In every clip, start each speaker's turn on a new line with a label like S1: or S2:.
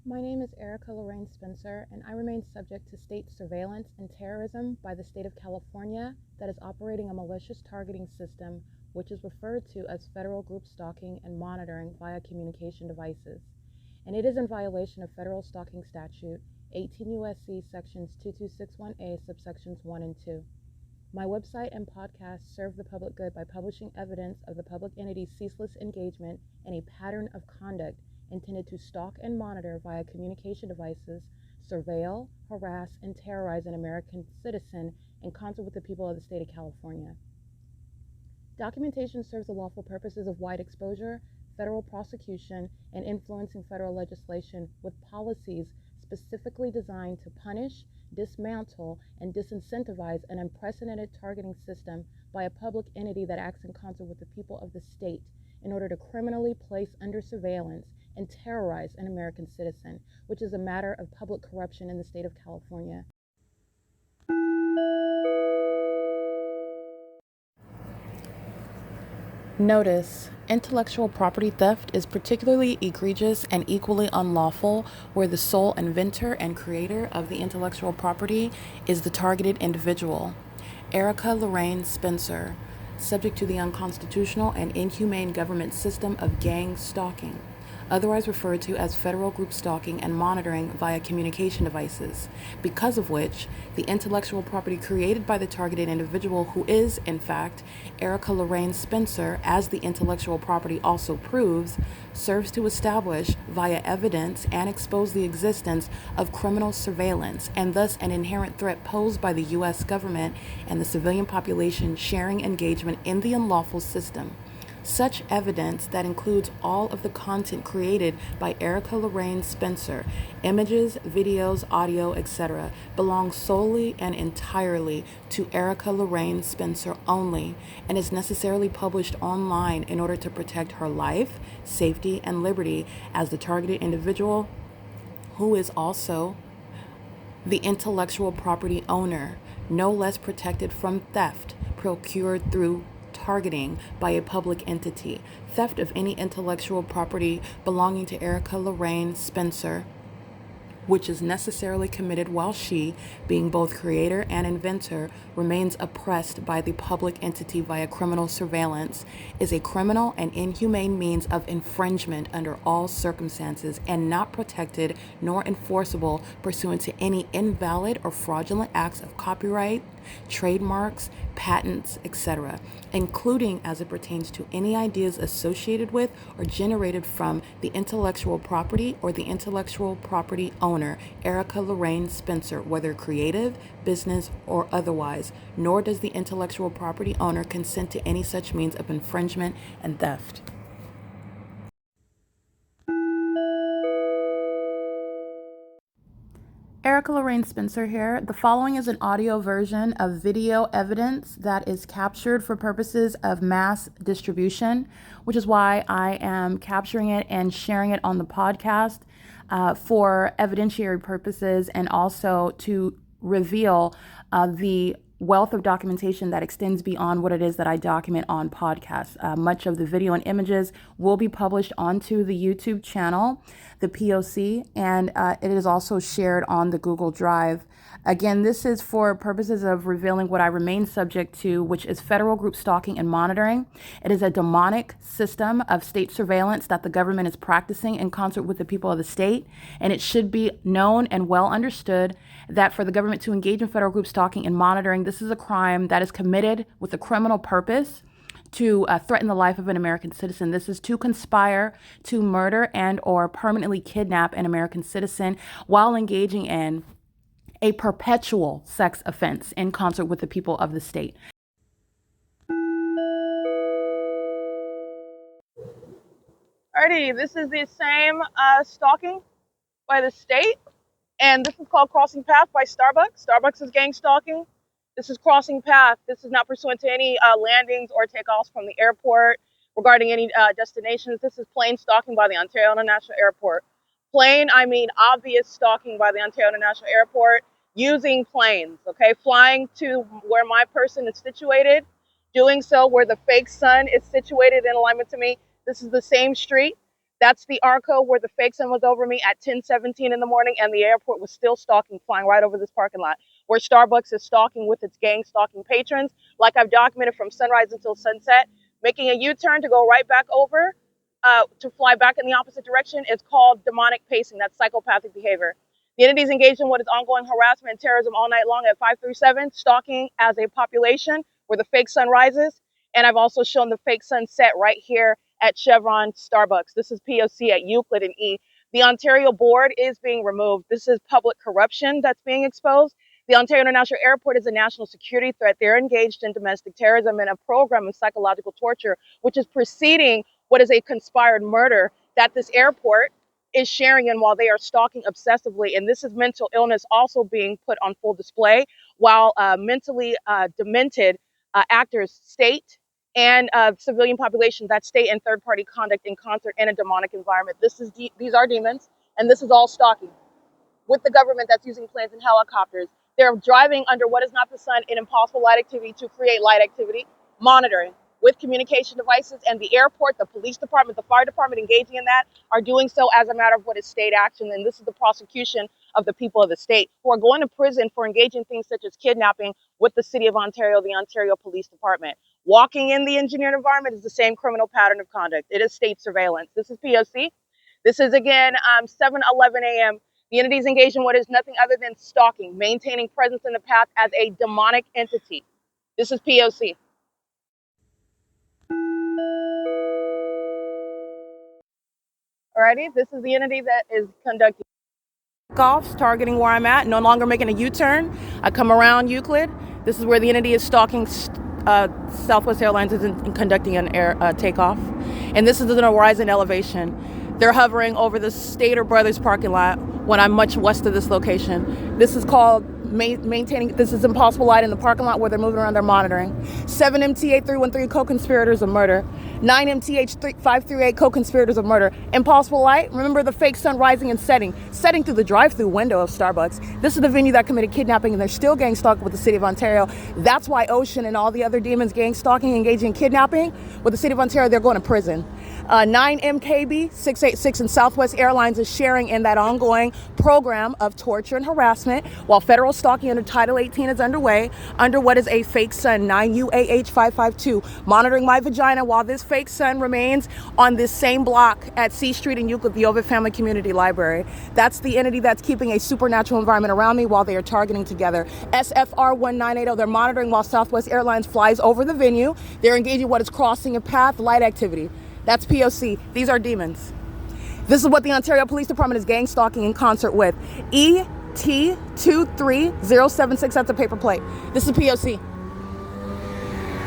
S1: My name is Erica Lorraine Spencer, and I remain subject to state surveillance and terrorism by the state of California that is operating a malicious targeting system, which is referred to as federal group stalking and monitoring via communication devices. And it is in violation of federal stalking statute 18 U.S.C. sections 2261A subsections 1 and 2. My website and podcast serve the public good by publishing evidence of the public entity's ceaseless engagement in a pattern of conduct intended to stalk and monitor via communication devices, surveil, harass, and terrorize an American citizen in concert with the people of the state of California. Documentation serves the lawful purposes of wide exposure, federal prosecution, and influencing federal legislation with policies specifically designed to punish, dismantle, and disincentivize an unprecedented targeting system by a public entity that acts in concert with the people of the state in order to criminally place under surveillance and terrorize an American citizen, which is a matter of public corruption in the state of California. Notice: intellectual property theft is particularly egregious and equally unlawful where the sole inventor and creator of the intellectual property is the targeted individual. Erica Lorraine Spencer, subject to the unconstitutional and inhumane government system of gang stalking, otherwise referred to as federal group stalking and monitoring via communication devices, because of which the intellectual property created by the targeted individual, who is, in fact, Erica Lorraine Spencer, as the intellectual property also proves, serves to establish via evidence and expose the existence of criminal surveillance and thus an inherent threat posed by the U.S. government and the civilian population sharing engagement in the unlawful system. Such evidence, that includes all of the content created by Erica Lorraine Spencer, images, videos, audio, etc., belongs solely and entirely to Erica Lorraine Spencer only and is necessarily published online in order to protect her life, safety, and liberty as the targeted individual, who is also the intellectual property owner, no less protected from theft procured through targeting by a public entity. Theft of any intellectual property belonging to Erica Lorraine Spencer, which is necessarily committed while she, being both creator and inventor, remains oppressed by the public entity via criminal surveillance, is a criminal and inhumane means of infringement under all circumstances and not protected nor enforceable pursuant to any invalid or fraudulent acts of copyright, trademarks, patents, etc., including as it pertains to any ideas associated with or generated from the intellectual property or the intellectual property owner, Erica Lorraine Spencer, whether creative, business, or otherwise, nor does the intellectual property owner consent to any such means of infringement and theft. Erica Lorraine Spencer here. The following is an audio version of video evidence that is captured for purposes of mass distribution, which is why I am capturing it and sharing it on the podcast for evidentiary purposes and also to reveal the wealth of documentation that extends beyond what it is that I document on podcasts. Much of the video and images will be published onto the YouTube channel, the P.O.C, and it is also shared on the Google Drive. Again, this is for purposes of revealing what I remain subject to, which is federal group stalking and monitoring. It is a demonic system of state surveillance that the government is practicing in concert with the people of the state, and it should be known and well understood that for the government to engage in federal group stalking and monitoring, this is a crime that is committed with a criminal purpose to threaten the life of an American citizen. This is to conspire to murder and or permanently kidnap an American citizen while engaging in a perpetual sex offense in concert with the people of the state.
S2: Alrighty, this is the same stalking by the state, and this is called Crossing Path by Starbucks. Starbucks is gang stalking. This is Crossing Path. This is not pursuant to any landings or takeoffs from the airport regarding any destinations. This is plain stalking by the Ontario International Airport. Plain, I mean obvious stalking by the Ontario International Airport using planes, okay? Flying to where my person is situated, doing so where the fake sun is situated in alignment to me. This is the same street That's the ARCO where the fake sun was over me at 10:17 in the morning, and the airport was still stalking, flying right over this parking lot, where Starbucks is stalking with its gang stalking patrons, like I've documented from sunrise until sunset, making a U-turn to go right back over, to fly back in the opposite direction is called demonic pacing. That's psychopathic behavior. The entities engaged in what is ongoing harassment and terrorism all night long at 537, stalking as a population where the fake sun rises. And I've also shown the fake sunset right here at Chevron Starbucks. This is P.O.C. at Euclid and E. The Ontario board is being removed. This is public corruption that's being exposed. The Ontario International Airport is a national security threat. They're engaged in domestic terrorism and a program of psychological torture, which is preceding what is a conspired murder that this airport is sharing in while they are stalking obsessively. And this is mental illness also being put on full display while mentally demented actors, state and civilian population, that state and third-party conduct in concert in a demonic environment. These are demons, and this is all stalking with the government that's using planes and helicopters. They're driving under what is not the sun in impossible light activity to create light activity, monitoring with communication devices, and the airport, the police department, the fire department engaging in that are doing so as a matter of what is state action. And this is the prosecution of the people of the state who are going to prison for engaging in things such as kidnapping with the city of Ontario, the Ontario Police Department. Walking in the engineered environment is the same criminal pattern of conduct. It is state surveillance. This is P.O.C. This is, again, 7:11 a.m. The entities engaged in what is nothing other than stalking, maintaining presence in the path as a demonic entity. This is P.O.C. Alrighty, this is the entity that is conducting
S1: Golfs, targeting where I'm at, no longer making a U-turn. I come around Euclid. This is where the entity is stalking. Southwest Airlines is conducting an air takeoff. And this is the horizon elevation. They're hovering over the Stater Brothers parking lot when I'm much west of this location. This is called maintaining, this is impossible light in the parking lot where they're moving around, they're monitoring. 7 MTA 313 co-conspirators of murder. 9 MTH 538 co-conspirators of murder. Impossible light, remember the fake sun rising and setting through the drive-through window of Starbucks. This is the venue that committed kidnapping, and they're still gang stalking with the city of Ontario. That's why Ocean and all the other demons gang stalking, engaging in kidnapping with the city of Ontario, they're going to prison. 9 MKB 686 and Southwest Airlines is sharing in that ongoing program of torture and harassment while federal stalking under Title 18 is underway under what is a fake sun, 9 UAH 552, monitoring my vagina while this fake sun remains on this same block at C Street in Euclid, the OVITT Family Community Library. That's the entity that's keeping a supernatural environment around me while they are targeting together. SFR 1980, they're monitoring while Southwest Airlines flies over the venue. They're engaging what is crossing a path, light activity. That's P.O.C. These are demons. This is what the Ontario Police Department is gang stalking in concert with. ET23076, that's a paper plate. This is P.O.C.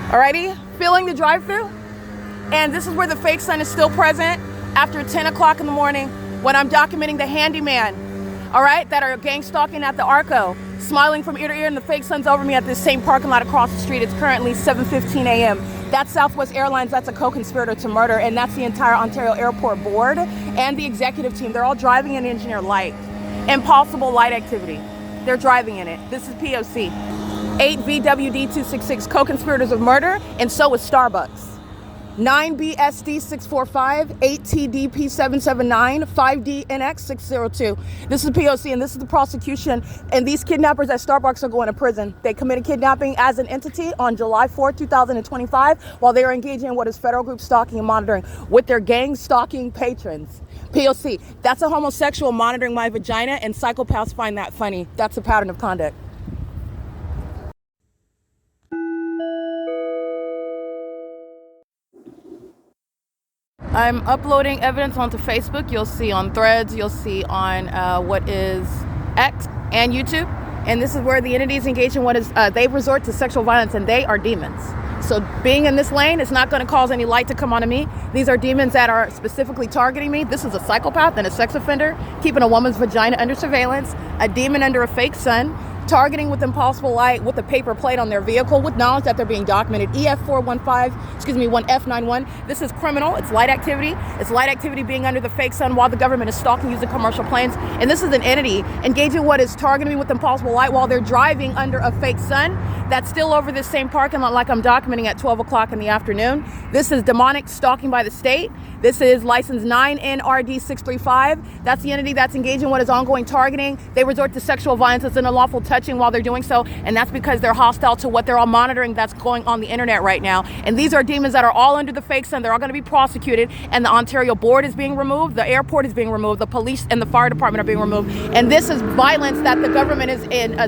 S1: Alrighty, filling the drive-through. And this is where the fake sun is still present after 10 o'clock in the morning when I'm documenting the handyman, all right, that are gang stalking at the ARCO, smiling from ear to ear, and the fake sun's over me at this same parking lot across the street. It's currently 7:15 a.m. That's Southwest Airlines, that's a co-conspirator to murder, and that's the entire Ontario Airport Board and the executive team. They're all driving in engineer light, impossible light activity. They're driving in it. This is P.O.C. 8 VWD266, co-conspirators of murder, and so is Starbucks. 9 BSD 645, 8 TDP 779, 5 DNX 602. This is P.O.C. and this is the prosecution. And these kidnappers at Starbucks are going to prison. They committed kidnapping as an entity on July 4, 2025, while they are engaging in what is federal group stalking and monitoring with their gang stalking patrons. P.O.C. That's a homosexual monitoring my vagina, and psychopaths find that funny. That's a pattern of conduct. I'm uploading evidence onto Facebook. You'll see on Threads. You'll see on what is X and YouTube. And this is where the entities engage in what is, they resort to sexual violence, and they are demons. So being in this lane is not going to cause any light to come onto me. These are demons that are specifically targeting me. This is a psychopath and a sex offender, keeping a woman's vagina under surveillance, a demon under a fake sun, targeting with impossible light with a paper plate on their vehicle with knowledge that they're being documented. one F91. This is criminal. It's light activity. It's light activity being under the fake sun while the government is stalking using commercial planes. And this is an entity engaging what is targeting with impossible light while they're driving under a fake sun that's still over this same parking lot like I'm documenting at 12 o'clock in the afternoon. This is demonic stalking by the state. This is license 9NRD635. That's the entity that's engaging what is ongoing targeting. They resort to sexual violence as an unlawful touching while they're doing so, and that's because they're hostile to what they're all monitoring that's going on the internet right now. And these are demons that are all under the fake sun. They're all going to be prosecuted, and the Ontario board is being removed, the airport is being removed, the police and the fire department are being removed, and this is violence that the government is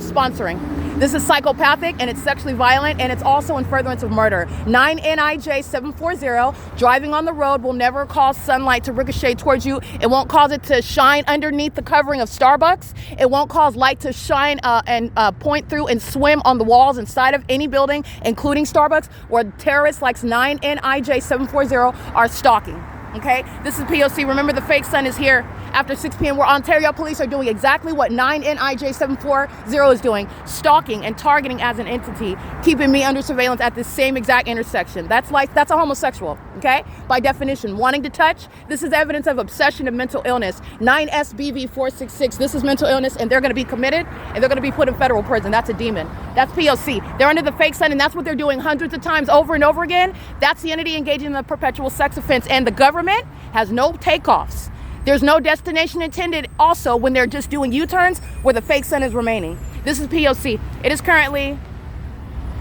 S1: sponsoring. This is psychopathic, and it's sexually violent, and it's also in furtherance of murder. 9NIJ740, driving on the road will never cause sunlight to ricochet towards you. It won't cause it to shine underneath the covering of Starbucks. It won't cause light to shine and point through and swim on the walls inside of any building, including Starbucks, where terrorists like 9NIJ740 are stalking. Okay, this is P.O.C. Remember, the fake sun is here after 6 p.m. where Ontario police are doing exactly what 9NIJ740 is doing, stalking and targeting as an entity, keeping me under surveillance at this same exact intersection. That's a homosexual, okay? By definition, wanting to touch, this is evidence of obsession and mental illness. 9SBV466, this is mental illness, and they're gonna be committed, and they're gonna be put in federal prison. That's a demon. That's P.O.C. They're under the fake sun, and that's what they're doing hundreds of times over and over again. That's the entity engaging in the perpetual sex offense, and the government has no takeoffs. There's no destination intended also when they're just doing U-turns where the fake sun is remaining. This is P.O.C. It is currently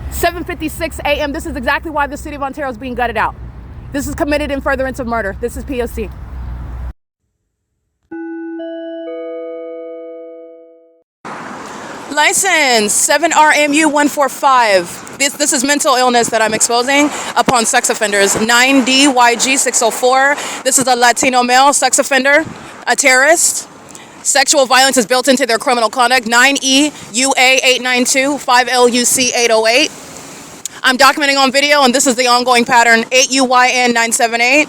S1: 7:56 a.m. This is exactly why the city of Ontario is being gutted out. This is committed in furtherance of murder. This is P.O.C. License 7RMU145. This is mental illness that I'm exposing upon sex offenders. 9DYG604. This is a Latino male sex offender, a terrorist. Sexual violence is built into their criminal conduct. 9EUA892, 5LUC808. I'm documenting on video, and this is the ongoing pattern. 8UYN978.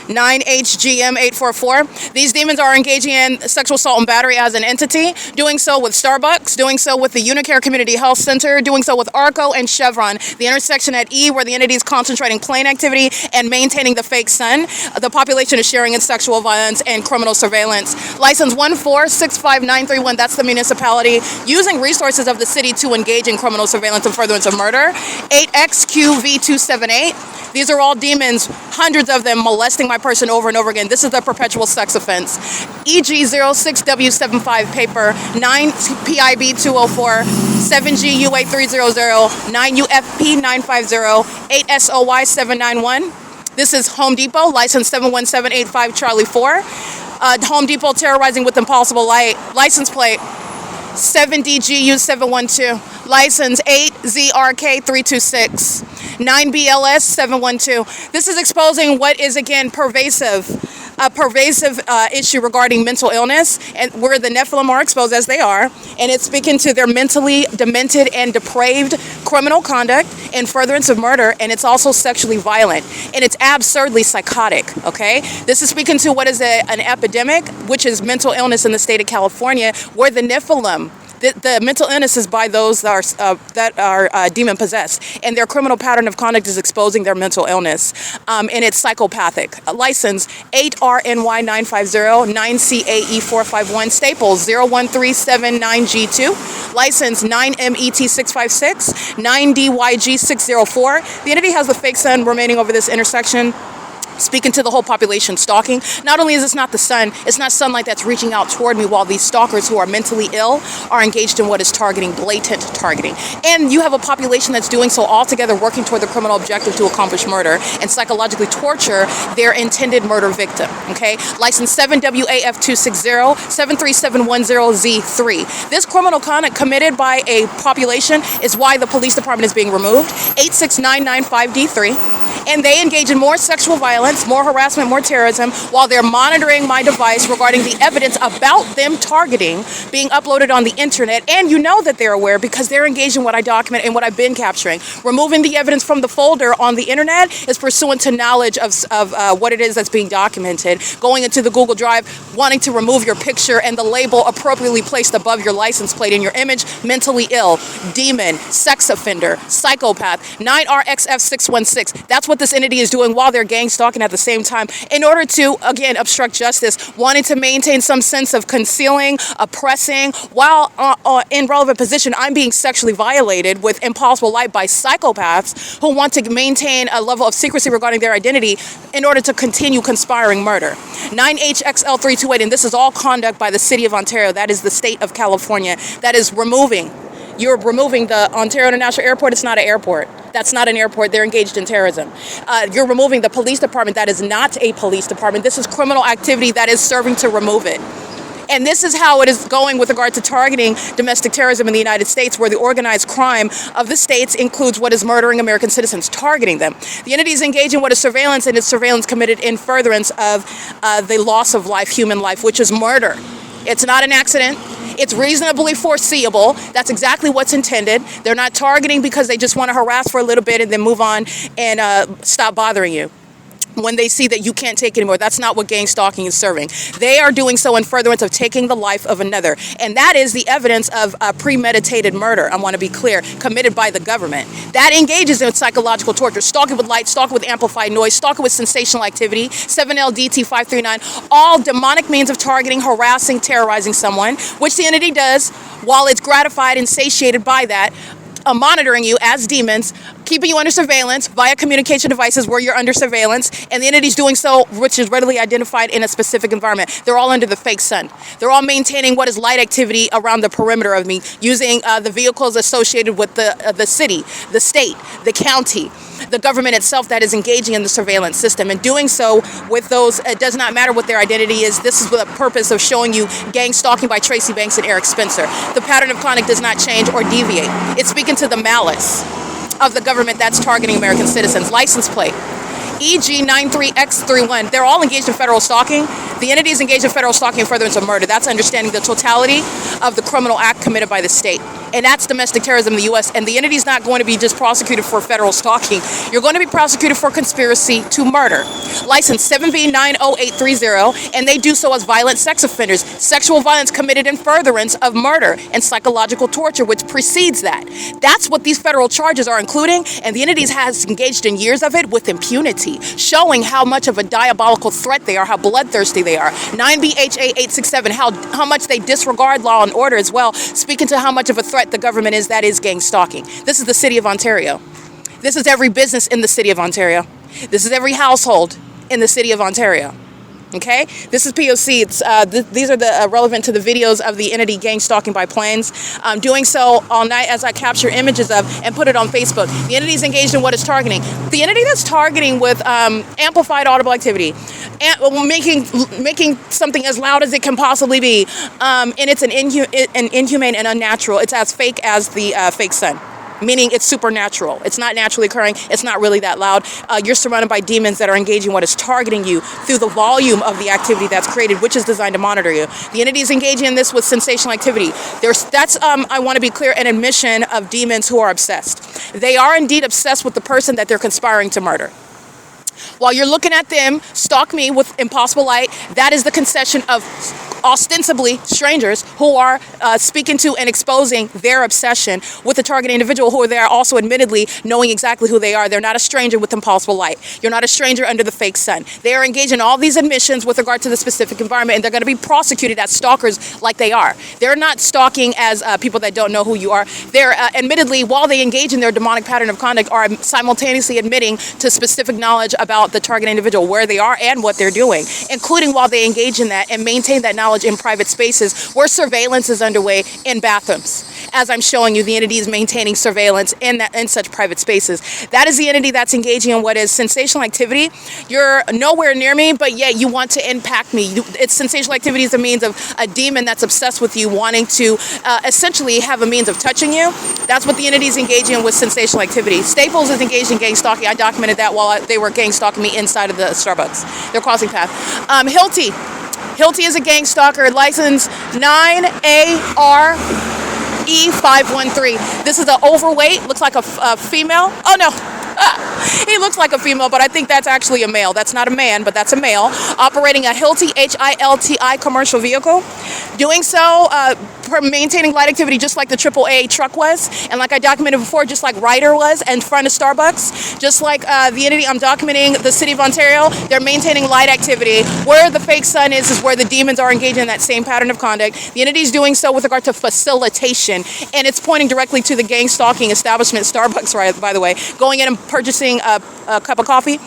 S1: 9HGM844. These demons are engaging in sexual assault and battery as an entity, doing so with Starbucks, doing so with the UNICARE Community Health Center, doing so with ARCO and CHEVRON, the intersection at E where the entity is concentrating plane activity and maintaining the fake sun. The population is sharing in sexual violence and criminal surveillance. License 1465931, that's the municipality, using resources of the city to engage in criminal surveillance and furtherance of murder. 8XQV278. These are all demons, hundreds of them molesting my person over and over again. This is the perpetual sex offense. EG06W75 paper, 9PIB204, 7GU8300, 9UFP950, 8SOY791. This is Home Depot, license 71785 Charlie 4. Home Depot terrorizing with impossible light. License plate 7DGU712. License 8ZRK326. 9BLS712. This is exposing what is, again, a pervasive issue regarding mental illness, and where the Nephilim are exposed as they are, and it's speaking to their mentally demented and depraved criminal conduct in furtherance of murder, and it's also sexually violent, and it's absurdly psychotic, okay? This is speaking to what is an epidemic, which is mental illness in the state of California, where the Nephilim, the mental illness is by those that are demon possessed, and their criminal pattern of conduct is exposing their mental illness, and it's psychopathic. License 8RNY950, 9CAE451, Staples 01379G2. License 9MET656, 9DYG604. The entity has the fake sun remaining over this intersection, speaking to the whole population, stalking. Not only is this not the sun, it's not sunlight that's reaching out toward me, while these stalkers who are mentally ill are engaged in what is targeting, blatant targeting. And you have a population that's doing so altogether, working toward the criminal objective to accomplish murder and psychologically torture their intended murder victim, okay? License 7WAF260, 73710Z3. This criminal conduct committed by a population is why the police department is being removed. 86995D3.
S2: And they engage in more sexual violence, more harassment, more terrorism, while they're monitoring my device regarding the evidence about them targeting being uploaded on the internet. And you know that they're aware because they're engaged in what I document and what I've been capturing. Removing the evidence from the folder on the internet is pursuant to knowledge of what it is that's being documented. Going into the Google Drive, wanting to remove your picture and the label appropriately placed above your license plate in your image, mentally ill, demon, sex offender, psychopath, 9RXF616. That's what this entity is doing while they're gang stalking at the same time in order to, again, obstruct justice, wanting to maintain some sense of concealing, oppressing, while in relevant position, I'm being sexually violated with impossible light by psychopaths who want to maintain a level of secrecy regarding their identity in order to continue conspiring murder. 9HXL328, and this is all conduct by the City of Ontario, that is the state of California, that is you're removing the Ontario International Airport. It's not an airport. That's not an airport. They're engaged in terrorism. You're removing the police department. That is not a police department. This is criminal activity that is serving to remove it. And this is how it is going with regard to targeting domestic terrorism in the United States, where the organized crime of the states includes what is murdering American citizens, targeting them. The entity is engaged in what is surveillance, and it's surveillance committed in furtherance of the loss of life, human life, which is murder. It's not an accident. It's reasonably foreseeable. That's exactly what's intended. They're not targeting because they just want to harass for a little bit and then move on and stop bothering you when they see that you can't take anymore. That's not what gang stalking is serving. They are doing so in furtherance of taking the life of another. And that is the evidence of premeditated murder, I want to be clear, committed by the government. That engages in psychological torture, stalking with light, stalking with amplified noise, stalking with sensational activity, 7LDT539, all demonic means of targeting, harassing, terrorizing someone, which the entity does while it's gratified and satiated by that, monitoring you as demons, keeping you under surveillance via communication devices where you're under surveillance, and the entity's doing so, which is readily identified in a specific environment. They're all under the fake sun. They're all maintaining what is light activity around the perimeter of me, using the vehicles associated with the city, the state, the county, the government itself that is engaging in the surveillance system, and doing so with those, it does not matter what their identity is. This is the purpose of showing you gang stalking by Tracy Banks and Eric Spencer. The pattern of conduct does not change or deviate. It's speaking to the malice of the government that's targeting American citizens. License plate EG93X31. They're all engaged in federal stalking. The entity is engaged in federal stalking and furtherance of murder. That's understanding the totality of the criminal act committed by the state. And that's domestic terrorism in the U.S. And the entity is not going to be just prosecuted for federal stalking. You're going to be prosecuted for conspiracy to murder. License 7B90830, and they do so as violent sex offenders. Sexual violence committed in furtherance of murder and psychological torture, which precedes that. That's what these federal charges are including, and the entities has engaged in years of it with impunity, showing how much of a diabolical threat they are, how bloodthirsty they are. 9BHA867, how much they disregard law and order as well, speaking to how much of a threat the government is. That is gang stalking. This is the City of Ontario. This is every business in the City of Ontario. This is every household in the City of Ontario. Okay, this is P.O.C. It's, these are the relevant to the videos of the entity gang stalking by planes. Doing so all night as I capture images of and put it on Facebook. The entity is engaged in what it's targeting. The entity that's targeting with amplified audible activity, and making something as loud as it can possibly be, and it's an inhumane and unnatural. It's as fake as the fake sun. Meaning it's supernatural. It's not naturally occurring. It's not really that loud. You're surrounded by demons that are engaging what is targeting you through the volume of the activity that's created, which is designed to monitor you. The entity is engaging in this with sensational activity. That's, I want to be clear, an admission of demons who are obsessed. They are indeed obsessed with the person that they're conspiring to murder. While you're looking at them stalk me with impossible light, that is the concession of ostensibly strangers who are speaking to and exposing their obsession with the target individual, who they are also admittedly knowing exactly who they are. They're not a stranger with impossible light. You're not a stranger under the fake sun. They are engaged in all these admissions with regard to the specific environment, and they're going to be prosecuted as stalkers like they are. They're not stalking as people that don't know who you are. They're admittedly, while they engage in their demonic pattern of conduct, are simultaneously admitting to specific knowledge about the target individual, where they are and what they're doing, including while they engage in that and maintain that knowledge knowledge in private spaces where surveillance is underway in bathrooms. As I'm showing you, the entity is maintaining surveillance in such private spaces. That is the entity that's engaging in what is sensational activity. You're nowhere near me, but yet you want to impact me. It's sensational activity is a means of a demon that's obsessed with you, wanting to essentially have a means of touching you. That's what the entity is engaging in with sensational activity. Staples is engaged in gang stalking. I documented that while they were gang stalking me inside of the Starbucks. They're crossing path. Hilty is a gang stalker, license 9ARE513. This is an overweight, looks like a female. Oh no. He looks like a female, but I think that's actually a male. That's not a man, but that's a male. Operating a Hilti, Hilti commercial vehicle. Doing so, maintaining light activity just like the AAA truck was. And like I documented before, just like Ryder was in front of Starbucks. Just like the entity I'm documenting, the City of Ontario, they're maintaining light activity. Where the fake sun is where the demons are engaged in that same pattern of conduct. The entity is doing so with regard to facilitation. And it's pointing directly to the gang stalking establishment, Starbucks, right, by the way. Going in and purchasing a cup of coffee.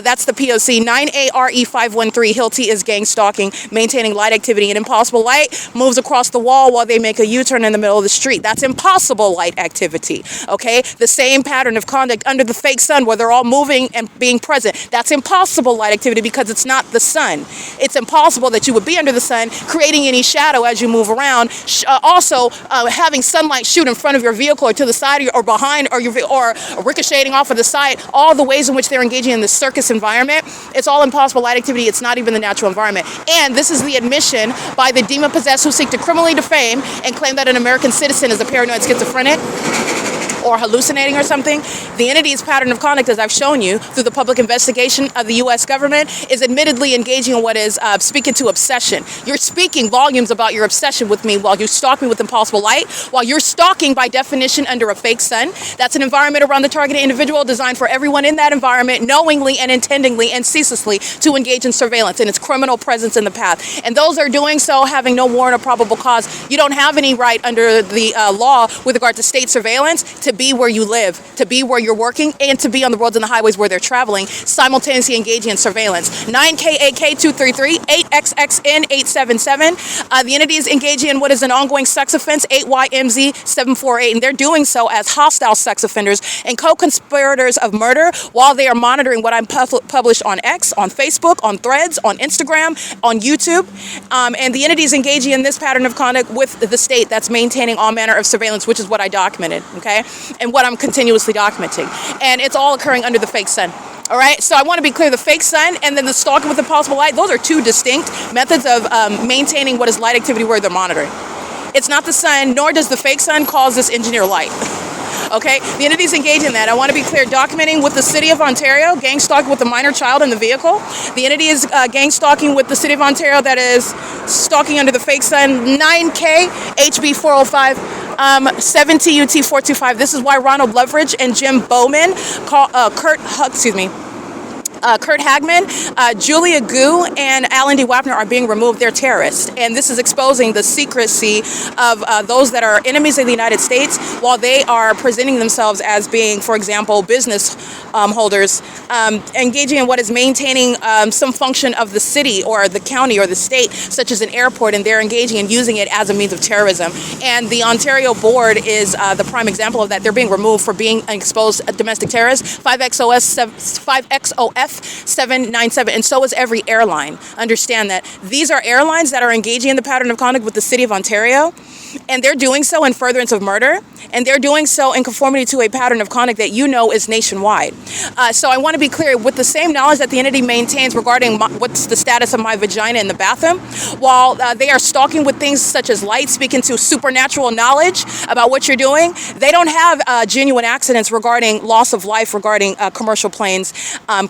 S2: That's the P.O.C. 9ARE513. Hilti is gang stalking, maintaining light activity. And impossible light moves across the wall while they make a U-turn in the middle of the street. That's impossible light activity. Okay? The same pattern of conduct under the fake sun where they're all moving and being present. That's impossible light activity because it's not the sun. It's impossible that you would be under the sun creating any shadow as you move around. Also, having sunlight shoot in front of your vehicle or to the side or behind or ricocheting off of the side, all the ways in which they're engaging in the circus environment, it's all impossible light activity. It's not even the natural environment. And this is the admission by the demon-possessed who seek to criminally defame and claim that an American citizen is a paranoid schizophrenic or hallucinating or something. The entity's pattern of conduct, as I've shown you through the public investigation of the U.S. government, is admittedly engaging in what is speaking to obsession. You're speaking volumes about your obsession with me while you stalk me with impossible light, while you're stalking by definition under a fake sun. That's an environment around the targeted individual designed for everyone in that environment knowingly and intendingly and ceaselessly to engage in surveillance and its criminal presence in the path. And those are doing so having no warrant or probable cause. You don't have any right under the law with regard to state surveillance to be where you live, to be where you're working, and to be on the roads and the highways where they're traveling, simultaneously engaging in surveillance. 9KAK233, 8XXN877. The entity is engaging in what is an ongoing sex offense, 8YMZ748, and they're doing so as hostile sex offenders and co-conspirators of murder while they are monitoring what I'm published on X, on Facebook, on Threads, on Instagram, on YouTube. And the entity is engaging in this pattern of conduct with the state that's maintaining all manner of surveillance, which is what I documented, okay? And what I'm continuously documenting. And it's all occurring under the fake sun. All right, so I want to be clear, the fake sun and then the stalking with impossible light, those are two distinct methods of maintaining what is light activity where they're monitoring. It's not the sun, nor does the fake sun cause this engineer light. Okay, the entity's engaged in that. I want to be clear, documenting with the City of Ontario, gang stalking with a minor child in the vehicle. The entity is gang stalking with the City of Ontario that is stalking under the fake sun, 9K HB405. 7TUT425. This is why Ronald Leverage and Jim Bowman, Kurt Hagman, Julia Gu, and Alan D. Wapner are being removed. They're terrorists. And this is exposing the secrecy of those that are enemies of the United States while they are presenting themselves as being, for example, business holders, engaging in what is maintaining some function of the city or the county or the state, such as an airport, and they're engaging in using it as a means of terrorism. And the Ontario board is the prime example of that. They're being removed for being exposed domestic terrorists. 5XOF 797, and so is every airline. Understand that these are airlines that are engaging in the pattern of conduct with the City of Ontario, and they're doing so in furtherance of murder, and they're doing so in conformity to a pattern of conduct that you know is nationwide. So I want to be clear, with the same knowledge that the entity maintains regarding what's the status of my vagina in the bathroom, while they are stalking with things such as light, speaking to supernatural knowledge about what you're doing, they don't have genuine accidents regarding loss of life, regarding commercial planes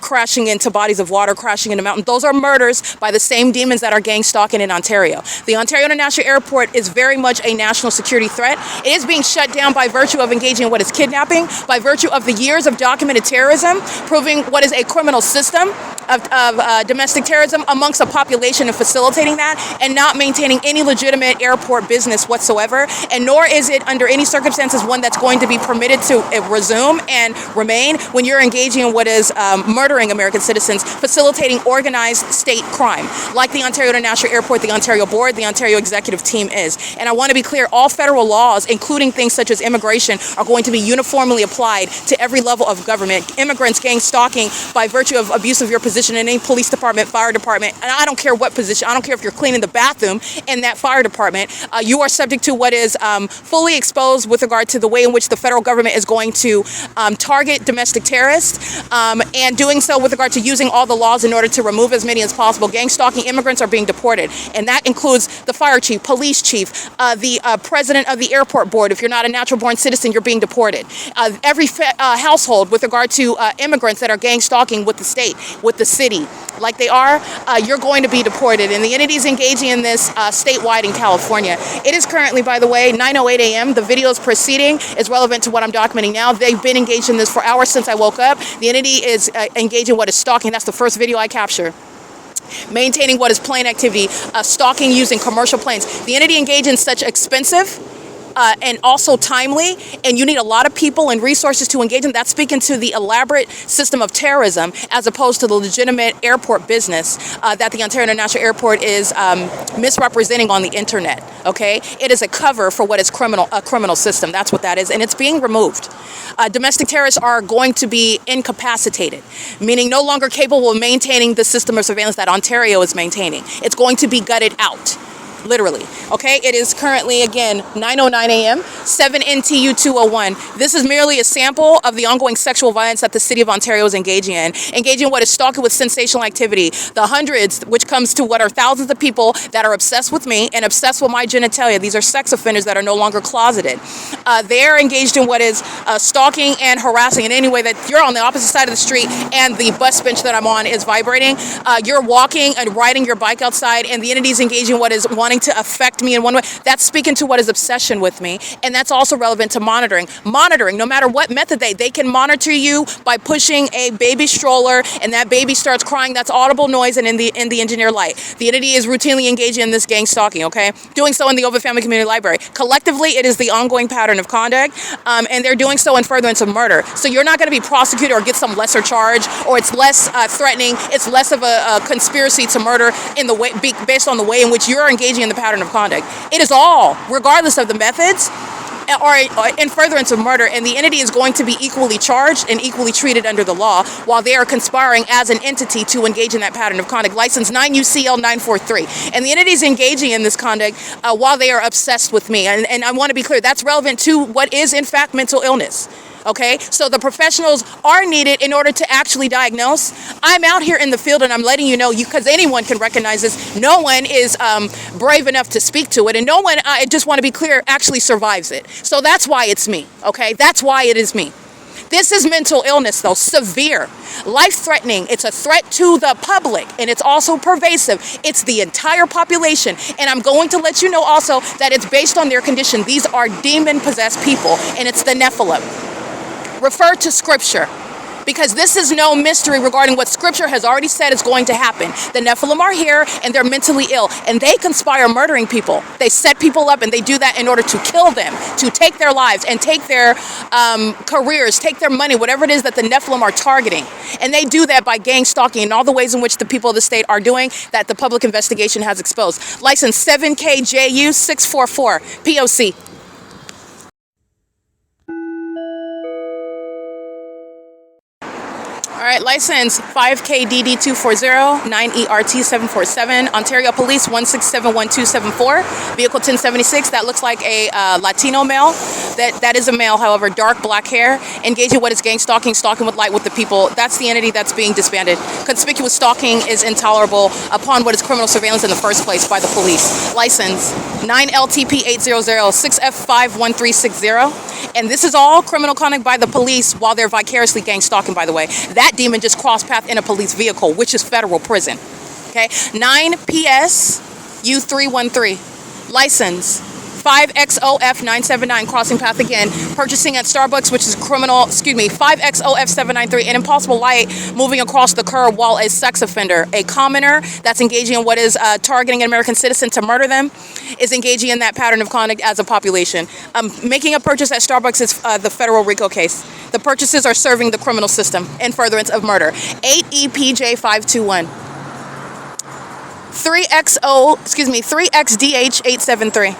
S2: crashing into bodies of water, crashing into mountains. Those are murders by the same demons that are gang stalking in Ontario. The Ontario International Airport is very much a
S1: a national security threat. It is being shut down by virtue of engaging in what is kidnapping, by virtue of the years of documented terrorism, proving what is a criminal system of domestic terrorism amongst a population and facilitating that, and not maintaining any legitimate airport business whatsoever, and nor is it under any circumstances one that's going to be permitted to resume and remain when you're engaging in what is murdering American citizens, facilitating organized state crime, like the Ontario International Airport, the Ontario Board, the Ontario Executive Team is. And I want to be clear, all federal laws, including things such as immigration, are going to be uniformly applied to every level of government. Immigrants, gang stalking by virtue of abuse of your position in any police department, fire department, and I don't care what position, I don't care if you're cleaning the bathroom in that fire department, you are subject to what is fully exposed with regard to the way in which the federal government is going to target domestic terrorists, and doing so with regard to using all the laws in order to remove as many as possible. Gang stalking immigrants are being deported, and that includes the fire chief, police chief, the president of the airport board. If you're not a natural born citizen, you're being deported. Every household with regard to immigrants that are gang stalking with the state, with the city, like they are, you're going to be deported. And the entities engaging in this statewide in California. It is currently, by the way, 9:08 a.m. The video is proceeding. It's relevant to what I'm documenting now. They've been engaged in this for hours since I woke up. The entity is engaged in what is stalking. That's the first video I capture. Maintaining what is plane activity, stalking using commercial planes. The entity engaged in such expensive and also timely, and you need a lot of people and resources to engage in. That's speaking to the elaborate system of terrorism as opposed to the legitimate airport business that the Ontario International Airport is misrepresenting on the internet. Okay, it is a cover for what is a criminal system. That's what that is, and it's being removed. Domestic terrorists are going to be incapacitated, meaning no longer capable of maintaining the system of surveillance that Ontario is maintaining. It's going to be gutted out. Literally. Okay, it is currently, again, 9:09 a.m., 7 NTU 201. This is merely a sample of the ongoing sexual violence that the city of Ontario is engaging in what is stalking with sensational activity. The hundreds, which comes to what are thousands of people that are obsessed with me and obsessed with my genitalia. These are sex offenders that are no longer closeted. They are engaged in what is stalking and harassing in any way that you're on the opposite side of the street and the bus bench that I'm on is vibrating. You're walking and riding your bike outside, and the entities engaging in what is wanting to affect me in one way. That's speaking to what is obsession with me, and that's also relevant to monitoring. Monitoring, no matter what method they can monitor you by pushing a baby stroller, and that baby starts crying. That's audible noise and in the engineer light. The entity is routinely engaging in this gang stalking. Okay, doing so in the OVITT Family Community Library. Collectively, it is the ongoing pattern of conduct, and they're doing so in furtherance of murder. So you're not going to be prosecuted or get some lesser charge, or it's less threatening. It's less of a conspiracy to murder in the way based on the way in which you're engaging in the pattern of conduct. It is all, regardless of the methods, or in furtherance of murder, and the entity is going to be equally charged and equally treated under the law while they are conspiring as an entity to engage in that pattern of conduct. License 9 UCL 943. And the entity is engaging in this conduct while they are obsessed with me. And I want to be clear, that's relevant to what is in fact mental illness. Okay, so the professionals are needed in order to actually diagnose. I'm out here in the field and I'm letting you know, because anyone can recognize this. No one is brave enough to speak to it, and no one, I just want to be clear, actually survives it. So that's why it's me, okay? That's why it is me. This is mental illness, though, severe, life-threatening. It's a threat to the public, and it's also pervasive. It's the entire population, and I'm going to let you know also that it's based on their condition. These are demon-possessed people, and it's the Nephilim. Refer to Scripture, because this is no mystery regarding what Scripture has already said is going to happen. The Nephilim are here, and they're mentally ill, and they conspire murdering people. They set people up, and they do that in order to kill them, to take their lives, and take their careers, take their money, whatever it is that the Nephilim are targeting. And they do that by gang stalking and all the ways in which the people of the state are doing that the public investigation has exposed. License 7KJU 644, P.O.C. All right, license 5KDD240, 9ERT747, Ontario Police 1671274, vehicle 1076. That looks like a Latino male. That is a male, however, dark black hair, engaging what is gang stalking, stalking with light with the people. That's the entity that's being disbanded. Conspicuous stalking is intolerable upon what is criminal surveillance in the first place by the police. License 9LTP800, 6F51360. And this is all criminal conduct by the police while they're vicariously gang stalking, by the way. That demon just crossed path in a police vehicle, which is federal prison. Okay, 9PS U313, license 5XOF979, crossing path again. Purchasing at Starbucks, which is criminal, 5XOF793, an impossible light moving across the curb while a sex offender, a commoner that's engaging in what is targeting an American citizen to murder them, is engaging in that pattern of conduct as a population. Making a purchase at Starbucks is the federal RICO case. The purchases are serving the criminal system in furtherance of murder. 8EPJ521. 3XDH873.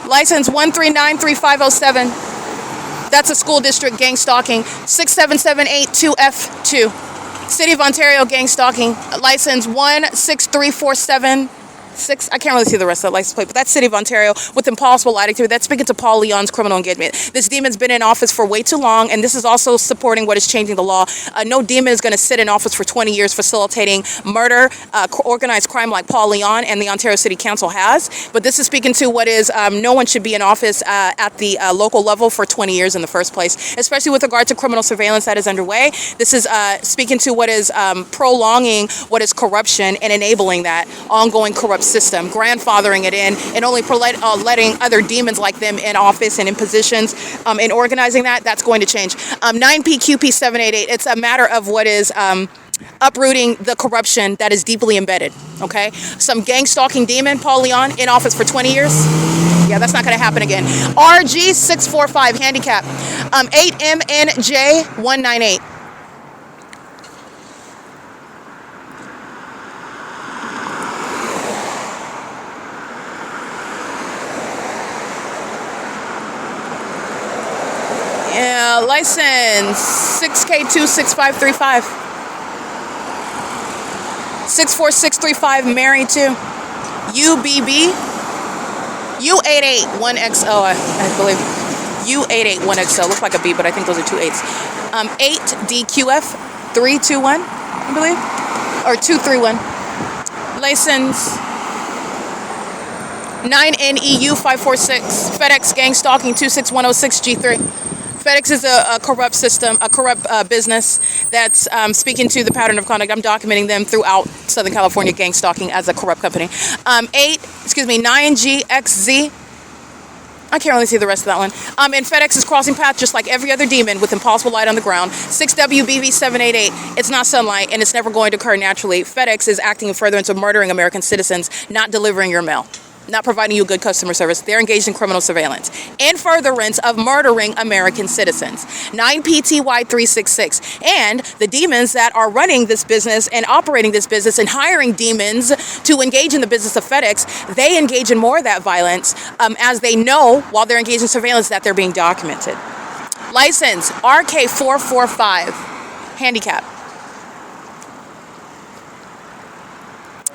S1: License 1393507. That's a school district gang stalking. 67782F2. City of Ontario gang stalking. License 16347. I can't really see the rest of the license plate, but that's City of Ontario with impossible light activity. That's speaking to Paul Leon's criminal engagement. This demon's been in office for way too long, and this is also supporting what is changing the law. No demon is going to sit in office for 20 years facilitating murder, organized crime like Paul Leon and the Ontario City Council has. But this is speaking to what is no one should be in office at the local level for 20 years in the first place, especially with regard to criminal surveillance that is underway. This is speaking to what is prolonging what is corruption and enabling that ongoing corrupt system, grandfathering it in, and only letting other demons like them in office and in positions in organizing that. That's going to change. 9PQP788, it's a matter of what is uprooting the corruption that is deeply embedded, okay? Some gang stalking demon, Paul Leon, in office for 20 years. Yeah, that's not going to happen again. RG645, handicap, 8MNJ198. Yeah, license 6K26535. 64635, married to UBB U881XO, I believe. U881XO, looks like a B, but I think those are two 8s. 8DQF321, I believe, or 231. License 9NEU546, FedEx gang stalking 26106G3. FedEx is a corrupt system, a corrupt business that's speaking to the pattern of conduct. I'm documenting them throughout Southern California, gang stalking as a corrupt company. 9GXZ. I can't really see the rest of that one. And FedEx is crossing path just like every other demon with impossible light on the ground. 6WBV788. It's not sunlight, and it's never going to occur naturally. FedEx is acting in furtherance of murdering American citizens, not delivering your mail, not providing you good customer service. They're engaged in criminal surveillance in furtherance of murdering American citizens. 9PTY366. And the demons that are running this business and operating this business and hiring demons to engage in the business of FedEx, they engage in more of that violence as they know while they're engaged in surveillance that they're being documented. License RK445, handicap.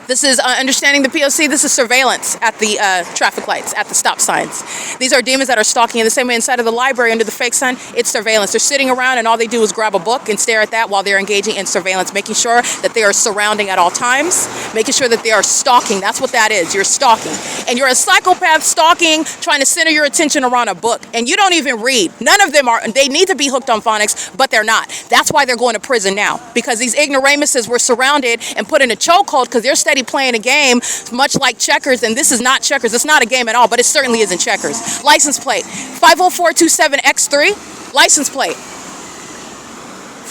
S1: This is understanding the P.O.C. This is surveillance at the traffic lights, at the stop signs. These are demons that are stalking in the same way inside of the library under the fake sun. It's surveillance. They're sitting around and all they do is grab a book and stare at that while they're engaging in surveillance, making sure that they are surrounding at all times, making sure that they are stalking. That's what that is. You're stalking. And you're a psychopath stalking, trying to center your attention around a book. And you don't even read. None of them are. They need to be hooked on phonics, but they're not. That's why they're going to prison now. Because these ignoramuses were surrounded and put in a chokehold because they're studying playing a game much like checkers, and this is not checkers. It's not a game at all, but it certainly isn't checkers. License plate 50427X3, license plate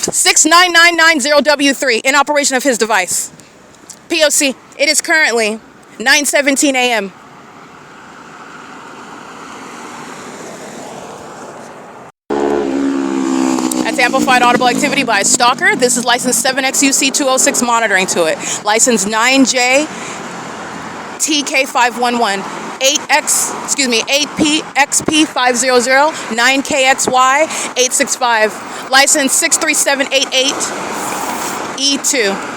S1: 69990W3, in operation of his device. P.O.C. It is currently 9:17 a.m. Amplified audible activity by a stalker. This is license 7XUC206, monitoring to it. License 9JTK511. 8PXP500, 9KXY865. License 63788E2.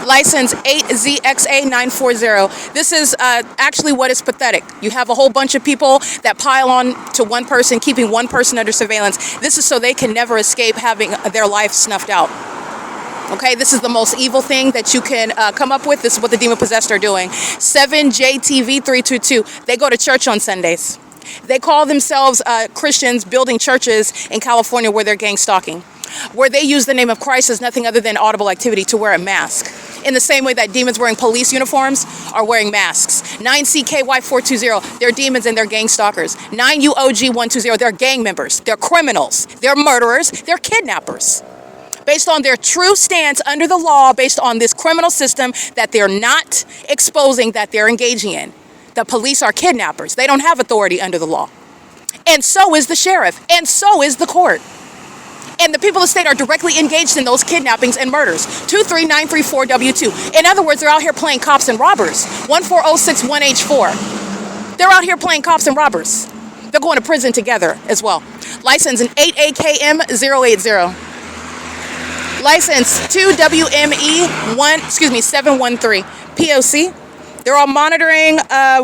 S1: License 8ZXA940. This is actually what is pathetic. You have a whole bunch of people that pile on to one person, keeping one person under surveillance. This is so they can never escape having their life snuffed out. Okay, this is the most evil thing that you can come up with. This is what the demon possessed are doing. 7JTV322. They go to church on Sundays. They call themselves Christians building churches in California where they're gang stalking, where they use the name of Christ as nothing other than audible activity to wear a mask. in the same way that demons wearing police uniforms are wearing masks. 9CKY420, they're demons and they're gang stalkers. 9UOG120, they're gang members, they're criminals, they're murderers, they're kidnappers. Based on their true stance under the law, based on this criminal system that they're not exposing, that they're engaging in. The police are kidnappers. They don't have authority under the law. And so is the sheriff, and so is the court. And the people of the state are directly engaged in those kidnappings and murders. 23934W2. In other words, they're out here playing cops and robbers. 14061H4. They're out here playing cops and robbers. They're going to prison together as well. License in 8AKM080. License 2WME713. P.O.C. They're all monitoring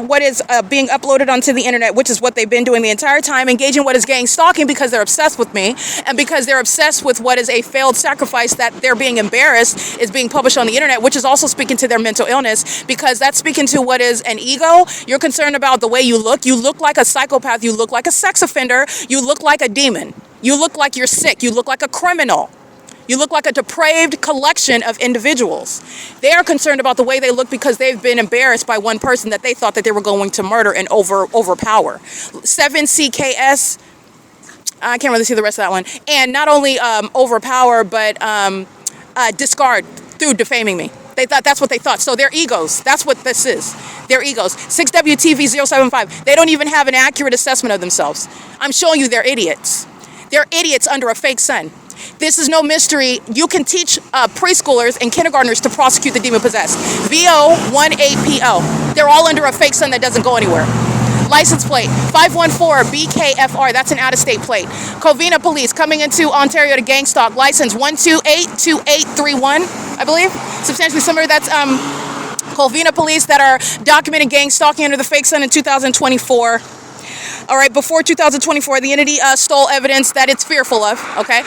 S1: what is being uploaded onto the internet, which is what they've been doing the entire time, engaging what is gang stalking because they're obsessed with me, and because they're obsessed with what is a failed sacrifice that they're being embarrassed is being published on the internet, which is also speaking to their mental illness, because that's speaking to what is an ego. You're concerned about the way you look. You look like a psychopath. You look like a sex offender. You look like a demon. You look like you're sick. You look like a criminal. You look like a depraved collection of individuals. They are concerned about the way they look because they've been embarrassed by one person that they thought that they were going to murder and overpower. 7CKS, I can't really see the rest of that one. And not only overpower, but discard through defaming me. They thought that's what they thought. So they're egos. That's what this is. They're egos. 6WTV075. They don't even have an accurate assessment of themselves. I'm showing you they're idiots. They're idiots under a fake sun. This is no mystery. You can teach preschoolers and kindergartners to prosecute the demon-possessed. VO18PO. They're all under a fake sun that doesn't go anywhere. License plate 514BKFR. That's an out-of-state plate. Covina Police coming into Ontario to gang stalk. License 1282831, I believe. Substantially similar. That's Covina Police that are documenting gang stalking under the fake sun in 2024. All right, before 2024, the entity stole evidence that it's fearful of, okay?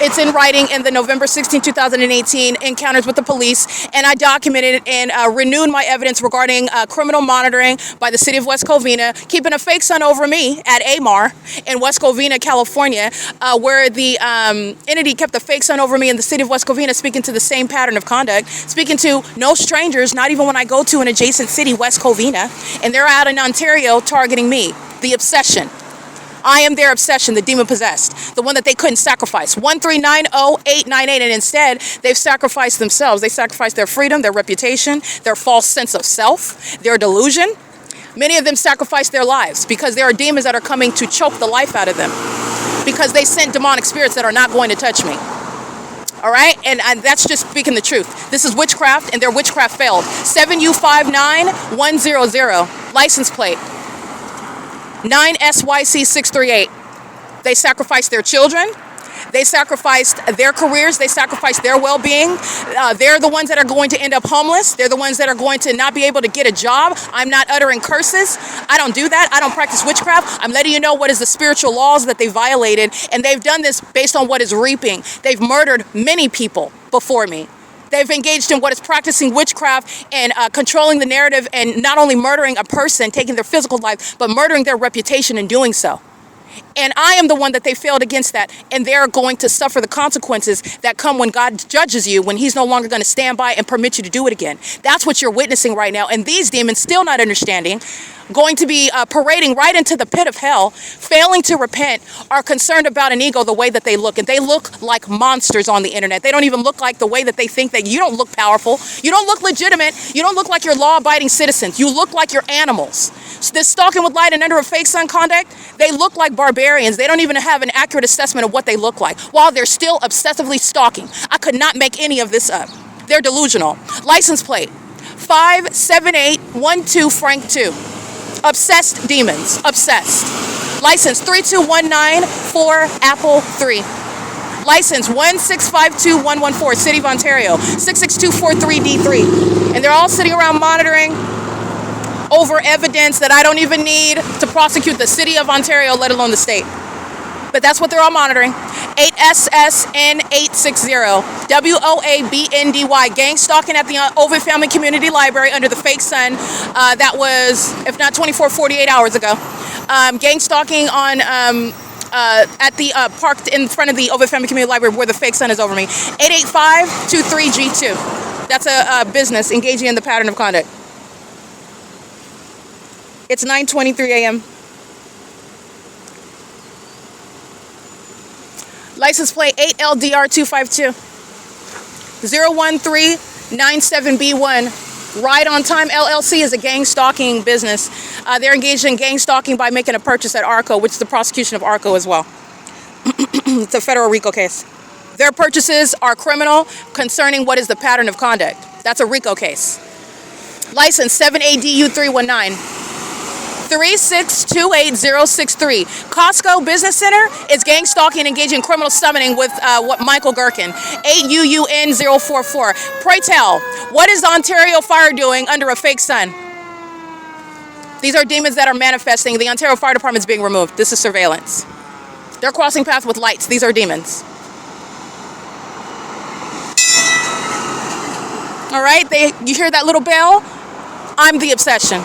S1: It's in writing in the November 16, 2018 encounters with the police, and I documented and renewed my evidence regarding criminal monitoring by the city of West Covina, keeping a fake sun over me at AMAR in West Covina, California, where the entity kept a fake sun over me in the city of West Covina, speaking to the same pattern of conduct, speaking to no strangers, not even when I go to an adjacent city, West Covina, and they're out in Ontario targeting me. The obsession. I am their obsession, the demon-possessed, the one that they couldn't sacrifice. 1390898, and instead, they've sacrificed themselves. They sacrificed their freedom, their reputation, their false sense of self, their delusion. Many of them sacrificed their lives because there are demons that are coming to choke the life out of them, because they sent demonic spirits that are not going to touch me. All right? And that's just speaking the truth. This is witchcraft, and their witchcraft failed. 7U59100, license plate 9SYC638. They sacrificed their children. They sacrificed their careers. They sacrificed their well-being. They're the ones that are going to end up homeless. They're the ones that are going to not be able to get a job. I'm not uttering curses. I don't do that. I don't practice witchcraft. I'm letting you know what is the spiritual laws that they violated, and they've done this based on what is reaping. They've murdered many people before me. They've engaged in what is practicing witchcraft and controlling the narrative, and not only murdering a person, taking their physical life, but murdering their reputation in doing so. And I am the one that they failed against that, and they're going to suffer the consequences that come when God judges you, when he's no longer going to stand by and permit you to do it again. That's what you're witnessing right now. And these demons, still not understanding, going to be parading right into the pit of hell, failing to repent, are concerned about an ego the way that they look. And they look like monsters on the internet. They don't even look like the way that they think. That you don't look powerful. You don't look legitimate. You don't look like you're law-abiding citizens. You look like you're animals. So this stalking with light and under a fake sun conduct, they look like barbarians. They don't even have an accurate assessment of what they look like, while they're still obsessively stalking. I could not make any of this up. They're delusional. License plate 57812 Frank 2. Obsessed demons. Obsessed. License 32194 Apple 3. License 1652114 City of Ontario 66243D3. And they're all sitting around monitoring over evidence that I don't even need to prosecute the City of Ontario, let alone the state. But that's what they're all monitoring. 8SSN860 WOABNDY, gang stalking at the OVITT Family Community Library under the fake sun. That was, if not 24, 48 hours ago. Gang stalking on at the park in front of the OVITT Family Community Library where the fake sun is over me. 88523G2.
S2: That's a business engaging in the pattern of conduct. It's 9:23 a.m. License plate 8LDR252 01397B1. Ride on Time LLC is a gang stalking business. They're engaged in gang stalking by making a purchase at ARCO, which is the prosecution of ARCO as well. It's a federal RICO case. Their purchases are criminal concerning what is the pattern of conduct. That's a RICO case. License 7ADU319. 3628063. Costco Business Center is gang stalking and engaging in criminal summoning with Michael GERKEN. 8UUN044. Pray tell, what is the Ontario Fire doing under a fake sun? These are demons that are manifesting. The Ontario Fire Department is being removed. This is surveillance. They're crossing paths with lights. These are demons. All right, you hear that little bell? I'm the obsession.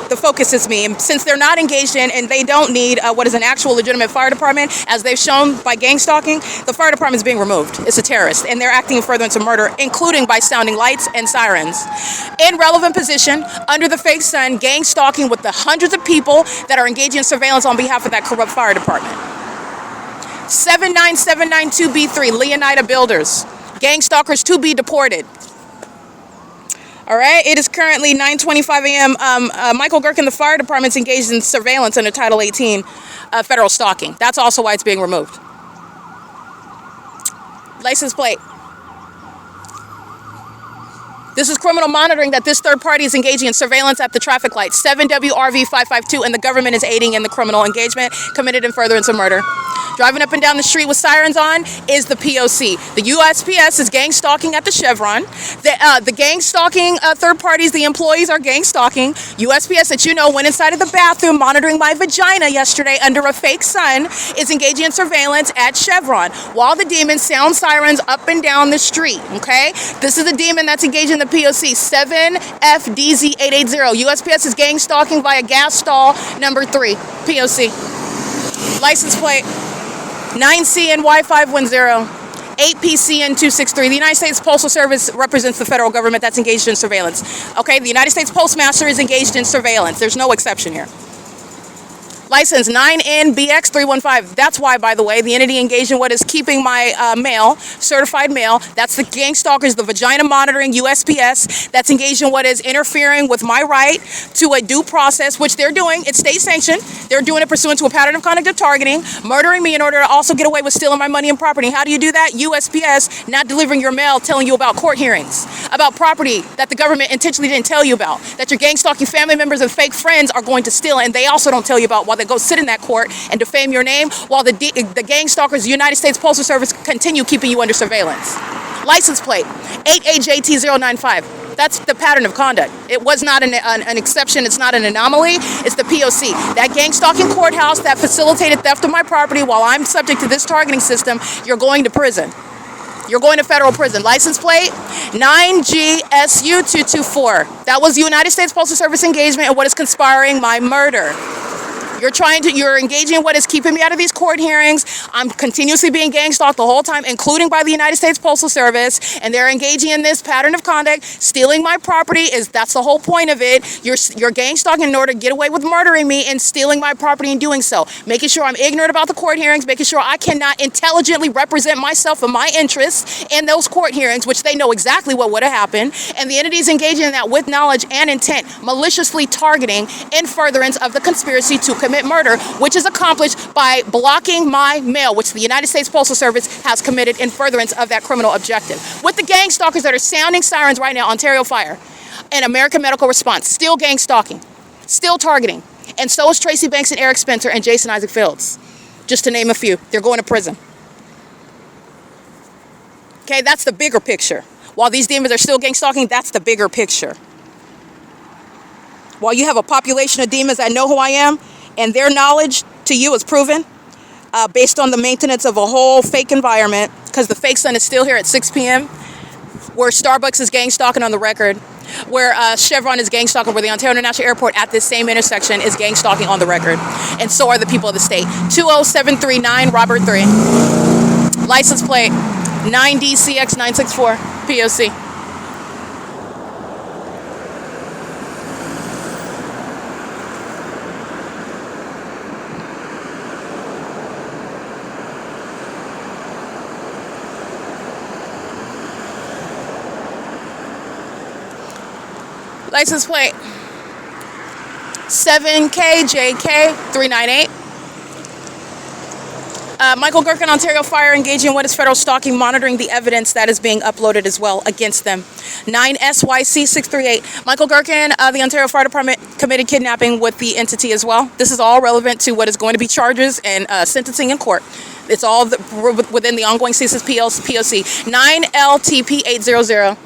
S2: The focus is me. And since they're not engaged in and they don't need what is an actual legitimate fire department, as they've shown by gang stalking, the fire department is being removed. It's a terrorist, and they're acting in furtherance of murder, including by sounding lights and sirens. In relevant position, under the fake sun, gang stalking with the hundreds of people that are engaging in surveillance on behalf of that corrupt fire department. 79792B3, Leonida Builders. Gang stalkers to be deported. All right, it is currently 9:25 a.m. Michael GERKEN, the fire department's engaged in surveillance under Title 18 federal stalking. That's also why it's being removed. License plate. This is criminal monitoring that this third party is engaging in surveillance at the traffic lights. 7WRV552, and the government is aiding in the criminal engagement committed in furtherance of murder. Driving up and down the street with sirens on is the P.O.C. The U.S.P.S. is gang stalking at the Chevron. The gang stalking third parties, the employees are gang stalking. U.S.P.S. that you know went inside of the bathroom monitoring my vagina yesterday under a fake sun is engaging in surveillance at Chevron while the demons sound sirens up and down the street, okay? This is the demon that's engaged in the P.O.C. 7FDZ880. U.S.P.S. is gang stalking via gas stall number 3. P.O.C. License plate 9CNY510, 8PCN263. The United States Postal Service represents the federal government that's engaged in surveillance. Okay, the United States Postmaster is engaged in surveillance. There's no exception here. License 9NBX315. That's why, by the way, the entity engaged in what is keeping my mail, certified mail, that's the gang stalkers, the vagina monitoring USPS, that's engaged in what is interfering with my right to a due process, which they're doing. It's state sanctioned. They're doing it pursuant to a pattern of conduct of targeting, murdering me in order to also get away with stealing my money and property. How do you do that? USPS not delivering your mail, telling you about court hearings, about property that the government intentionally didn't tell you about, that your gang stalking family members and fake friends are going to steal, and they also don't tell you about while they go sit in that court and defame your name, while the gang stalkers, the United States Postal Service, continue keeping you under surveillance. License plate 8AJT095. That's the pattern of conduct. It was not an exception. It's not an anomaly. It's the P.O.C. That gang stalking courthouse that facilitated theft of my property while I'm subject to this targeting system, you're going to prison. You're going to federal prison. License plate 9GSU224. That was the United States Postal Service engagement in what is conspiring my murder. You're engaging in what is keeping me out of these court hearings. I'm continuously being gang stalked the whole time, including by the United States Postal Service, and they're engaging in this pattern of conduct. Stealing my property that's the whole point of it. You're gang stalking in order to get away with murdering me and stealing my property and doing so. Making sure I'm ignorant about the court hearings, making sure I cannot intelligently represent myself and my interests in those court hearings, which they know exactly what would have happened. And the entities engaging in that with knowledge and intent, maliciously targeting in furtherance of the conspiracy to commit murder, which is accomplished by blocking my mail, which the United States Postal Service has committed in furtherance of that criminal objective. With the gang stalkers that are sounding sirens right now, Ontario Fire and American Medical Response, still gang stalking, still targeting, and so is Tracy Banks and Eric Spencer and Jason Isaac Fields, just to name a few. They're going to prison. Okay, that's the bigger picture. While these demons are still gang stalking, that's the bigger picture. While you have a population of demons that know who I am, and their knowledge to you is proven based on the maintenance of a whole fake environment, because the fake sun is still here at 6 p.m., where Starbucks is gang stalking on the record, where Chevron is gang stalking, where the Ontario International Airport at this same intersection is gang stalking on the record. And so are the people of the state. 20739 Robert 3. License plate 9DCX964 P.O.C.
S1: License plate 7KJK398. Michael Gerken, Ontario Fire, engaging in what is federal stalking, monitoring the evidence that is being uploaded as well against them. 9SYC638. Michael Gerken, the Ontario Fire Department, committed kidnapping with the entity as well. This is all relevant to what is going to be charges and sentencing in court. It's all within the ongoing CEASELESS P.O.C. 9LTP800.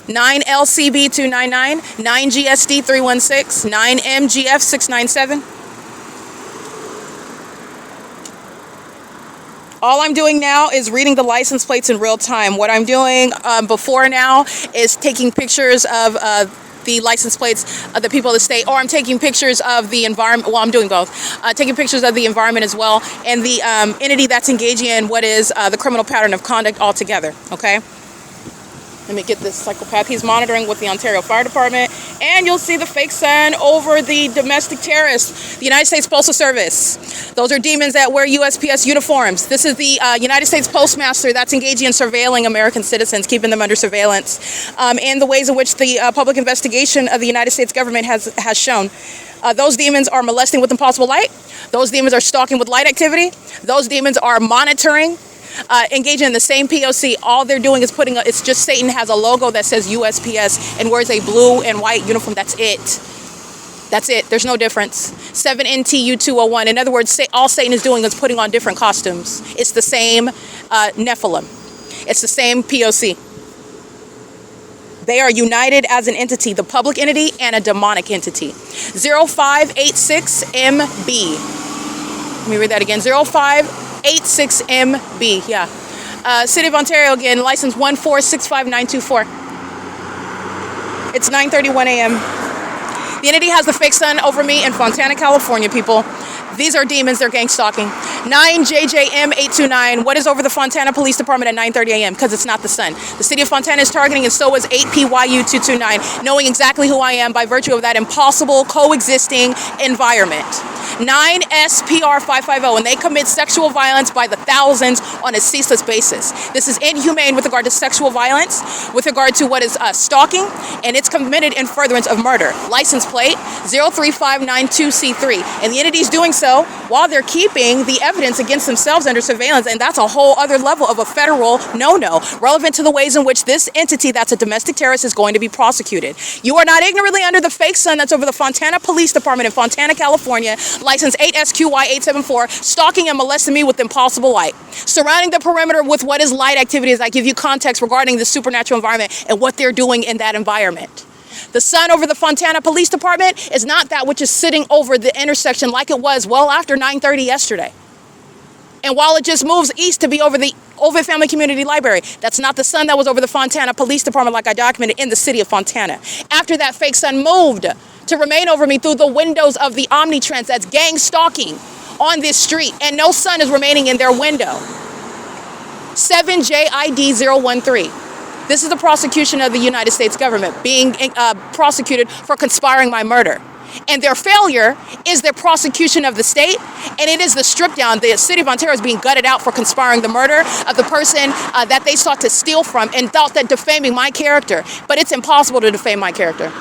S1: 9LCB299, 9GSD316, 9MGF697. All I'm doing now is reading the license plates in real time. What I'm doing before now is taking pictures of the license plates of the people of the state, or I'm taking pictures of the environment. Well, I'm doing both. Taking pictures of the environment as well, and the entity that's engaging in what is the criminal pattern of conduct altogether, okay? Let me get this psychopath. He's monitoring with the Ontario Fire Department. And you'll see the fake sun over the domestic terrorists, the United States Postal Service. Those are demons that wear USPS uniforms. This is the United States Postmaster that's engaging in surveilling American citizens, keeping them under surveillance, and the ways in which the public investigation of the United States government has shown. Those demons are molesting with impossible light. Those demons are stalking with light activity. Those demons are monitoring, engaging in the same P.O.C. All they're doing is it's just Satan has a logo that says USPS and wears a blue and white uniform. That's it. That's it. There's no difference. 7NTU201. In other words, all Satan is doing is putting on different costumes. It's the same Nephilim. It's the same P.O.C. They are united as an entity, the public entity and a demonic entity. 0586MB. Let me read that again. 0586MB. Yeah. City of Ontario again, license 1465924. It's 9:31 a.m. The entity has the fake sun over me in Fontana, California, people. These are demons, they're gang stalking. 9JJM829. What is over the Fontana Police Department at 9:30 a.m.? Because it's not the sun. The city of Fontana is targeting, and so is 8PYU229, knowing exactly who I am by virtue of that impossible coexisting environment. 9SPR550, and they commit sexual violence by the thousands on a ceaseless basis. This is inhumane with regard to sexual violence, with regard to what is stalking, and it's committed in furtherance of murder. License plate 03592C3, and the entity's doing so while they're keeping the evidence against themselves under surveillance, and that's a whole other level of a federal no-no, relevant to the ways in which this entity that's a domestic terrorist is going to be prosecuted. You are not ignorantly under the fake sun that's over the Fontana Police Department in Fontana, California, license 8SQY874, stalking and molesting me with impossible light. Surrounding the perimeter with what is light activity as I give you context regarding the supernatural environment and what they're doing in that environment. The sun over the Fontana Police Department is not that which is sitting over the intersection like it was well after 9:30 yesterday. And while it just moves east to be over the OVITT Family Community Library, that's not the sun that was over the Fontana Police Department like I documented in the city of Fontana. After that fake sun moved to remain over me through the windows of the Omnitrans, that's gang stalking on this street, and no sun is remaining in their window. 7JID013. This is the prosecution of the United States government being prosecuted for conspiring my murder. And their failure is their prosecution of the state, and it is the strip down. The city of Ontario is being gutted out for conspiring the murder of the person that they sought to steal from and thought that defaming my character. But it's impossible to defame my character.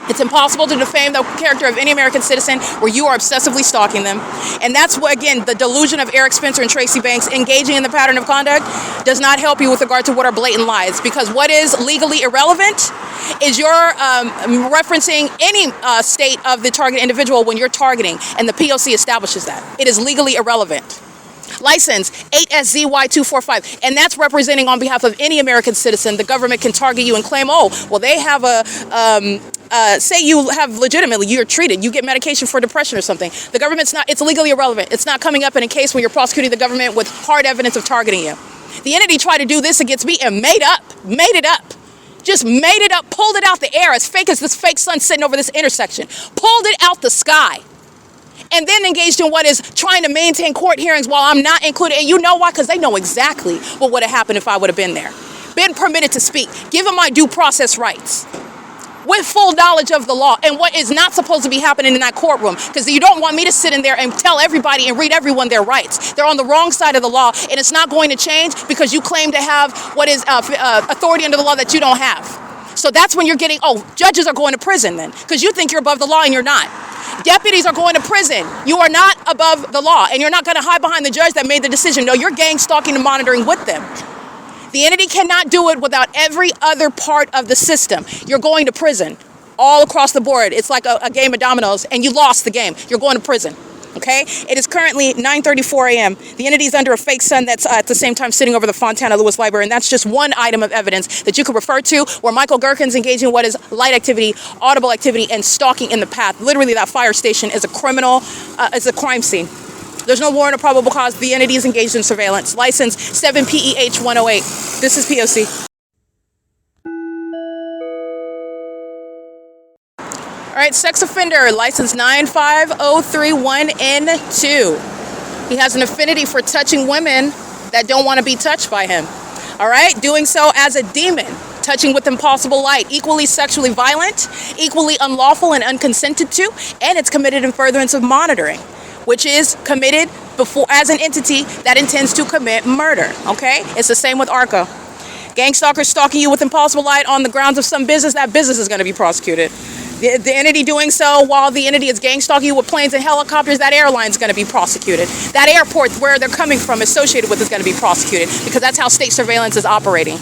S1: It's impossible to defame the character of any American citizen where you are obsessively stalking them. And that's what, again, the delusion of Eric Spencer and Tracy Banks engaging in the pattern of conduct does not help you with regard to what are blatant lies. Because what is legally irrelevant is you're referencing any state of the target individual when you're targeting, and the P.O.C. establishes that. It is legally irrelevant. License 8SZY245, and that's representing on behalf of any American citizen. The government can target you and claim, oh, well, they have a... say you have legitimately, you're treated, you get medication for depression or something. The government's not, it's legally irrelevant. It's not coming up in a case when you're prosecuting the government with hard evidence of targeting you. The entity tried to do this against me and made it up. Just made it up, pulled it out the air, as fake as this fake sun sitting over this intersection. Pulled it out the sky. And then engaged in what is trying to maintain court hearings while I'm not included. And you know why? Because they know exactly what would have happened if I would have been there. Been permitted to speak. Given my due process rights.
S3: with full knowledge of the law and what is not supposed to be happening in that courtroom, because you don't want me to sit in there and tell everybody and read everyone their rights. They're on the wrong side of the law, and it's not going to change because you claim to have what is authority under the law that you don't have. So that's when you're getting, oh, judges are going to prison then, because you think you're above the law and you're not. Deputies are going to prison. You are not above the law, and you're not going to hide behind the judge that made the decision. No, you're gang stalking and monitoring with them. The entity cannot do it without every other part of the system. You're going to prison all across the board. It's like a game of dominoes, and you lost the game. You're going to prison. Okay? It is currently 9:34 a.m. The entity is under a fake sun that's at the same time sitting over the Fontana Lewis Library, and that's just one item of evidence that you could refer to where Michael Gerken's engaging in what is light activity, audible activity, and stalking in the path. Literally, that fire station is a is a crime scene. There's no warrant or probable cause. The entity is engaged in surveillance. License 7PEH 108. This is P.O.C. All right, sex offender, license 95031N2. He has an affinity for touching women that don't want to be touched by him. All right, doing so as a demon, touching with impossible light, equally sexually violent, equally unlawful and unconsented to, and it's committed in furtherance of monitoring, which is committed before as an entity that intends to commit murder, okay? It's the same with ARCO. Gang stalkers stalking you with impossible light on the grounds of some business, that business is going to be prosecuted. The entity doing so while the entity is gang stalking you with planes and helicopters, that airline is going to be prosecuted. That airport where they're coming from associated with is going to be prosecuted, because that's how state surveillance is operating.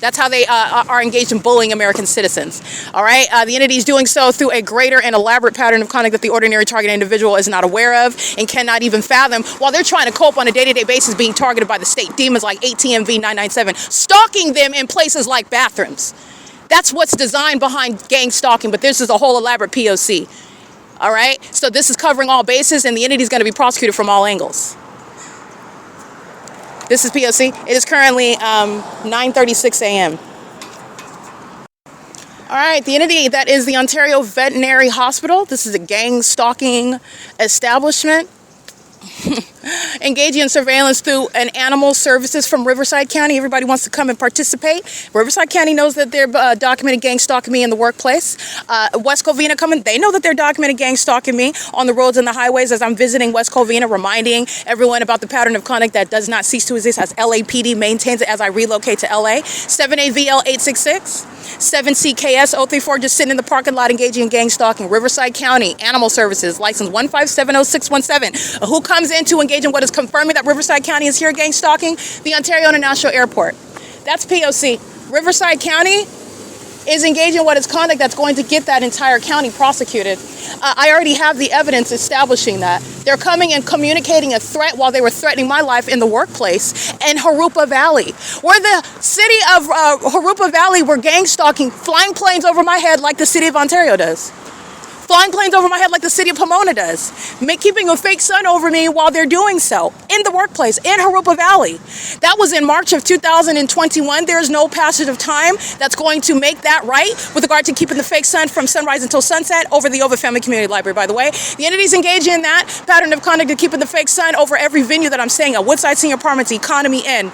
S3: That's how they are engaged in bullying American citizens. All right, the entity is doing so through a greater and elaborate pattern of conduct that the ordinary target individual is not aware of and cannot even fathom, while they're trying to cope on a day-to-day basis being targeted by the state demons like ATMV 997, stalking them in places like bathrooms. That's what's designed behind gang stalking, but this is a whole elaborate P.O.C. All right, so this is covering all bases, and the entity is going to be prosecuted from all angles. This is P.O.C. It is currently 9:36 a.m. All right, the entity that is the Ontario Veterinary Hospital. This is a gang stalking establishment. Engaging in surveillance through an animal services from Riverside County. Everybody wants to come and participate. Riverside County knows that they're documented gang stalking me in the workplace. West Covina coming, they know that they're documented gang stalking me on the roads and the highways as I'm visiting West Covina, reminding everyone about the pattern of conduct that does not cease to exist as LAPD maintains it as I relocate to LA. 7AVL 866. 7CKS 034, just sitting in the parking lot engaging in gang stalking. Riverside County Animal Services, license 1570617. Who comes in to engage in what is confirming that Riverside County is here gang stalking? The Ontario International Airport. That's P.O.C. Riverside County is engaging in what is conduct that's going to get that entire county prosecuted. I already have the evidence establishing that. They're coming and communicating a threat while they were threatening my life in the workplace in Harupa Valley, where the city of Harupa Valley were gang stalking, flying planes over my head like the city of Ontario does. Flying planes over my head like the city of Pomona does. Keeping a fake sun over me while they're doing so in the workplace in Harupa Valley. That was in March of 2021. There is no passage of time that's going to make that right with regard to keeping the fake sun from sunrise until sunset over the OVITT Family Community Library, by the way. The entities engaged in that pattern of conduct of keeping the fake sun over every venue that I'm staying at. Woodside Senior Apartments, Economy Inn,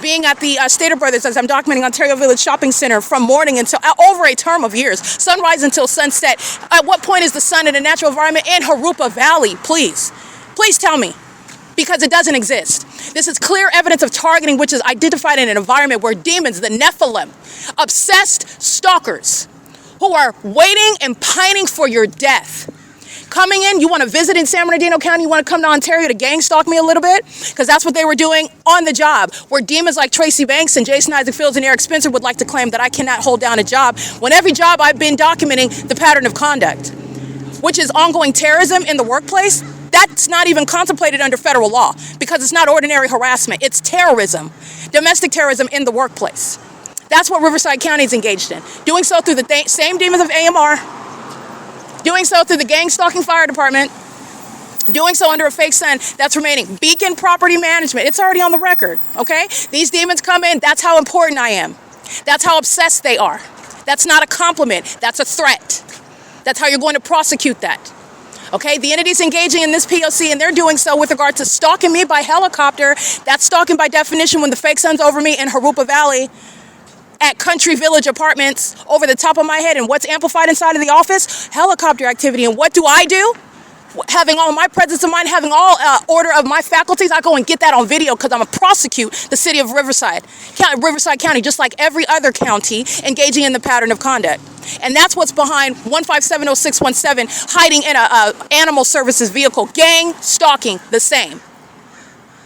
S3: being at the Stater Brothers as I'm documenting Ontario Village Shopping Center from morning until over a term of years, sunrise until sunset. At what point is the sun in a natural environment in Harupa Valley? Please tell me, because it doesn't exist. This is clear evidence of targeting, which is identified in an environment where demons, the Nephilim, obsessed stalkers who are waiting and pining for your death. Coming in, you want to visit in San Bernardino County, you want to come to Ontario to gang stalk me a little bit? Because that's what they were doing on the job, where demons like Tracy Banks and Jason Isaac Fields and Eric Spencer would like to claim that I cannot hold down a job, when every job I've been documenting the pattern of conduct, which is ongoing terrorism in the workplace. That's not even contemplated under federal law, because it's not ordinary harassment. It's terrorism, domestic terrorism in the workplace. That's what Riverside County is engaged in. Doing so through the same demons of AMR, doing so through the gang stalking fire department, doing so under a fake sun that's remaining. Beacon Property Management, it's already on the record, okay? These demons come in, that's how important I am. That's how obsessed they are. That's not a compliment, that's a threat. That's how you're going to prosecute that. Okay, the entities engaging in this P.O.C. and they're doing so with regard to stalking me by helicopter. That's stalking by definition when the fake sun's over me in Harupa Valley. at Country Village Apartments over the top of my head. And what's amplified inside of the office? Helicopter activity. And what do? Having all my presence of mind, having all order of my faculties, I go and get that on video because I'm going to prosecute the city of Riverside County, just like every other county engaging in the pattern of conduct. And that's what's behind 1570617 hiding in a animal services vehicle. Gang stalking, the same.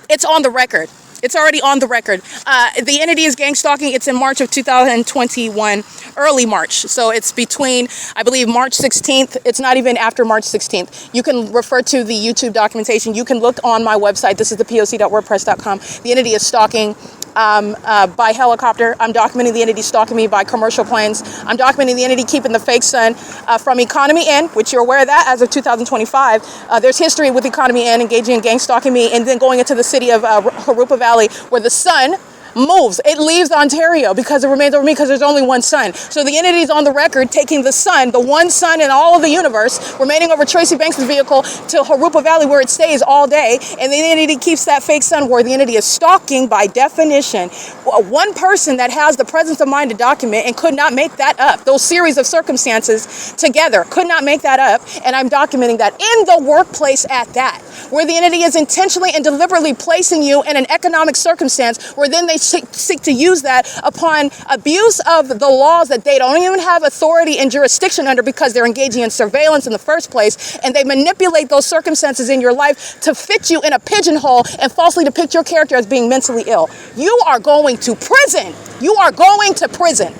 S3: It's on the record. It's already on the record. The entity is gang stalking. It's in March of 2021, early March. So it's between, I believe, March 16th. It's not even after March 16th. You can refer to the YouTube documentation. You can look on my website. This is the P.O.C.wordpress.com. The entity is stalking by helicopter. I'm documenting the entity stalking me by commercial planes. I'm documenting the entity keeping the fake sun from Economy Inn, which you're aware of that as of 2025. There's history with Economy Inn engaging in gang stalking me, and then going into the city of Harupa Valley, where the sun moves. It leaves Ontario because it remains over me because there's only one sun. So the entity is on the record taking the sun, the one sun in all of the universe, remaining over Tracy Banks' vehicle to Harupa Valley, where it stays all day. And the entity keeps that fake sun, where the entity is stalking by definition. One person that has the presence of mind to document and could not make that up. Those series of circumstances together could not make that up. And I'm documenting that in the workplace at that, where the entity is intentionally and deliberately placing you in an economic circumstance where then they seek to use that upon abuse of the laws that they don't even have authority and jurisdiction under, because they're engaging in surveillance in the first place, and they manipulate those circumstances in your life to fit you in a pigeonhole and falsely depict your character as being mentally ill. You are going to prison. You are going to prison.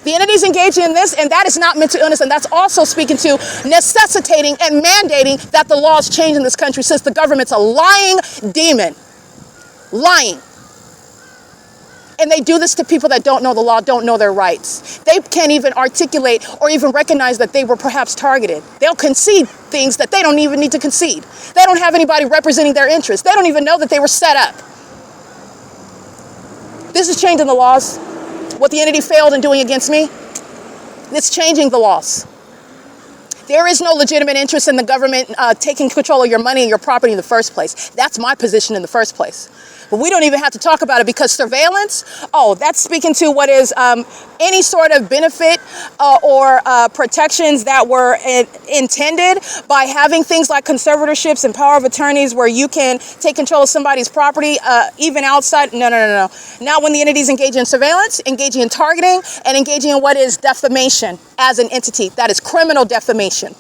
S3: The entity's engaging in this, and that is not mental illness, and that's also speaking to necessitating and mandating that the laws change in this country, since the government's a lying demon. Lying. And they do this to people that don't know the law, don't know their rights. They can't even articulate or even recognize that they were perhaps targeted. They'll concede things that they don't even need to concede. They don't have anybody representing their interests. They don't even know that they were set up. This is changing the laws. What the entity failed in doing against me, it's changing the laws. There is no legitimate interest in the government taking control of your money and your property in the first place. That's my position in the first place. But we don't even have to talk about it, because surveillance, that's speaking to what is any sort of benefit or protections that were intended by having things like conservatorships and power of attorneys, where you can take control of somebody's property even outside. No. Not when the entities engaging in surveillance, engaging in targeting, and engaging in what is defamation as an entity. That is criminal defamation.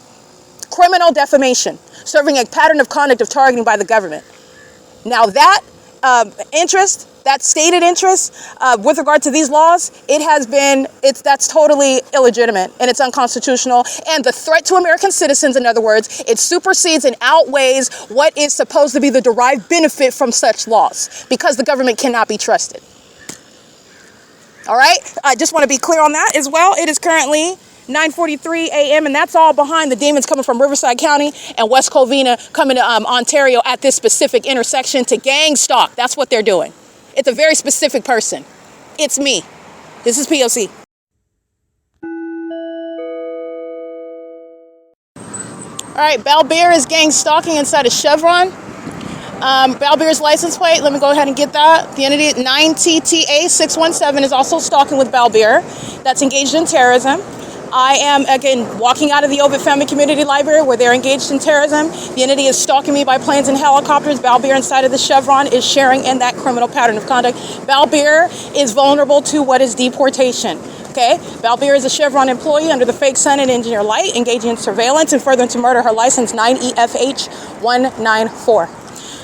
S3: Criminal defamation, serving a pattern of conduct of targeting by the government. Now that interest, that stated interest with regard to these laws, that's totally illegitimate, and it's unconstitutional. And the threat to American citizens, in other words, it supersedes and outweighs what is supposed to be the derived benefit from such laws, because the government cannot be trusted. All right, I just want to be clear on that as well. It is currently 9:43 a.m. and that's all behind the demons coming from Riverside County and West Covina coming to Ontario at this specific intersection to gang stalk. That's what they're doing. It's a very specific person. It's me. This is P.O.C. All right, Balbeer is gang stalking inside of Chevron. Balbeer's license plate, let me go ahead and get that. The entity 9TTA617 is also stalking with Balbeer. That's engaged in terrorism. I am, again, walking out of the OVITT Family Community Library where they're engaged in terrorism. The entity is stalking me by planes and helicopters. Balbeer inside of the Chevron is sharing in that criminal pattern of conduct. Balbeer is vulnerable to what is deportation. Okay, Balbeer is a Chevron employee under the fake sun and engineer light, engaging in surveillance and furthering to murder her license 9EFH194.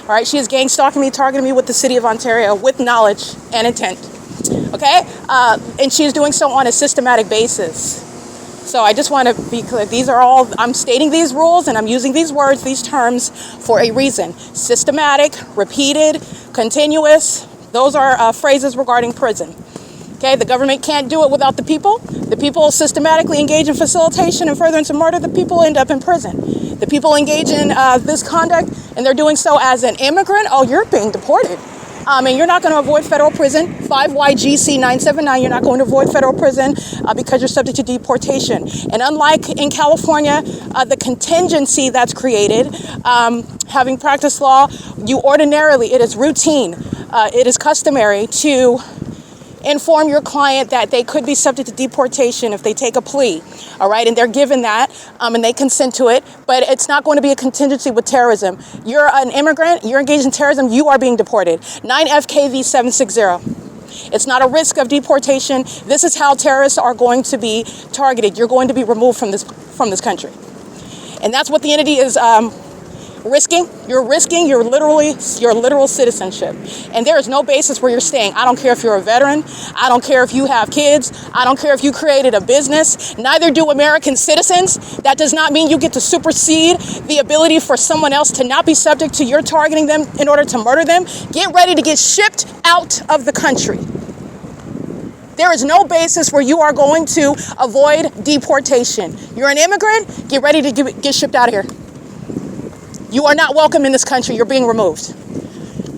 S3: All right, she is gang stalking me, targeting me with the city of Ontario with knowledge and intent. Okay, and she is doing so on a systematic basis. So I just want to be clear, I'm stating these rules and I'm using these words, these terms for a reason. Systematic, repeated, continuous, those are phrases regarding prison. Okay, the government can't do it without the people. The people systematically engage in facilitation and furtherance of murder. The people end up in prison. The people engage in this conduct and they're doing so as an immigrant. Oh, you're being deported. And you're not going to avoid federal prison. 5YGC979, you're not going to avoid federal prison because you're subject to deportation. And unlike in California, the contingency that's created, having practiced law, it is routine, it is customary to inform your client that they could be subject to deportation if they take a plea, all right? And they're given that, and they consent to it, but it's not going to be a contingency with terrorism. You're an immigrant, you're engaged in terrorism, you are being deported. 9FKV 760. It's not a risk of deportation. This is how terrorists are going to be targeted. You're going to be removed from this country. And that's what the entity is risking. You're risking your literal citizenship. And there is no basis where you're staying. I don't care if you're a veteran. I don't care if you have kids. I don't care if you created a business. Neither do American citizens. That does not mean you get to supersede the ability for someone else to not be subject to your targeting them in order to murder them. Get ready to get shipped out of the country. There is no basis where you are going to avoid deportation. You're an immigrant. Get ready to get shipped out of here. You are not welcome in this country. You're being removed.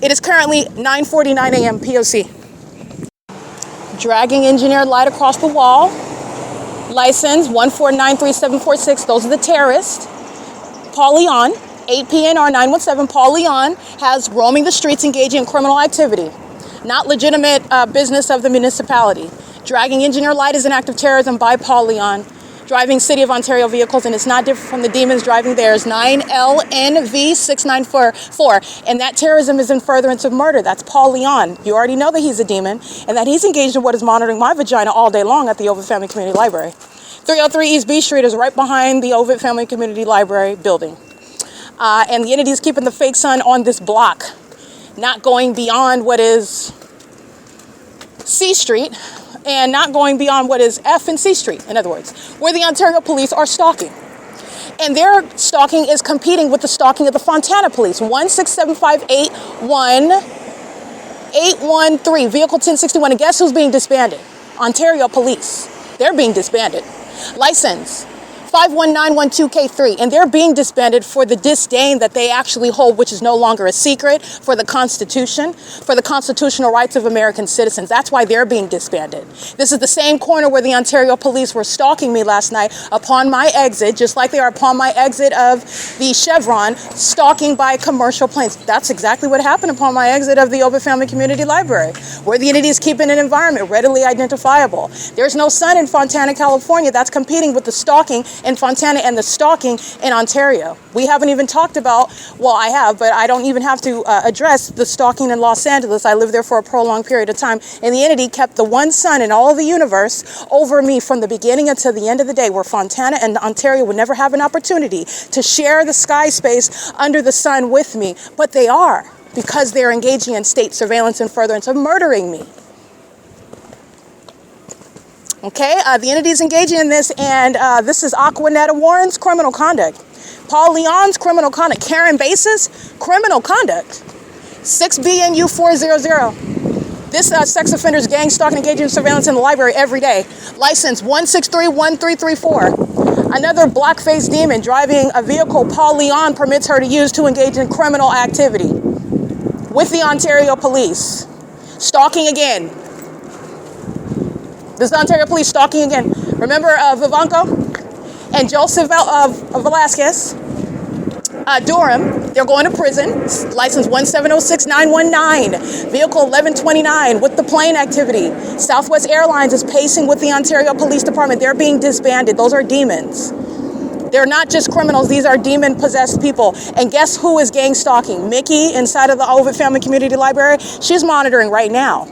S3: It is currently 9:49 a.m. P.O.C. Dragging engineered light across the wall. License 1493746. Those are the terrorists. Paul Leon, 8 PNR 917. Paul Leon has roaming the streets engaging in criminal activity. Not legitimate business of the municipality. Dragging engineered light is an act of terrorism by Paul Leon. Driving City of Ontario vehicles, and it's not different from the demons driving theirs. 9LNV 694. And that terrorism is in furtherance of murder. That's Paul Leon. You already know that he's a demon and that he's engaged in what is monitoring my vagina all day long at the OVITT Family Community Library. 303 East B Street is right behind the OVITT Family Community Library building. And the entity is keeping the fake sun on this block, not going beyond what is C Street, and not going beyond what is F and C Street, in other words, where the Ontario police are stalking. And their stalking is competing with the stalking of the Fontana police. 167581813, vehicle 1061. And guess who's being disbanded? Ontario police. They're being disbanded. License 51912K3, and they're being disbanded for the disdain that they actually hold, which is no longer a secret, for the Constitution, for the constitutional rights of American citizens. That's why they're being disbanded. This is the same corner where the Ontario police were stalking me last night upon my exit, just like they are upon my exit of the Chevron, stalking by commercial planes. That's exactly what happened upon my exit of the OVITT Family Community Library, where the entity is keeping an environment readily identifiable. There's no sun in Fontana, California. That's competing with the stalking in Fontana and the stalking in Ontario. We haven't even talked about, well, I have, but I don't even have to address the stalking in Los Angeles. I lived there for a prolonged period of time, and the entity kept the one sun in all of the universe over me from the beginning until the end of the day, where Fontana and Ontario would never have an opportunity to share the sky space under the sun with me, but they are, because they're engaging in state surveillance and furtherance of murdering me. Okay, the entity is engaging in this, and this is Aquanetta Warren's criminal conduct. Paul Leon's criminal conduct. Karen Bass's criminal conduct. 6BNU 400. This sex offender's gang stalking, engaging in surveillance in the library every day. License 1631334. Another black-faced demon driving a vehicle Paul Leon permits her to use to engage in criminal activity with the Ontario police. Stalking again. This is the Ontario police stalking again. Remember Vivanco and Joseph Velasquez, Durham, they're going to prison. License 1706919, vehicle 1129 with the plane activity. Southwest Airlines is pacing with the Ontario Police Department. They're being disbanded. Those are demons. They're not just criminals. These are demon-possessed people. And guess who is gang stalking? Mickey inside of the OVITT Family Community Library. She's monitoring right now.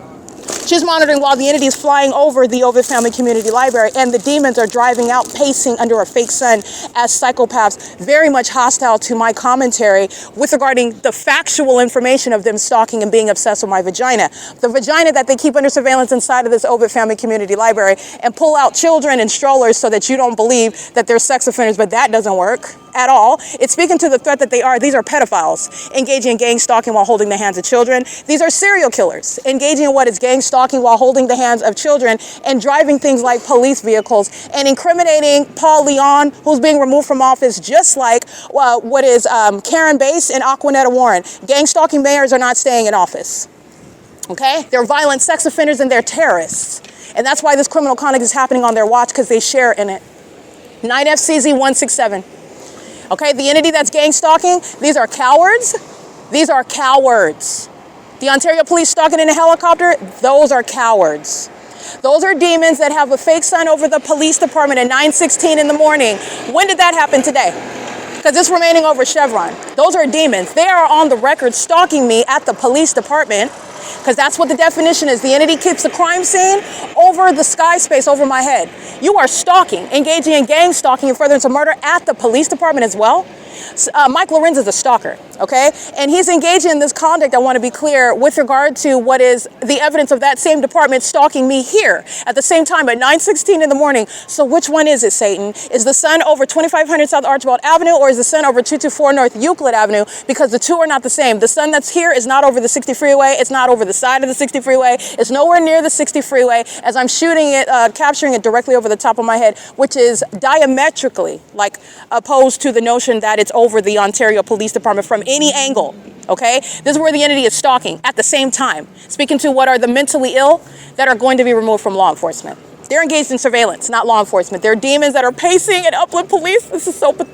S3: She's monitoring while the entity is flying over the OVITT Family Community Library, and the demons are driving out, pacing under a fake sun as psychopaths, very much hostile to my commentary with regarding the factual information of them stalking and being obsessed with my vagina. The vagina that they keep under surveillance inside of this OVITT Family Community Library, and pull out children and strollers so that you don't believe that they're sex offenders, but that doesn't work at all. It's speaking to the threat that these are pedophiles engaging in gang stalking while holding the hands of children. These are serial killers engaging in what is gang stalking while holding the hands of children and driving things like police vehicles and incriminating Paul Leon, who's being removed from office, just like what is Karen Bass and Aquanetta Warren. Gang stalking mayors are not staying in office. Okay? They're violent sex offenders and they're terrorists. And that's why this criminal conduct is happening on their watch, because they share in it. 9FCZ 167. Okay, the entity that's gang stalking, these are cowards. These are cowards. The Ontario police stalking in a helicopter, those are cowards. Those are demons that have a fake sun over the police department at 9:16 in the morning. When did that happen today? Because it's remaining over Chevron. Those are demons. They are on the record stalking me at the police department, because that's what the definition is. The entity keeps the crime scene over the sky space over my head. You are stalking, engaging in gang stalking and furtherance of murder at the police department as well. Mike LORENZ is a stalker, okay? And he's engaging in this conduct, I want to be clear, with regard to what is the evidence of that same department stalking me here at the same time at 9:16 in the morning. So which one is it, Satan? Is the sun over 2500 South Archibald Avenue, or is the sun over 224 North Euclid Avenue? Because the two are not the same. The sun that's here is not over the 60 freeway. It's not over the side of the 60 freeway. It's nowhere near the 60 freeway as I'm shooting it, capturing it directly over the top of my head, which is diametrically like opposed to the notion that it's over the Ontario Police Department from any angle, okay? This is where the entity is stalking at the same time, speaking to what are the mentally ill that are going to be removed from law enforcement. They're engaged in surveillance, not law enforcement. They're demons that are pacing at Upland Police.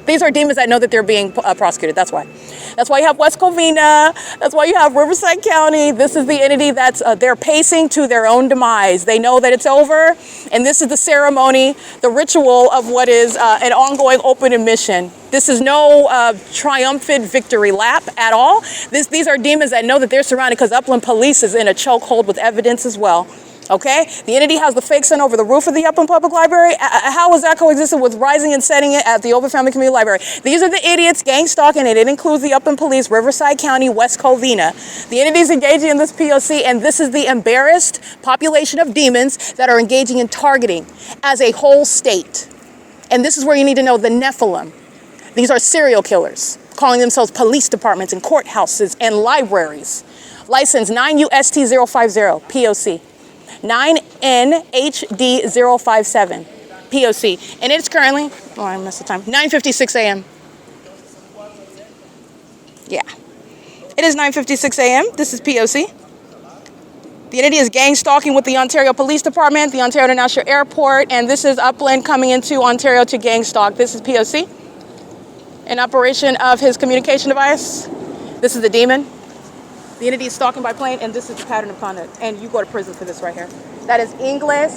S3: These are demons that know that they're being prosecuted. That's why. That's why you have West Covina. That's why you have Riverside County. This is the entity that's, they're pacing to their own demise. They know that it's over. And this is the ceremony, the ritual of what is an ongoing open admission. This is no triumphant victory lap at all. These are demons that know that they're surrounded because Upland Police is in a chokehold with evidence as well. Okay, the entity has the fake sun over the roof of the Upland Public Library. How was that coexistent with rising and setting it at the OVITT Family Community Library? These are the idiots gang stalking, and it includes the Upland Police, Riverside County, West Covina. The entities engaging in this P.O.C., and this is the embarrassed population of demons that are engaging in targeting as a whole state. And this is where you need to know the Nephilim. These are serial killers, calling themselves police departments and courthouses and libraries. License 9 U.S.T. 050, P.O.C. 9NHD057, P.O.C. And it's currently, oh, I missed the time, 9:56 a.m. Yeah. It is 9:56 a.m. This is P.O.C. The entity is gang stalking with the Ontario Police Department, the Ontario International Airport, and this is Upland coming into Ontario to gang stalk. This is P.O.C. An operation of his communication device. This is the demon. The entity is stalking by plane, and this is the pattern of conduct. And you go to prison for this right here. That is English,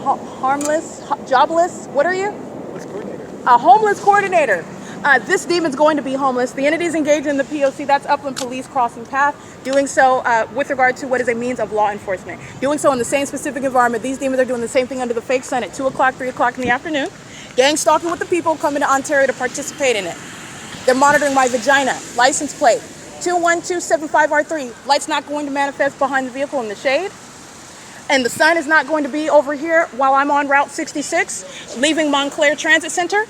S3: harmless, jobless. What are you? Homeless coordinator. A homeless coordinator. This demon's going to be homeless. The entity is engaged in the P.O.C. That's Upland Police crossing path. Doing so with regard to what is a means of law enforcement. Doing so in the same specific environment. These demons are doing the same thing under the fake sun at 2 o'clock, 3 o'clock in the afternoon. Gang stalking with the people coming to Ontario to participate in it. They're monitoring my vagina. License plate. 21275R3. Light's not going to manifest behind the vehicle in the shade. And the sun is not going to be over here while I'm on Route 66, leaving Montclair Transit Center,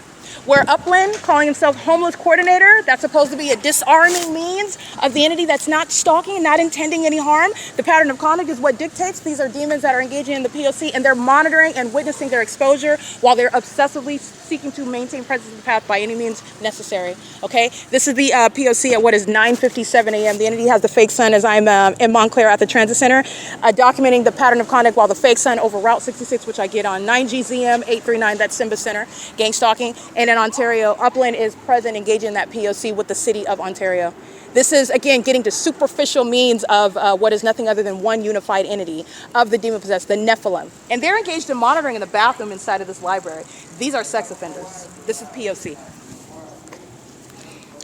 S3: where Upland, calling himself homeless coordinator, that's supposed to be a disarming means of the entity that's not stalking, not intending any harm. The pattern of conduct is what dictates. These are demons that are engaging in the P.O.C. and they're monitoring and witnessing their exposure while they're obsessively seeking to maintain presence of the path by any means necessary. Okay, this is the P.O.C. at what is 9:57 a.m. The entity has the fake sun as I'm in Montclair at the transit center, documenting the pattern of conduct while the fake sun over Route 66, which I get on 9GZM 839, that's Simba Center, gang stalking. And in Ontario, Upland is present engaging in that P.O.C. with the city of Ontario. This is, again, getting to superficial means of what is nothing other than one unified entity of the demon-possessed, the Nephilim. And they're engaged in monitoring in the bathroom inside of this library. These are sex offenders. This is P.O.C.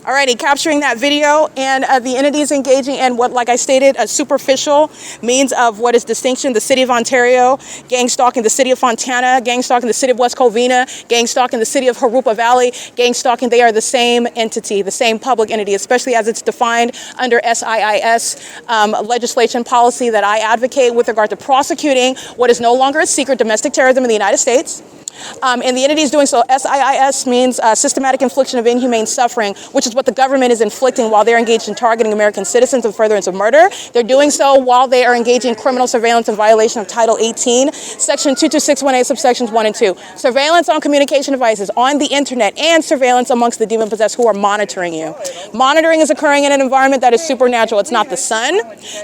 S3: Alrighty, capturing that video, and the entities engaging in what, like I stated, a superficial means of what is distinction. The city of Ontario, gang stalking the city of Fontana, gang stalking the city of West Covina, gang stalking the city of Harupa Valley, gang stalking, they are the same entity, the same public entity, especially as it's defined under SIIS legislation policy that I advocate with regard to prosecuting what is no longer a secret domestic terrorism in the United States. And the entity is doing so. SIIS means systematic infliction of inhumane suffering, which is what the government is inflicting while they're engaged in targeting American citizens with furtherance of murder. They're doing so while they are engaging in criminal surveillance in violation of Title 18, Section 22618, subsections 1 and 2. Surveillance on communication devices on the internet and surveillance amongst the demon-possessed who are monitoring you. Monitoring is occurring in an environment that is supernatural. It's not the sun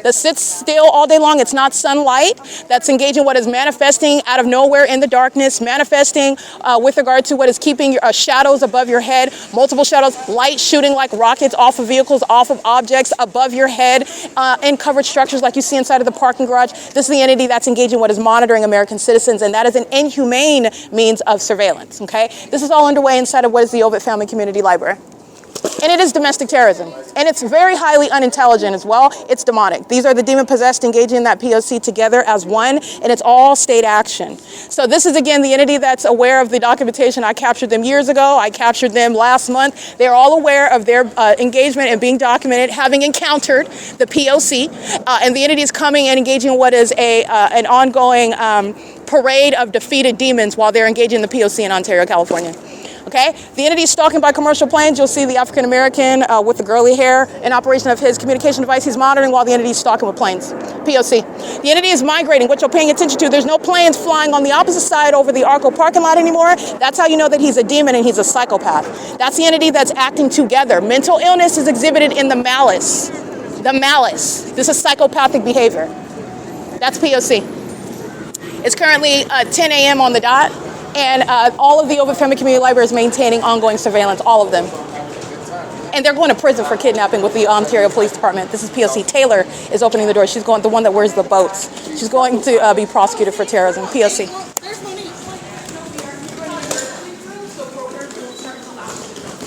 S3: that sits still all day long. It's not sunlight that's engaging what is manifesting out of nowhere in the darkness, manifesting manifesting with regard to what is keeping your shadows above your head, multiple shadows, light shooting like rockets off of vehicles, off of objects above your head, in covered structures like you see inside of the parking garage. This is the entity that's engaging what is monitoring American citizens, and that is an inhumane means of surveillance, okay? This is all underway inside of what is the OVITT Family Community Library. And it is domestic terrorism. And it's very highly unintelligent as well. It's demonic. These are the demon-possessed engaging in that P.O.C. together as one, and it's all state action. So this is, again, the entity that's aware of the documentation. I captured them years ago. I captured them last month. They're all aware of their engagement and being documented, having encountered the P.O.C. And the entity is coming and engaging in what is an ongoing parade of defeated demons while they're engaging in the P.O.C. in Ontario, California. Okay, the entity is stalking by commercial planes. You'll see the African American with the girly hair in operation of his communication device. He's monitoring while the entity is stalking with planes. POC. The entity is migrating, what you're paying attention to. There's no planes flying on the opposite side over the ARCO parking lot anymore. That's how you know that he's a demon and he's a psychopath. That's the entity that's acting together. Mental illness is exhibited in the malice. The malice. This is psychopathic behavior. That's POC. It's currently 10 a.m. on the dot. And all of the OVITT Family Community Library is maintaining ongoing surveillance, all of them. And they're going to prison for kidnapping with the Ontario Police Department. This is POC. Taylor is opening the door. She's going, the one that wears the boats. She's going to be prosecuted for terrorism. POC.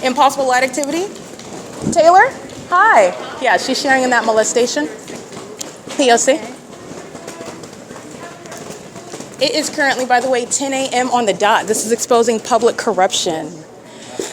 S3: Impossible light activity. Taylor? Hi. Yeah, she's sharing in that molestation. POC. It is currently, by the way, 10 a.m. on the dot. This is exposing public corruption.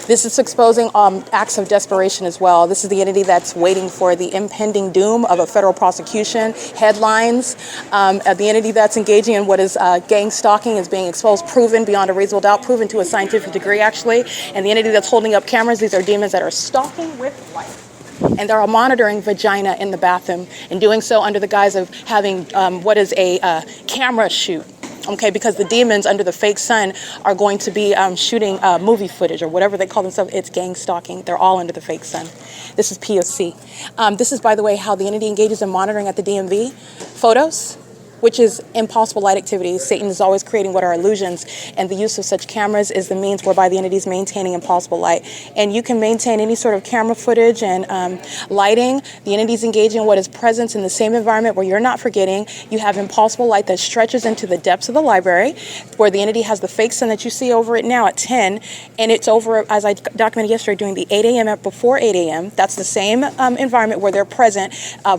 S3: This is exposing acts of desperation as well. This is the entity that's waiting for the impending doom of a federal prosecution. Headlines. The entity that's engaging in what is gang stalking is being exposed, proven beyond a reasonable doubt, proven to a scientific degree, actually. And the entity that's holding up cameras, these are demons that are stalking with light. And they're monitoring vagina in the bathroom and doing so under the guise of having what is a camera shoot. Okay, because the demons under the fake sun are going to be shooting movie footage or whatever they call themselves. It's gang stalking. They're all under the fake sun. This is POC. This is, by the way, how the entity engages in monitoring at the DMV. Photos, which is impossible light activity. Satan is always creating what are illusions, and the use of such cameras is the means whereby the entity is maintaining impossible light. And you can maintain any sort of camera footage and lighting. The entity is engaging in what is presence in the same environment where you're not forgetting. You have impossible light that stretches into the depths of the library, where the entity has the fake sun that you see over it now at 10, and it's over, as I documented yesterday, during the 8 a.m. at before 8 a.m. That's the same environment where they're present,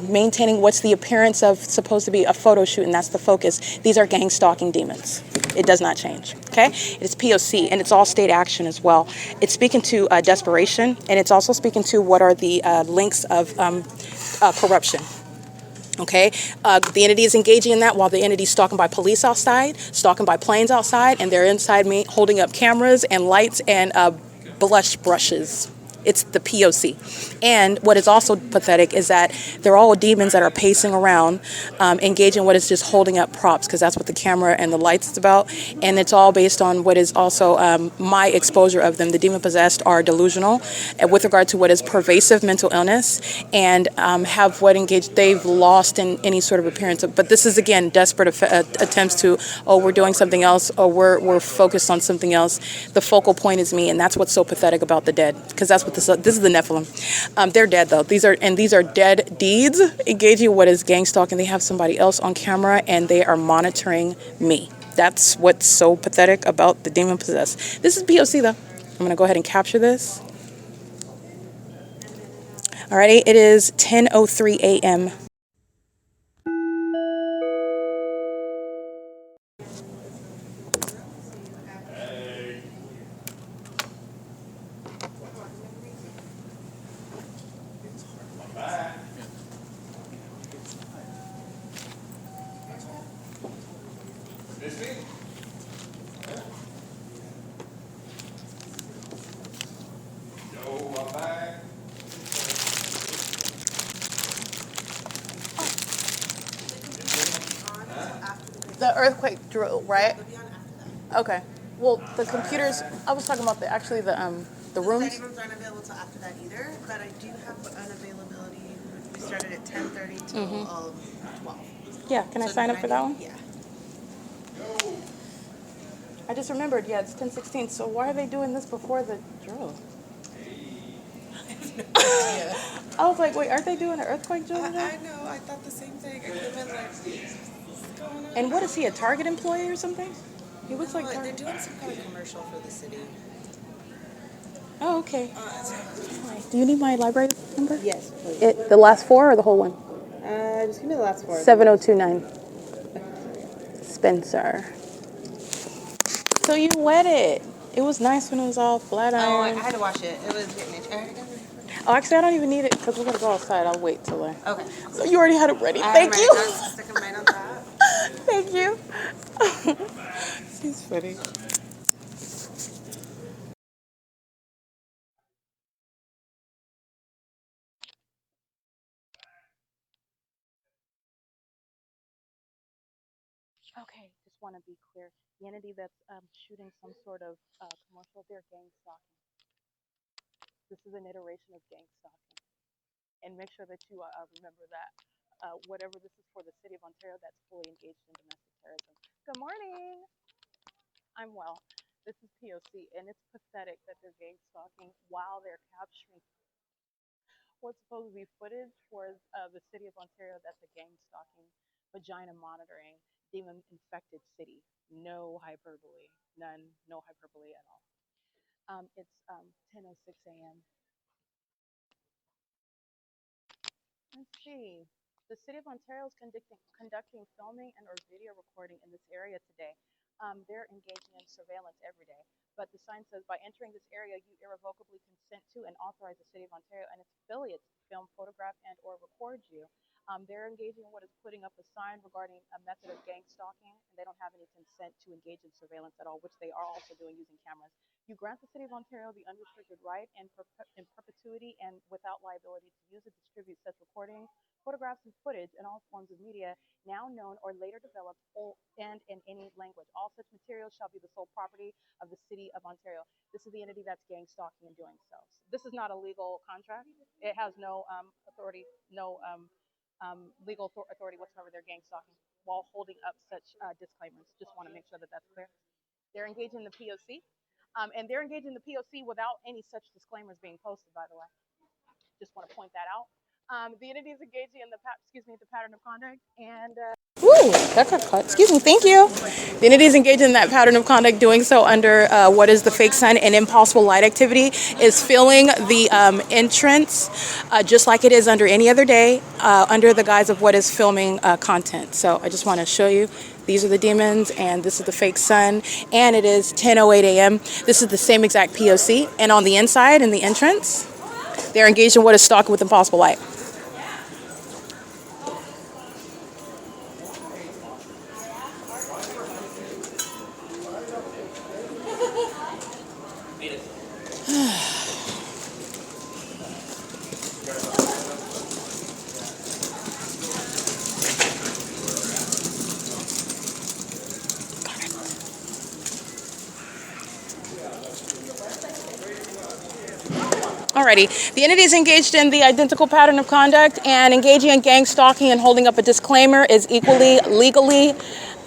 S3: maintaining what's the appearance of supposed to be a photo shoot. And that's the focus. These are gang stalking demons. It does not change, okay? It's POC, and it's all state action as well. It's speaking to desperation, and it's also speaking to what are the links of corruption. Okay, the entity is engaging in that while the entity is stalking by police outside, stalking by planes outside, and they're inside me holding up cameras and lights and blush brushes. It's the POC. And what is also pathetic is that they're all demons that are pacing around, engaging what is just holding up props, because that's what the camera and the lights is about. And it's all based on what is also my exposure of them. The demon-possessed are delusional with regard to what is pervasive mental illness, and have what engaged, they've lost in any sort of appearance. But this is, again, desperate attempts to, oh, we're doing something else, or we're focused on something else. The focal point is me, and that's what's so pathetic about the dead, because that's what this is the Nephilim. They're dead, though. These are dead deeds engaging what is gang stalking. They have somebody else on camera, and they are monitoring me. That's what's so pathetic about the demon possessed. This is POC, though. I'm going to go ahead and capture this. Alrighty, it is 10:03 a.m. The earthquake drill, right? Okay. Well, the computers. I was talking about the rooms.
S4: The study rooms aren't available until after that either, but I do have an availability. We started at 10:30 till 12.
S3: Yeah. Can I sign up for that one?
S4: Yeah.
S1: I just remembered, yeah, it's 10:16. So why are they doing this before the drill? I was like, wait, aren't they doing an earthquake drill today?
S4: I know. I thought the same thing. I could have been like, what's going on?
S1: And what is he, a Target employee or something? He looks like
S4: They're
S1: Target.
S4: doing some kind of commercial for the city.
S1: Oh, okay. Do you need my library number?
S4: Yes, please.
S1: The last four or the whole one?
S4: Just give me the last four.
S1: 7029. Spencer. So you wet it. It was nice when it was all flat
S4: Oh, I
S1: iron.
S4: had to wash it. It was getting itchy. I already got it ready.
S1: Oh, actually, I don't even need it because we're going to go outside. I'll wait till I...
S4: Okay.
S1: So you already had it ready.
S4: I'm
S1: Thank
S4: ready.
S1: you.
S4: I'll stick them right on top.
S1: Thank you. She's funny. Okay, just want to be clear. The entity that's shooting some sort of commercial, they're gang stalking. This is an iteration of gang stalking. And make sure that you remember that. Whatever this is for the city of Ontario, that's fully engaged in domestic terrorism. Good morning. I'm well. This is P.O.C. and it's pathetic that they're gang stalking while they're capturing what's supposed to be footage for the city of Ontario. That's a gang stalking, vagina monitoring, demon infected city. No hyperbole, none, no hyperbole at all. It's 10:06 a.m. Let's see. The City of Ontario is conducting filming and or video recording in this area today. They're engaging in surveillance every day. But the sign says, by entering this area, you irrevocably consent to and authorize the City of Ontario and its affiliates to film, photograph, and or record you. They're engaging in what is putting up a sign regarding a method of gang stalking, and they don't have any consent to engage in surveillance at all, which they are also doing using cameras. You grant the City of Ontario the unrestricted right and in perpetuity and without liability to use and distribute such recordings, photographs, and footage in all forms of media now known or later developed and in any language. All such materials shall be the sole property of the City of Ontario. This is the entity that's gang stalking and doing so. This is not a legal contract. It has no authority, no legal authority whatsoever. They're gang stalking while holding up such disclaimers. Just want to make sure that that's clear. They're engaging the P.O.C. And they're engaging the P.O.C. without any such disclaimers being posted, by the way. Just want to point that out. The entity is engaging in the pattern of conduct, and ooh, that got cut. Excuse me, thank you. The entity is engaged in that pattern of conduct, doing so under what is the fake sun and impossible light activity, is filling the entrance just like it is under any other day, under the guise of what is filming content. So I just want to show you. These are the demons, and this is the fake sun, and it is 10:08 a.m. This is the same exact P.O.C. And on the inside, in the entrance, they're engaged in what is stalking with impossible light. Alrighty, the entity is engaged in the identical pattern of conduct, and engaging in gang stalking and holding up a disclaimer is equally legally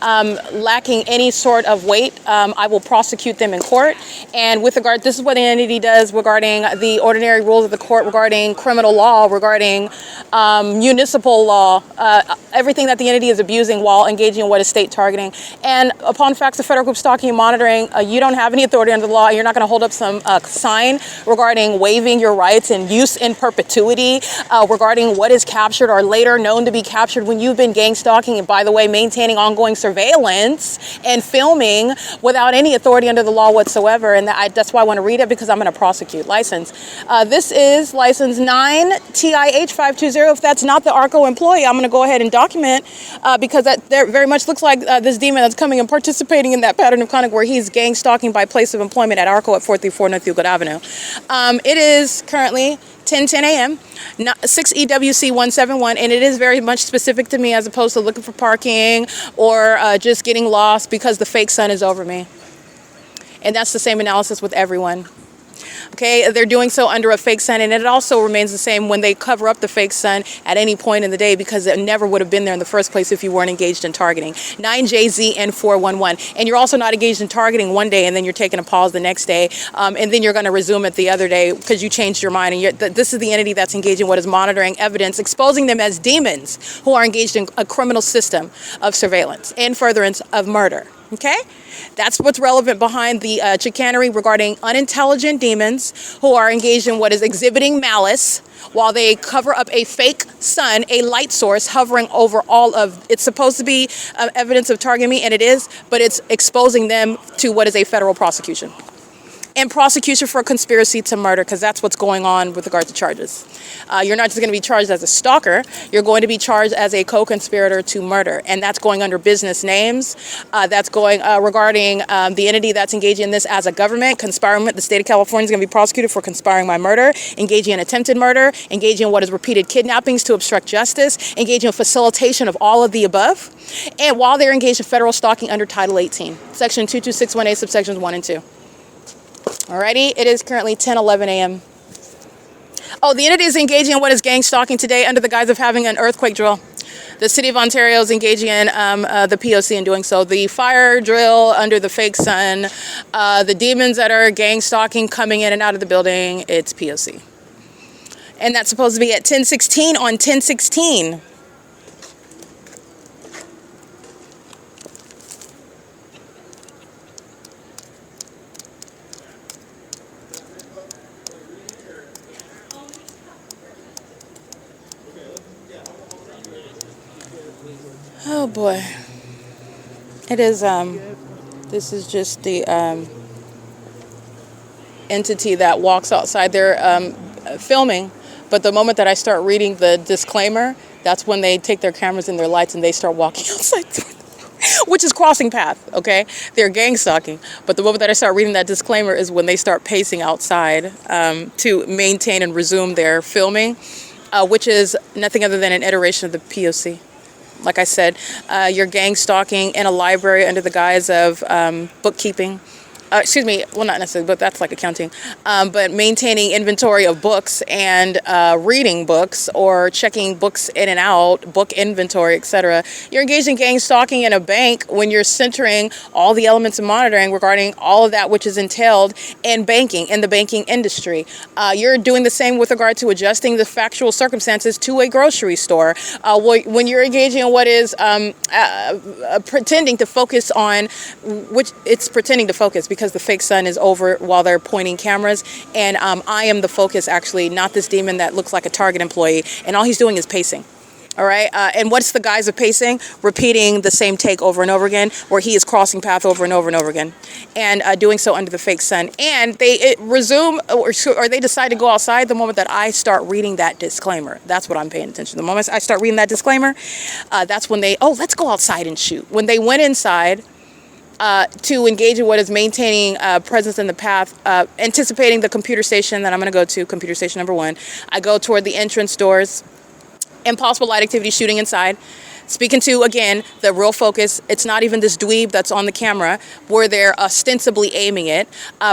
S1: lacking any sort of weight. I will prosecute them in court. And with regard, this is what the entity does regarding the ordinary rules of the court, regarding criminal law, regarding municipal law, everything that the entity is abusing while engaging in what is state targeting. And upon facts of federal group stalking and monitoring, you don't have any authority under the law. You're not going to hold up some sign regarding waiving your rights and use in perpetuity, regarding what is captured or later known to be captured when you've been gang stalking, and by the way, maintaining ongoing surveillance and filming without any authority under the law whatsoever. And that's why I want to read it, because I'm going to prosecute. License. This is license 9TIH520. If that's not the ARCO employee, I'm going to go ahead and document because that very much looks like this demon that's coming and participating in that pattern of conduct where he's gang stalking by place of employment at ARCO at 434 North Euclid Avenue. It is currently 10:10 a.m. 6 EWC 171, and it is very much specific to me as opposed to looking for parking or just getting lost because the fake sun is over me. And that's the same analysis with everyone.
S3: Okay, they're doing so under a fake sun, and it also remains the same when they cover up the fake sun at any point in the day, because it never would have been there in the first place if you weren't engaged in targeting. 9JZN411. And you're also not engaged in targeting one day and then you're taking a pause the next day, and then you're going to resume it the other day because you changed your mind. And this is the entity that's engaged in what is monitoring evidence, exposing them as demons who are engaged in a criminal system of surveillance and furtherance of murder. Okay? That's what's relevant behind the chicanery regarding unintelligent demons who are engaged in what is exhibiting malice while they cover up a fake sun, a light source hovering over all of, it's supposed to be evidence of targeting me, and it is, but it's exposing them to what is a federal prosecution. And prosecution for conspiracy to murder, because that's what's going on with regard to charges. You're not just going to be charged as a stalker, you're going to be charged as a co-conspirator to murder. And that's going under business names. That's going regarding the entity that's engaging in this as a government, conspiring. The state of California is going to be prosecuted for conspiring by murder, engaging in attempted murder, engaging in what is repeated kidnappings to obstruct justice, engaging in facilitation of all of the above. And while they're engaged in federal stalking under Title 18, Section 22618, subsections 1 and 2. Alrighty, it is currently 10:11 a.m. Oh, the entity is engaging in what is gang stalking today under the guise of having an earthquake drill. The city of Ontario is engaging in the P.O.C. in doing so. The fire drill under the fake sun, the demons that are gang stalking coming in and out of the building, it's P.O.C. And that's supposed to be at 10:16 on 10/16. Oh boy. It is, this is just the entity that walks outside there filming, but the moment that I start reading the disclaimer, that's when they take their cameras and their lights and they start walking outside, which is crossing path, okay? They're gang stalking, but the moment that I start reading that disclaimer is when they start pacing outside to maintain and resume their filming, which is nothing other than an iteration of the P.O.C. Like I said, you're gang stalking in a library under the guise of bookkeeping. Excuse me, well, not necessarily, but that's like accounting. But maintaining inventory of books and reading books or checking books in and out, book inventory, etc. You're engaged in gang stalking in a bank when you're centering all the elements of monitoring regarding all of that which is entailed in banking, in the banking industry. You're doing the same with regard to adjusting the factual circumstances to a grocery store. When you're engaging in what is pretending to focus on, which it's pretending to focus because the fake sun is over while they're pointing cameras, and I am the focus, actually, not this demon that looks like a Target employee, and all he's doing is pacing. All right, and what's the guise of pacing? Repeating the same take over and over again, where he is crossing path over and over and over again, and doing so under the fake sun. And they resume, or they decide to go outside the moment that I start reading that disclaimer. That's what I'm paying attention to. The moment I start reading that disclaimer, that's when they, oh, let's go outside and shoot. When they went inside to engage in what is maintaining presence in the path, anticipating the computer station that I'm going to go to, computer station number 1. I go toward the entrance doors, impossible light activity, shooting inside. Speaking to, again, the real focus. It's not even this dweeb that's on the camera where they're ostensibly aiming it.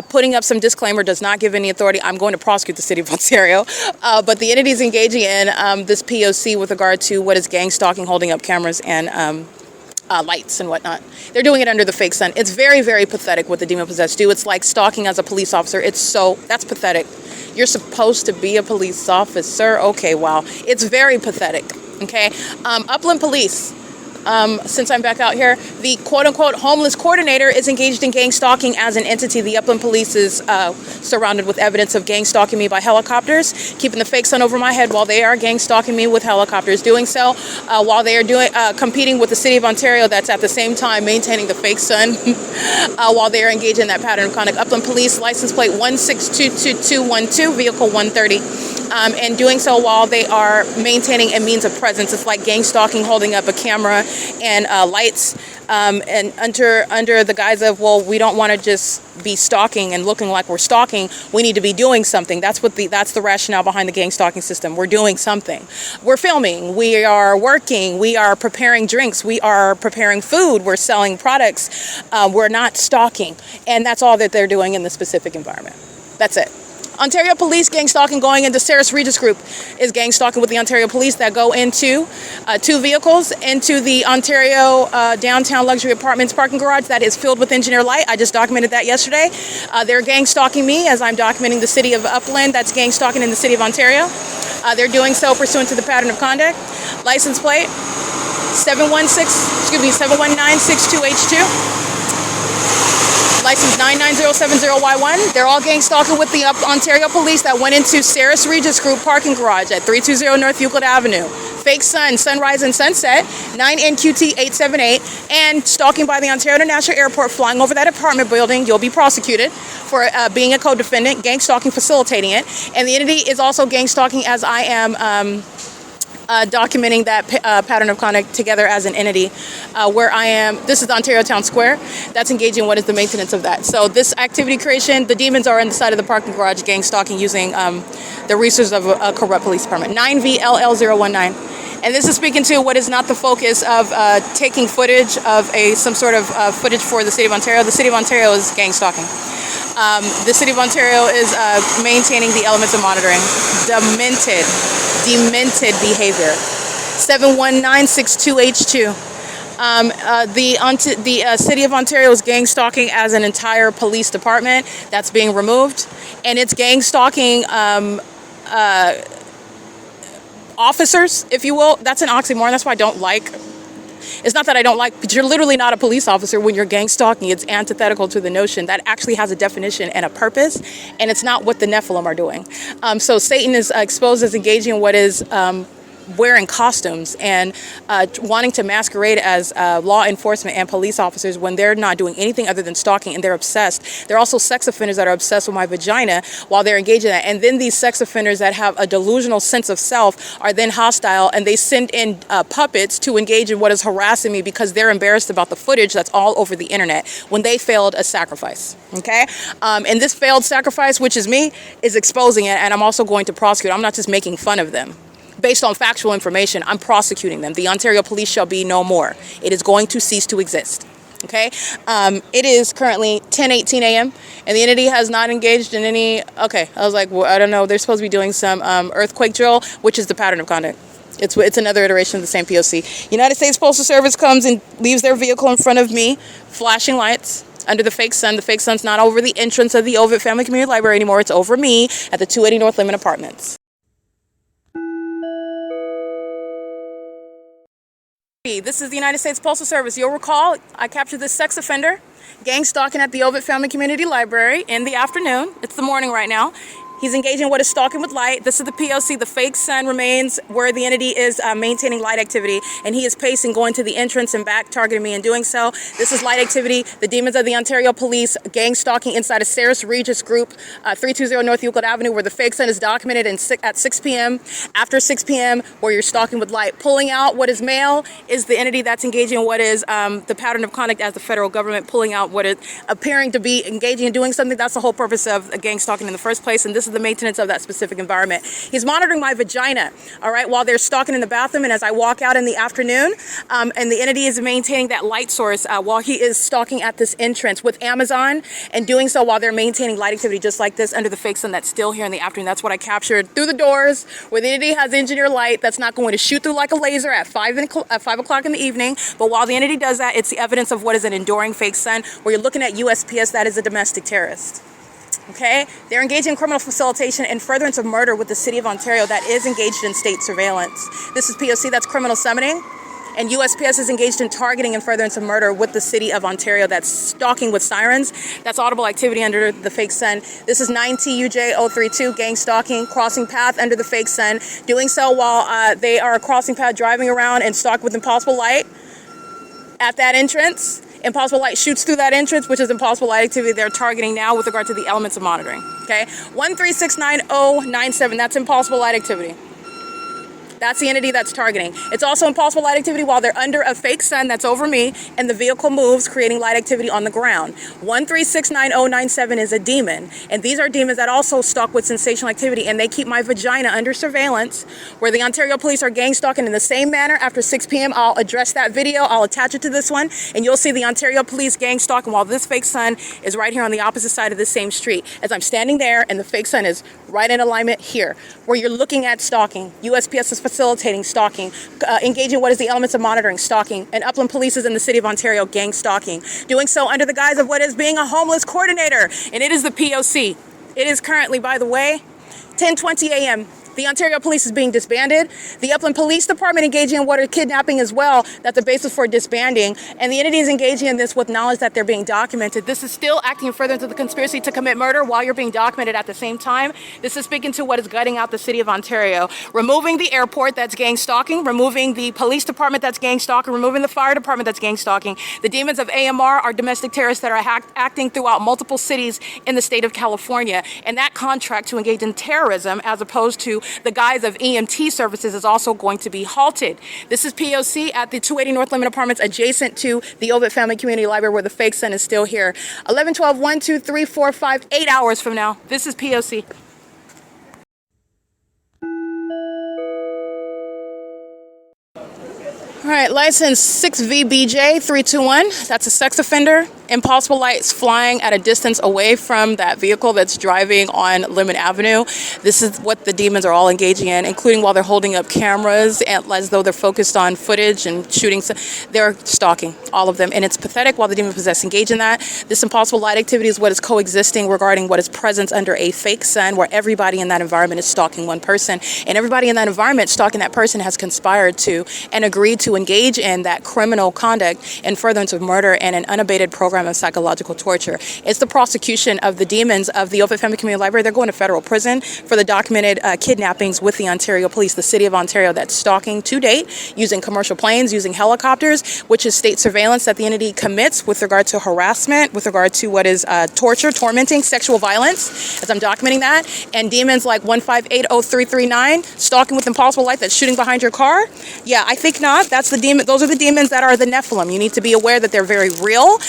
S3: Putting up some disclaimer does not give any authority. I'm going to prosecute the city of Ontario. But the entity is engaging in this P.O.C. with regard to what is gang stalking, holding up cameras and lights and whatnot. They're doing it under the fake sun. It's very, very pathetic what the demon-possessed do. It's like stalking as a police officer. That's pathetic. You're supposed to be a police officer. Okay, wow. It's very pathetic, okay? Upland Police. Since I'm back out here, the quote-unquote homeless coordinator is engaged in gang stalking as an entity. The Upland Police is surrounded with evidence of gang stalking me by helicopters, keeping the fake sun over my head while they are gang stalking me with helicopters. Doing so while they are competing with the city of Ontario that's at the same time maintaining the fake sun while they are engaged in that pattern of conduct. Upland Police, license plate 1622212, vehicle 130. And doing so while they are maintaining a means of presence. It's like gang stalking, holding up a camera and lights, and under the guise of, well, we don't want to just be stalking and looking like we're stalking. We need to be doing something. That's the rationale behind the gang stalking system. We're doing something. We're filming. We are working. We are preparing drinks. We are preparing food. We're selling products. We're not stalking, and that's all that they're doing in the specific environment. That's it. Ontario Police gang stalking going into Sarah's Regis Group is gang stalking with the Ontario Police that go into 2 vehicles into the Ontario downtown luxury apartments parking garage that is filled with engineer light. I just documented that yesterday. They're gang stalking me as I'm documenting the city of Upland. That's gang stalking in the city of Ontario. They're doing so pursuant to the pattern of conduct. License plate 71962H2. License 99070Y1. They're all gang stalking with the Ontario Police that went into Sarah's Regis Group parking garage at 320 North Euclid Avenue. Fake sun, sunrise and sunset, 9NQT878, and stalking by the Ontario International Airport, flying over that apartment building. You'll be prosecuted for being a co-defendant, gang stalking, facilitating it. And the entity is also gang stalking as I am documenting that pattern of conduct together as an entity where I am. This is the Ontario Town Square. That's engaging what is the maintenance of that. So this activity creation, the demons are on the side of the parking garage gang stalking using the resources of a corrupt police department. 9VLL019. And this is speaking to what is not the focus of taking footage of some sort of footage for the City of Ontario. The City of Ontario is gang stalking. The City of Ontario is maintaining the elements of monitoring. Demented behavior. 71962H2. The City of Ontario is gang stalking as an entire police department. That's being removed. And it's gang stalking officers, if you will. That's an oxymoron. That's why I don't like. It's not that I don't like, but you're literally not a police officer when you're gang stalking. It's antithetical to the notion that actually has a definition and a purpose, and it's not what the Nephilim are doing. So Satan is exposed as engaging in what is wearing costumes and wanting to masquerade as law enforcement and police officers when they're not doing anything other than stalking, and they're obsessed. They're also sex offenders that are obsessed with my vagina while they're engaged in that. And then these sex offenders that have a delusional sense of self are then hostile, and they send in puppets to engage in what is harassing me because they're embarrassed about the footage that's all over the internet when they failed a sacrifice. Okay? And this failed sacrifice, which is me, is exposing it, and I'm also going to prosecute. I'm not just making fun of them. Based on factual information, I'm prosecuting them. The Ontario Police shall be no more. It is going to cease to exist. Okay? It is currently 10:18 a.m. and the entity has not engaged in any. Okay, I was like, well, I don't know. They're supposed to be doing some earthquake drill, which is the pattern of conduct. It's another iteration of the same P.O.C. United States Postal Service comes and leaves their vehicle in front of me, flashing lights under the fake sun. The fake sun's not over the entrance of the OVITT Family Community Library anymore. It's over me at the 280 North Lemon Apartments. This is the United States Postal Service. You'll recall I captured this sex offender gang stalking at the OVITT Family Community Library in the afternoon. It's the morning right now. He's engaging in what is stalking with light. This is the P.O.C. The fake sun remains where the entity is maintaining light activity, and he is pacing, going to the entrance and back, targeting me in doing so. This is light activity. The demons of the Ontario Police gang stalking inside of Sarah's Regis Group, 320 North Euclid Avenue, where the fake sun is documented at 6 p.m. After 6 p.m., where you're stalking with light. Pulling out what is male is the entity that's engaging in what is the pattern of conduct as the federal government, pulling out what is appearing to be engaging in doing something. That's the whole purpose of gang stalking in the first place, and this is the maintenance of that specific environment. He's monitoring my vagina, all right, while they're stalking in the bathroom, and as I walk out in the afternoon, and the entity is maintaining that light source while he is stalking at this entrance with Amazon, and doing so while they're maintaining light activity just like this under the fake sun that's still here in the afternoon. That's what I captured through the doors, where the entity has engineer light that's not going to shoot through like a laser at 5 o'clock in the evening, but while the entity does that, it's the evidence of what is an enduring fake sun, where you're looking at USPS, that is a domestic terrorist. Okay, they're engaged in criminal facilitation and furtherance of murder with the City of Ontario that is engaged in state surveillance. This is P.O.C. That's criminal summoning. And USPS is engaged in targeting and furtherance of murder with the City of Ontario that's stalking with sirens. That's audible activity under the fake sun. This is 9TUJ032, gang stalking, crossing path under the fake sun. Doing so while they are crossing path, driving around and stalk with impossible light at that entrance. Impossible light shoots through that entrance, which is impossible light activity they're targeting now with regard to the elements of monitoring. Okay, 1369097, that's impossible light activity. That's the entity that's targeting. It's also impossible light activity while they're under a fake sun that's over me and the vehicle moves, creating light activity on the ground. 1369097 is a demon. And these are demons that also stalk with sensational activity, and they keep my vagina under surveillance, where the Ontario police are gang stalking in the same manner. After 6 p.m., I'll address that video. I'll attach it to this one, and you'll see the Ontario police gang stalking while this fake sun is right here on the opposite side of the same street. As I'm standing there, and the fake sun is right in alignment here, where you're looking at stalking. USPS is facilitating stalking, engaging what is the elements of monitoring, stalking, and Upland Police is in the City of Ontario gang stalking, doing so under the guise of what is being a homeless coordinator, and it is the P.O.C. It is currently, by the way, 10:20 a.m. The Ontario Police is being disbanded. The Upland Police Department engaging in what are kidnapping as well. That's the basis for disbanding. And the entity is engaging in this with knowledge that they're being documented. This is still acting in furtherance of the conspiracy to commit murder while you're being documented at the same time. This is speaking to what is gutting out the City of Ontario. Removing the airport that's gang stalking, removing the police department that's gang stalking, removing the fire department that's gang stalking. The demons of AMR are domestic terrorists that are acting throughout multiple cities in the state of California. And that contract to engage in terrorism as opposed to the guise of EMT services is also going to be halted. This is P.O.C. at the 280 North Lemon Apartments adjacent to the OVITT Family Community Library where the fake sun is still here. 11, 12, 1, 2, 3, 4, 5, 8 hours from now. This is P.O.C. All right, license 6VBJ321. That's a sex offender. Impossible lights flying at a distance away from that vehicle that's driving on Lemon Avenue. This is what the demons are all engaging in, including while they're holding up cameras and as though they're focused on footage and shooting. They're stalking, all of them. And it's pathetic while the demon possessed engage in that. This impossible light activity is what is coexisting regarding what is present under a fake sun, where everybody in that environment is stalking one person. And everybody in that environment stalking that person has conspired to and agreed to engage in that criminal conduct in furtherance of murder and an unabated program of psychological torture. It's the prosecution of the demons of the OVITT Family Community Library. They're going to federal prison for the documented kidnappings with the Ontario Police, the City of Ontario, that's stalking to date using commercial planes, using helicopters, which is state surveillance that the entity commits with regard to harassment, with regard to what is torture, tormenting, sexual violence, as I'm documenting that. And demons like 1580339, stalking with impossible light that's shooting behind your car. Yeah, I think not. That's the demon. Those are the demons that are the Nephilim. You need to be aware that they're very real.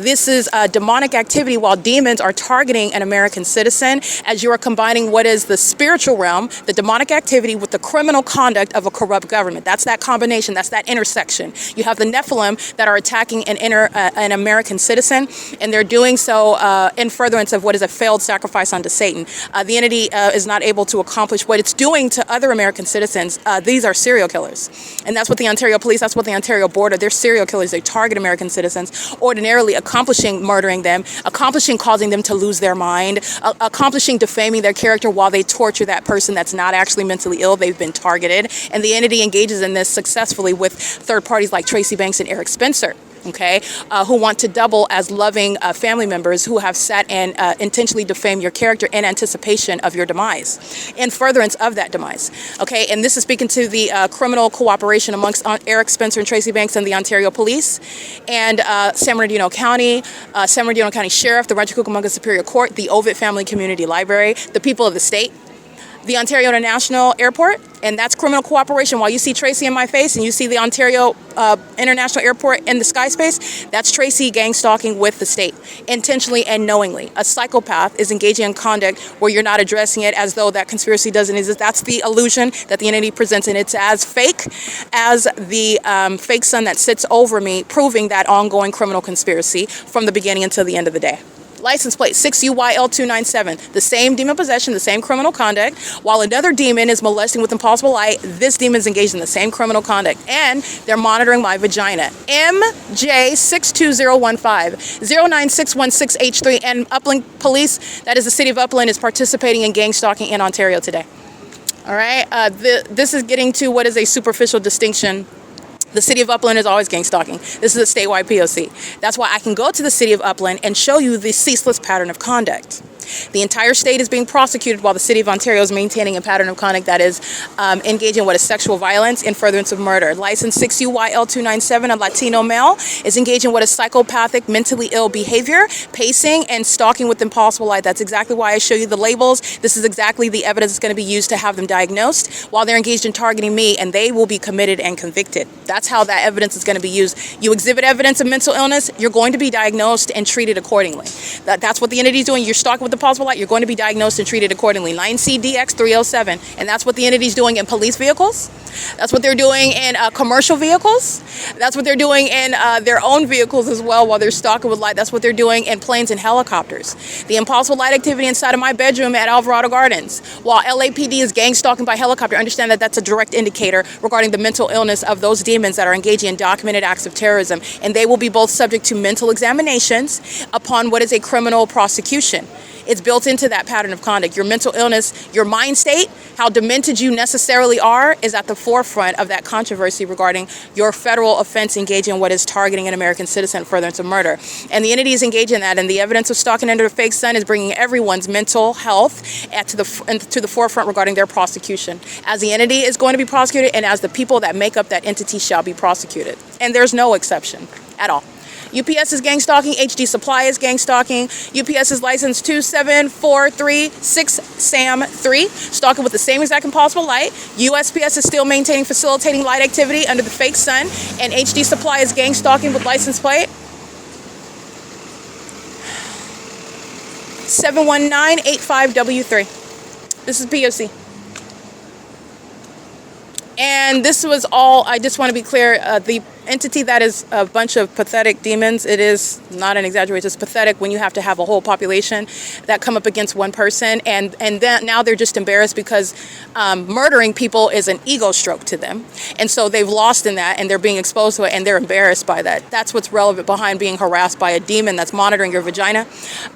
S3: This is demonic activity while demons are targeting an American citizen, as you are combining what is the spiritual realm, the demonic activity, with the criminal conduct of a corrupt government. That's that combination. That's that intersection. You have the Nephilim that are attacking an American citizen, and they're doing so in furtherance of what is a failed sacrifice unto Satan. The entity is not able to accomplish what it's doing to other American citizens. These are serial killers. And that's what the Ontario Police, that's what the Ontario Border, they're serial killers. They target American citizens, ordinarily accomplishing murdering them, accomplishing causing them to lose their mind, accomplishing defaming their character while they torture that person that's not actually mentally ill. They've been targeted. And the entity engages in this successfully with third parties like Tracy Banks and Eric Spencer. Okay, who want to double as loving family members who have sat and intentionally defame your character in anticipation of your demise, in furtherance of that demise. Okay, and this is speaking to the criminal cooperation amongst Eric Spencer and Tracy Banks and the Ontario Police, and San Bernardino County Sheriff, the Rancho Cucamonga Superior Court, the OVITT Family Community Library, the people of the state, the Ontario International Airport, and that's criminal cooperation. While you see Tracy in my face and you see the Ontario International Airport in the sky space, that's Tracy gang stalking with the state, intentionally and knowingly. A psychopath is engaging in conduct where you're not addressing it as though that conspiracy doesn't exist. That's the illusion that the entity presents, and it's as fake as the fake sun that sits over me, proving that ongoing criminal conspiracy from the beginning until the end of the day. License plate 6UYL297, the same demon possession, the same criminal conduct. While another demon is molesting with impossible light, this demon is engaged in the same criminal conduct, and they're monitoring my vagina. MJ62015 09616H3, and Upland Police, that is the City of Upland, is participating in gang stalking in Ontario today. All right, this is getting to what is a superficial distinction. The City of Upland is always gang stalking. This is a statewide P.O.C. That's why I can go to the City of Upland and show you the ceaseless pattern of conduct. The entire state is being prosecuted while the city of Ontario is maintaining a pattern of conduct that is engaging in what is sexual violence in furtherance of murder. License 6UYL297, a Latino male, is engaging in what is psychopathic, mentally ill behavior, pacing, and stalking with impossible light. That's exactly why I show you the labels. This is exactly the evidence that's going to be used to have them diagnosed while they're engaged in targeting me, and they will be committed and convicted. That's how that evidence is going to be used. You exhibit evidence of mental illness, you're going to be diagnosed and treated accordingly. That's what the entity is doing. You're stalking with the possible light, you're going to be diagnosed and treated accordingly. 9CDX307, and that's what the entity is doing in police vehicles. That's what they're doing in commercial vehicles. That's what they're doing in their own vehicles as well while they're stalking with light. That's what they're doing in planes and helicopters. The impossible light activity inside of my bedroom at Alvarado Gardens, while LAPD is gang stalking by helicopter, understand that that's a direct indicator regarding the mental illness of those demons that are engaging in documented acts of terrorism, and they will be both subject to mental examinations upon what is a criminal prosecution. It's built into that pattern of conduct. Your mental illness, your mind state, how demented you necessarily are, is at the forefront of that controversy regarding your federal offense engaging in what is targeting an American citizen in furtherance of murder. And the entity is engaged in that, and the evidence of stalking under the fake sun is bringing everyone's mental health to the forefront regarding their prosecution. As the entity is going to be prosecuted, and as the people that make up that entity shall be prosecuted. And there's no exception at all. UPS is gang stalking. HD Supply is gang stalking. UPS is license 27436 SAM3, stalking with the same exact impossible light. USPS is still maintaining facilitating light activity under the fake sun, and HD Supply is gang stalking with license plate 71985W3. This is P.O.C. And this was all, I just want to be clear, the entity that is a bunch of pathetic demons, it is not an exaggeration, it's pathetic when you have to have a whole population that come up against one person, and then now they're just embarrassed because murdering people is an ego stroke to them, and so they've lost in that, and they're being exposed to it, and they're embarrassed by that. That's what's relevant behind being harassed by a demon that's monitoring your vagina,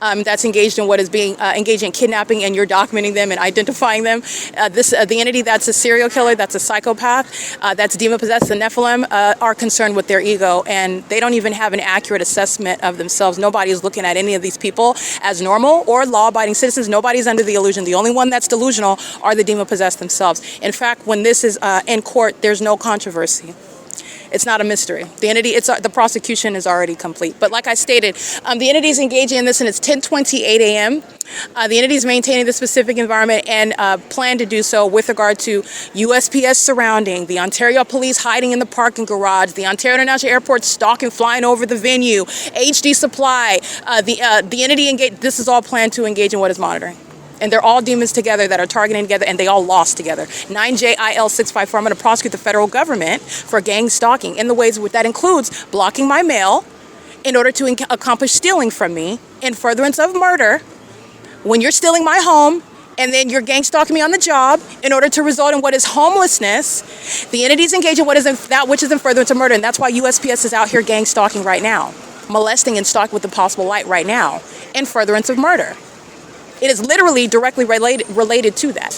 S3: that's engaged in what is being engaged in kidnapping, and you're documenting them and identifying them. The entity that's a serial killer, that's a psychopath, that's demon possessed, the Nephilim, are concerned with their ego, and they don't even have an accurate assessment of themselves. Nobody is looking at any of these people as normal or law-abiding citizens. Nobody's under the illusion. The only one that's delusional are the demon-possessed themselves. In fact, when this is in court, there's no controversy. It's not a mystery. The entity, the prosecution is already complete. But like I stated, the entity is engaging in this, and it's 10:28 a.m. The entity is maintaining the specific environment and plan to do so with regard to USPS surrounding, the Ontario Police hiding in the parking garage, the Ontario International Airport stalking, flying over the venue, HD Supply, the entity engaged. This is all planned to engage in what is monitoring. And they're all demons together that are targeting together, and they all lost together. 9JIL654, I'm going to prosecute the federal government for gang stalking in the ways that includes blocking my mail in order to accomplish stealing from me in furtherance of murder. When you're stealing my home, and then you're gang stalking me on the job in order to result in what is homelessness, the entities engage in what is that which is in furtherance of murder, and that's why USPS is out here gang stalking right now, molesting and stalking with the possible light right now in furtherance of murder. It is literally directly related to that.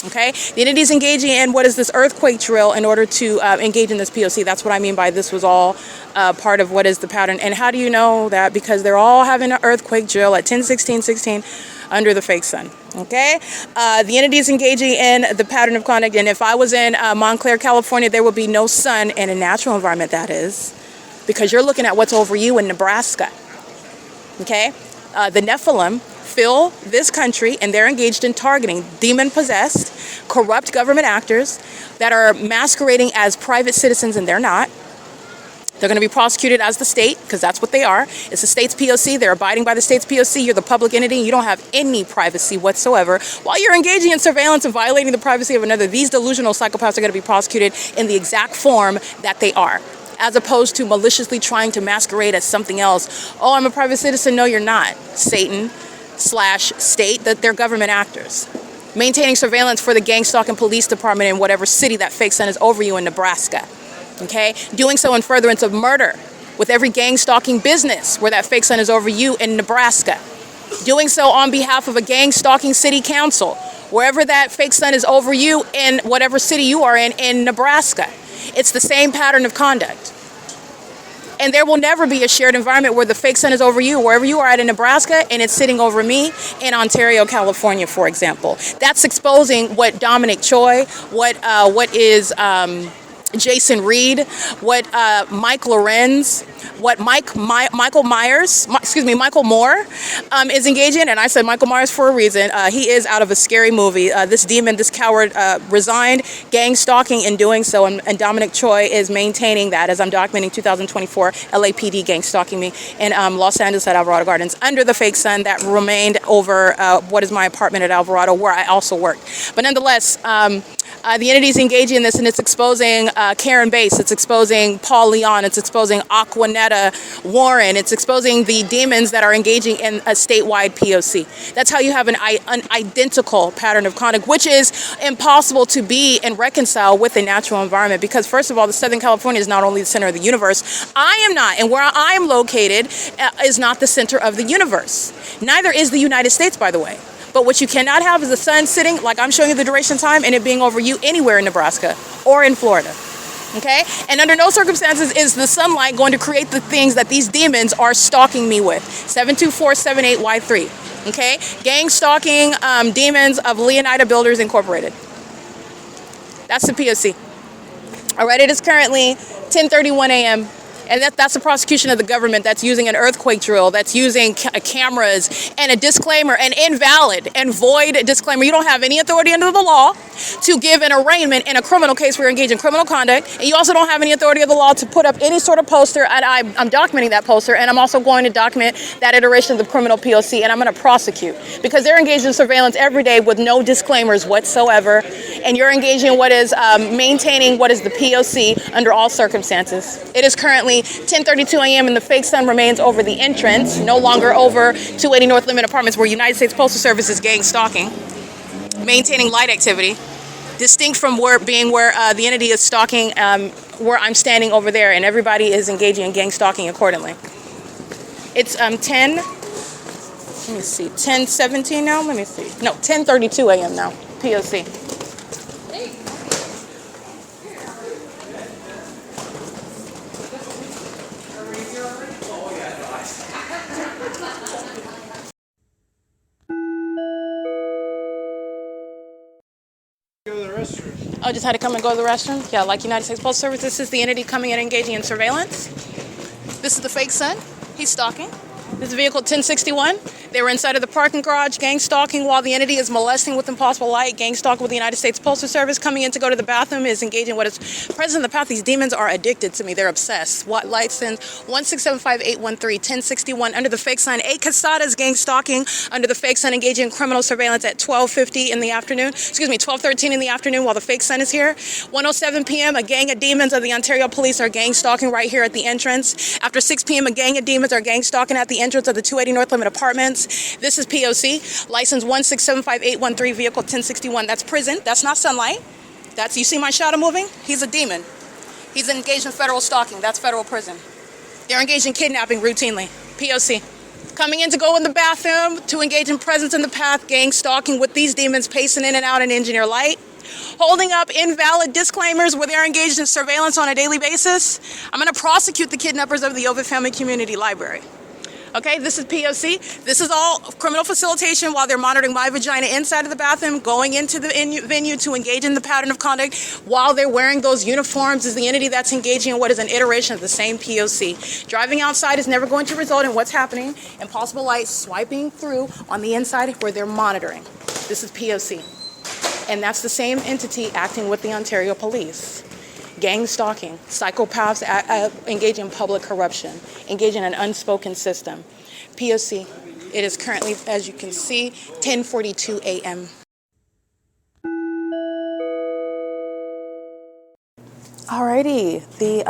S3: Okay? The entity is engaging in what is this earthquake drill in order to engage in this P.O.C. That's what I mean by this was all part of what is the pattern. And how do you know that? Because they're all having an earthquake drill at 10:16:16 under the fake sun. Okay? The entity is engaging in the pattern of conduct. And if I was in Montclair, California, there would be no sun in a natural environment, that is, because you're looking at what's over you in Nebraska. Okay? The Nephilim fill this country, and they're engaged in targeting demon-possessed, corrupt government actors that are masquerading as private citizens, and they're not. They're going to be prosecuted as the state, because that's what they are. It's the state's P.O.C. They're abiding by the state's P.O.C. You're the public entity. You don't have any privacy whatsoever. While you're engaging in surveillance and violating the privacy of another, these delusional psychopaths are going to be prosecuted in the exact form that they are, as opposed to maliciously trying to masquerade as something else. Oh, I'm a private citizen. No, you're not. Satan/state, that they're government actors. Maintaining surveillance for the gang stalking police department in whatever city that fake sun is over you in Nebraska. Okay? Doing so in furtherance of murder with every gang stalking business where that fake sun is over you in Nebraska. Doing so on behalf of a gang stalking city council, wherever that fake sun is over you in whatever city you are in Nebraska. It's the same pattern of conduct. And there will never be a shared environment where the fake sun is over you, wherever you are at in Nebraska, and it's sitting over me in Ontario, California, for example. That's exposing what Dominic Choi, what is Jason Reed, what Mike Lorenz, what Michael Moore is engaging in. And I said Michael Myers for a reason. He is out of a scary movie. This demon, this coward, resigned, gang stalking in doing so, and Dominic Choi is maintaining that, as I'm documenting 2024 LAPD gang stalking me in Los Angeles at Alvarado Gardens under the fake sun that remained over what is my apartment at Alvarado, where I also worked. But nonetheless, the entity is engaging in this, and it's exposing Karen Bass, it's exposing Paul Leon, it's exposing Aquanetta Warren, it's exposing the demons that are engaging in a statewide P.O.C. That's how you have an identical pattern of conduct, which is impossible to be and reconcile with a natural environment, because first of all, the Southern California is not only the center of the universe. I am not, and where I am located is not the center of the universe. Neither is the United States, by the way. But what you cannot have is the sun sitting, like I'm showing you the duration of time, and it being over you anywhere in Nebraska or in Florida. Okay? And under no circumstances is the sunlight going to create the things that these demons are stalking me with. 72478Y3. Okay? Gang stalking demons of Leonida Builders Incorporated. That's the P.O.C. All right, it is currently 10:31 a.m. And that's the prosecution of the government that's using an earthquake drill, that's using cameras and a disclaimer, an invalid and void disclaimer. You don't have any authority under the law to give an arraignment in a criminal case where you're engaged in criminal conduct. And you also don't have any authority of the law to put up any sort of poster. And I'm documenting that poster, and I'm also going to document that iteration of the criminal P.O.C. And I'm going to prosecute, because they're engaged in surveillance every day with no disclaimers whatsoever. And you're engaging in what is maintaining what is the P.O.C. under all circumstances. It is currently 10:32 a.m. and the fake sun remains over the entrance, no longer over 280 North Limit Apartments, where United States Postal Service is gang stalking, maintaining light activity, distinct from where the entity is stalking, where I'm standing over there, and everybody is engaging in gang stalking accordingly. It's 10:17 now. Let me see. No, 10:32 a.m. now. P.O.C. Oh, just had to come and go to the restroom? Yeah, like United States Postal Service, this is the entity coming and engaging in surveillance. This is the fake son. He's stalking. This is vehicle 1061. They were inside of the parking garage, gang stalking while the entity is molesting with impossible light, gang stalking with the United States Postal Service, coming in to go to the bathroom, is engaging what is present in the path. These demons are addicted to me. They're obsessed. What license 1675813 1061 under the fake sign. 8 Casadas gang stalking under the fake sun, engaging in criminal surveillance at 12:50 in the afternoon. 12:13 in the afternoon while the fake sun is here. 1:07 p.m. a gang of demons of the Ontario Police are gang stalking right here at the entrance. After 6 p.m. a gang of demons are gang stalking at the entrance of the 280 North Limit Apartments. This is P.O.C. license 1675813 vehicle 1061. That's prison. That's not sunlight. That's, you see my shadow moving? He's a demon. He's engaged in federal stalking. That's federal prison. They're engaged in kidnapping routinely. P.O.C. coming in to go in the bathroom, to engage in presence in the path, gang stalking with these demons pacing in and out in engineer light. Holding up invalid disclaimers where they're engaged in surveillance on a daily basis. I'm going to prosecute the kidnappers of the OVITT Family Community Library. Okay, this is P.O.C. This is all criminal facilitation while they're monitoring my vagina inside of the bathroom, going into the venue to engage in the pattern of conduct while they're wearing those uniforms, is the entity that's engaging in what is an iteration of the same P.O.C. Driving outside is never going to result in what's happening. Impossible light swiping through on the inside where they're monitoring. This is P.O.C. And that's the same entity acting with the Ontario Police. Gang stalking, psychopaths engage in public corruption, engage in an unspoken system. P.O.C. It is currently, as you can see, 10:42 a.m. Alrighty, the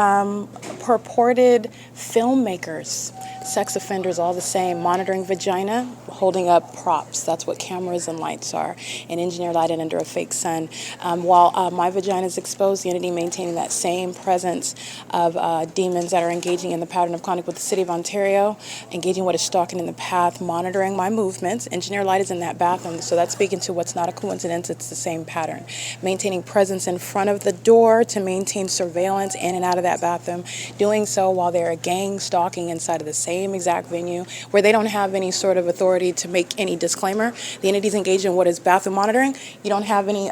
S3: purported filmmakers Sex offenders all the same, monitoring vagina, holding up props. That's what cameras and lights are. An engineer lighted under a fake sun. While my vagina is exposed, the entity maintaining that same presence of demons that are engaging in the pattern of conduct with the City of Ontario, engaging what is stalking in the path, monitoring my movements. Engineer light is in that bathroom, so that's speaking to what's not a coincidence. It's the same pattern. Maintaining presence in front of the door to maintain surveillance in and out of that bathroom. Doing so while they're gang stalking inside of the same exact venue where they don't have any sort of authority to make any disclaimer. The entity's engaged in what is bathroom monitoring. You don't have any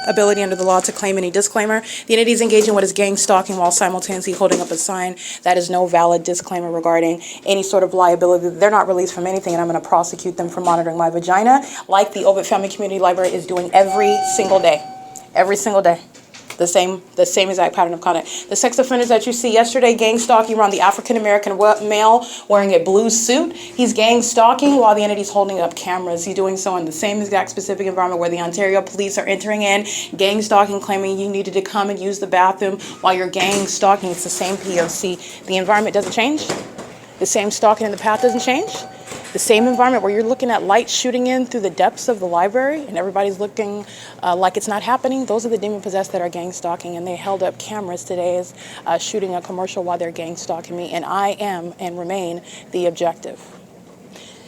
S3: ability under the law to claim any disclaimer. The entity is engaged in what is gang stalking while simultaneously holding up a sign. That is no valid disclaimer regarding any sort of liability. They're not released from anything, and I'm going to prosecute them for monitoring my vagina, like the OVITT Family Community Library is doing every single day. Every single day. The same exact pattern of conduct. The sex offenders that you see yesterday gang stalking around the African-American male wearing a blue suit. He's gang stalking while the entity's holding up cameras. He's doing so in the same exact specific environment where the Ontario police are entering in, gang stalking, claiming you needed to come and use the bathroom while you're gang stalking. It's the same P.O.C. The environment doesn't change. The same stalking in the path doesn't change. The same environment where you're looking at light shooting in through the depths of the library and everybody's looking like it's not happening. Those are the demon possessed that are gang stalking, and they held up cameras today as shooting a commercial while they're gang stalking me, and I am and remain the objective.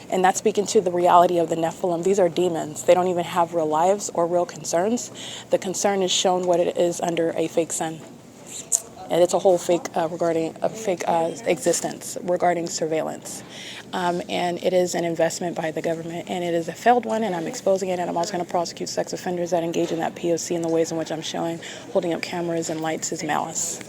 S3: And that's speaking to the reality of the Nephilim. These are demons. They don't even have real lives or real concerns. The concern is shown what it is under a fake sun. And it's a whole fake regarding a fake existence regarding surveillance. And it is an investment by the government, and it is a failed one, and I'm exposing it, and I'm also going to prosecute sex offenders that engage in that P.O.C. in the ways in which I'm showing, holding up cameras and lights is malice.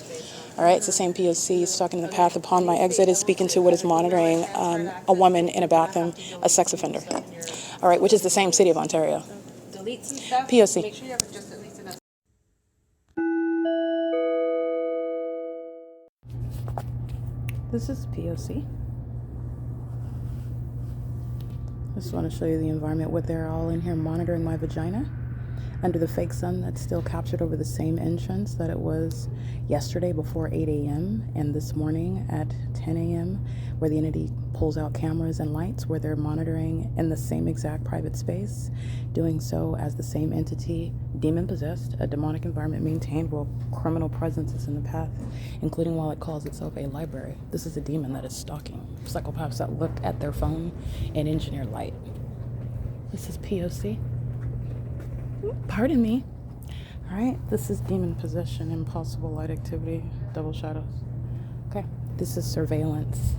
S3: All right, it's the same P.O.C. stalking the path upon my exit is speaking to what is monitoring a woman in a bathroom, a sex offender. All right, which is the same City of Ontario. P.O.C.
S4: Make sure you have just at least enough.
S3: This is P.O.C. I just want to show you the environment where they're all in here monitoring my vagina under the fake sun that's still captured over the same entrance that it was yesterday before 8 a.m. and this morning at 10 a.m. where the entity pulls out cameras and lights where they're monitoring in the same exact private space, doing so as the same entity, demon-possessed, a demonic environment maintained while criminal presence is in the path, including while it calls itself a library. This is a demon that is stalking psychopaths that look at their phone and engineer light. This is P.O.C. Pardon me. All right, this is demon possession, impossible light activity, double shadows. Okay, this is surveillance.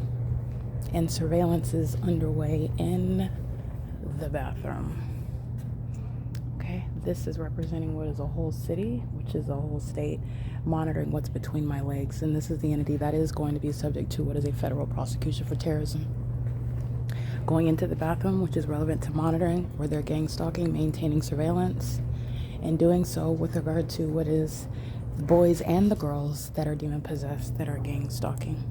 S3: And surveillance is underway in the bathroom. Okay, this is representing what is a whole city, which is a whole state, monitoring what's between my legs. And this is the entity that is going to be subject to what is a federal prosecution for terrorism. Going into the bathroom, which is relevant to monitoring, where they're gang stalking, maintaining surveillance, and doing so with regard to what is the boys and the girls that are demon possessed, that are gang stalking.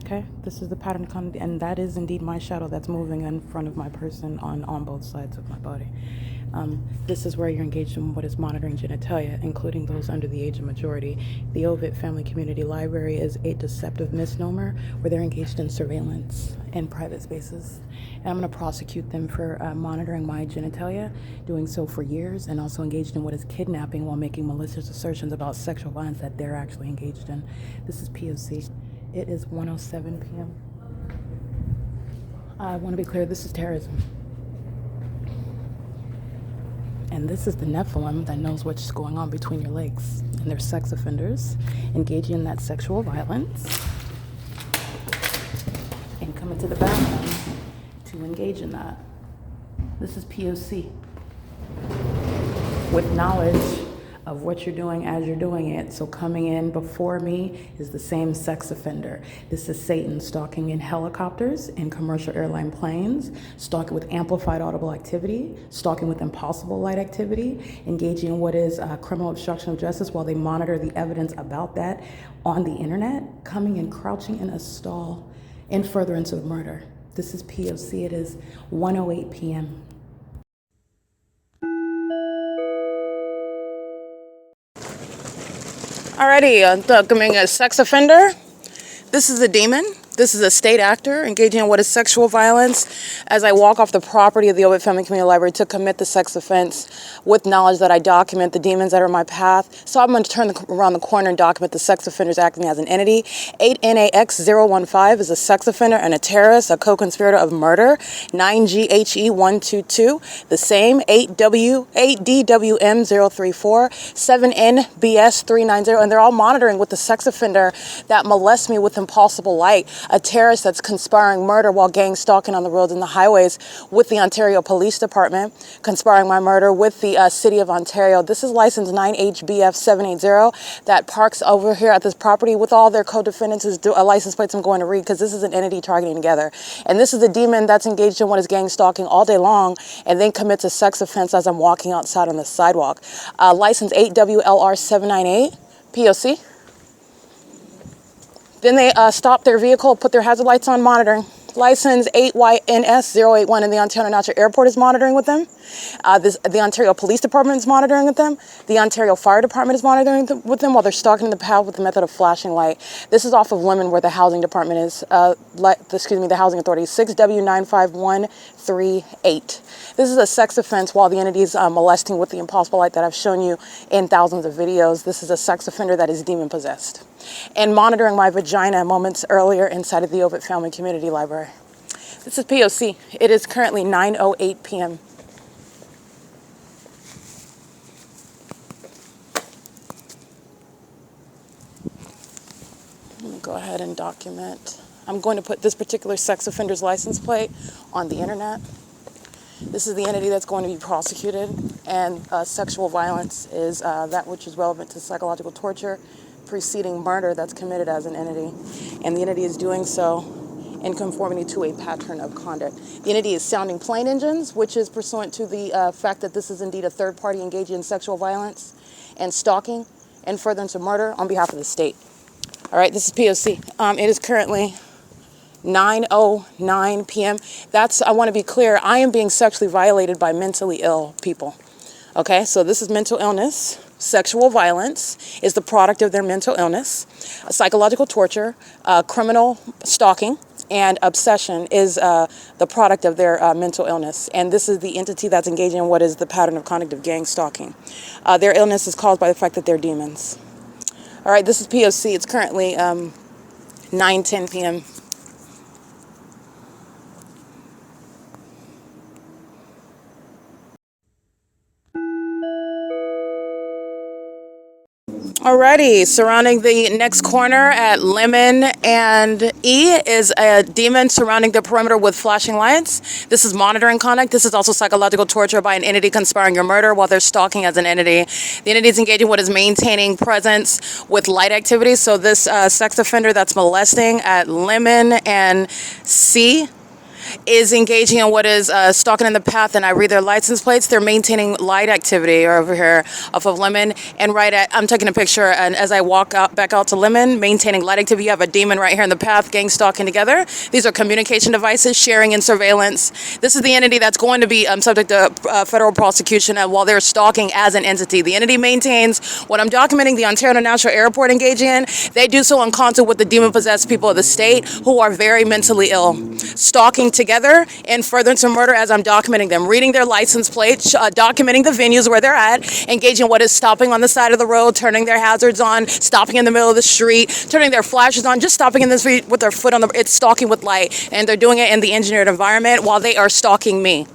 S3: Okay, this is the pattern, and that is indeed my shadow that's moving in front of my person on both sides of my body. This is where you're engaged in what is monitoring genitalia, including those under the age of majority. The OVITT Family Community Library is a deceptive misnomer where they're engaged in surveillance in private spaces. And I'm going to prosecute them for monitoring my genitalia, doing so for years, and also engaged in what is kidnapping while making malicious assertions about sexual violence that they're actually engaged in. This is P.O.C. It is 1:07 p.m. I want to be clear, this is terrorism. And this is the Nephilim that knows what's going on between your legs. And they're sex offenders engaging in that sexual violence and coming to the bathroom to engage in that. This is P.O.C. with knowledge of what you're doing as you're doing it. So coming in before me is the same sex offender. This is Satan stalking in helicopters and commercial airline planes, stalking with amplified audible activity, stalking with impossible light activity, engaging in what is criminal obstruction of justice while they monitor the evidence about that on the internet, coming and crouching in a stall in furtherance of murder. This is P.O.C. It is 1:08 p.m. Alrighty, coming a sex offender. This is a demon. This is a state actor engaging in what is sexual violence as I walk off the property of the OVITT Family Community Library to commit the sex offense with knowledge that I document the demons that are in my path. So I'm going to turn around the corner and document the sex offenders acting as an entity. 8NAX015 is a sex offender and a terrorist, a co-conspirator of murder. 9GHE122, the same. 8DWM034, 7NBS390, and they're all monitoring with the sex offender that molests me with impossible light. A terrorist that's conspiring murder while gang stalking on the roads and the highways with the Ontario Police Department, conspiring my murder with the City of Ontario. This is license 9HBF780 that parks over here at this property with all their co-defendants whose license plates I'm going to read because this is an entity targeting together. And this is a demon that's engaged in what is gang stalking all day long and then commits a sex offense as I'm walking outside on the sidewalk. License 8WLR798, P.O.C. Then they stop their vehicle, put their hazard lights on, monitoring. License 8YNS081 in the Ontario National Airport is monitoring with them. The Ontario Police Department is monitoring with them. The Ontario Fire Department is monitoring with them while they're stalking the path with the method of flashing light. This is off of Lemon where the housing department is, the housing authority, 6W95138. This is a sex offense while the entity is molesting with the impossible light that I've shown you in thousands of videos. This is a sex offender that is demon possessed. And monitoring my vagina moments earlier inside of the OVITT Family Community Library. This is P.O.C. It is currently 9:08 p.m. Let me go ahead and document. I'm going to put this particular sex offender's license plate on the internet. This is the entity that's going to be prosecuted, and sexual violence is that which is relevant to psychological torture preceding murder that's committed as an entity, and the entity is doing so in conformity to a pattern of conduct. The entity is sounding plane engines, which is pursuant to the fact that this is indeed a third party engaging in sexual violence and stalking and furtherance of murder on behalf of the state. All right, this is P.O.C. It is currently 9:09 p.m. I want to be clear, I am being sexually violated by mentally ill people. Okay, so this is mental illness. Sexual violence is the product of their mental illness. Psychological torture, criminal stalking, and obsession is the product of their mental illness. And this is the entity that's engaging in what is the pattern of conduct of gang stalking. Their illness is caused by the fact that they're demons. All right, this is P.O.C. It's currently 9:10 p.m. Alrighty, surrounding the next corner at Lemon and E is a demon surrounding the perimeter with flashing lights. This is monitoring conduct. This is also psychological torture by an entity conspiring your murder while they're stalking as an entity. The entity is engaging what is maintaining presence with light activities. So this sex offender that's molesting at Lemon and C is engaging in what is stalking in the path, and I read their license plates. They're maintaining light activity over here off of Lemon, and I'm taking a picture, and as I walk back out to Lemon, maintaining light activity, you have a demon right here in the path, gang stalking together. These are communication devices, sharing and surveillance. This is the entity that's going to be subject to federal prosecution while they're stalking as an entity. The entity maintains what I'm documenting the Ontario National Airport engaging in. They do so in concert with the demon-possessed people of the state who are very mentally ill, stalking together in furtherance of murder as I'm documenting them, reading their license plates, documenting the venues where they're at, engaging in what is stopping on the side of the road, turning their hazards on, stopping in the middle of the street, turning their flashes on, just stopping in the street with their foot on it's stalking with light, and they're doing it in the engineered environment while they are stalking me.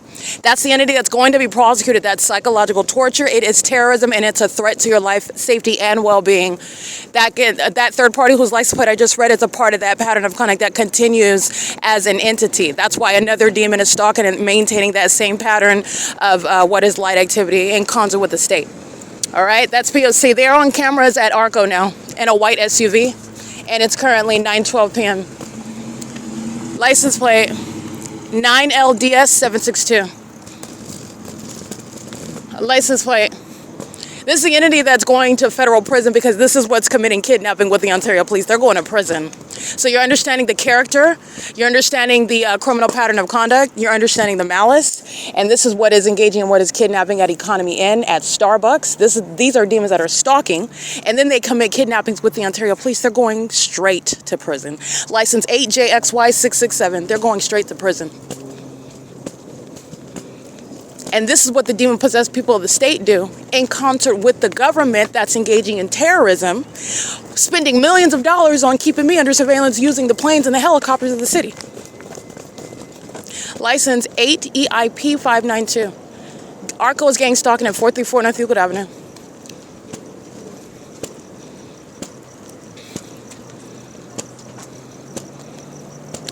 S3: That's the entity that's going to be prosecuted. That's psychological torture. It is terrorism, and it's a threat to your life, safety, and well-being. That third party whose license plate I just read is a part of that pattern of conduct that continues as an entity. That's why another demon is stalking and maintaining that same pattern of what is light activity in concert with the state. All right, that's P.O.C. They're on cameras at ARCO now in a white SUV, and it's currently 9:12 p.m. License plate 9LDS762. License plate. This is the entity that's going to federal prison because this is what's committing kidnapping with the Ontario police. They're going to prison. So you're understanding the character, you're understanding the criminal pattern of conduct, you're understanding the malice, and this is what is engaging in what is kidnapping at Economy Inn, at Starbucks. These are demons that are stalking, and then they commit kidnappings with the Ontario Police. They're going straight to prison. License 8JXY667, they're going straight to prison. And this is what the demon-possessed people of the state do in concert with the government that's engaging in terrorism, spending millions of dollars on keeping me under surveillance using the planes and the helicopters of the city. License 8EIP592. ARCO is gang stalking at 434 North Euclid Avenue.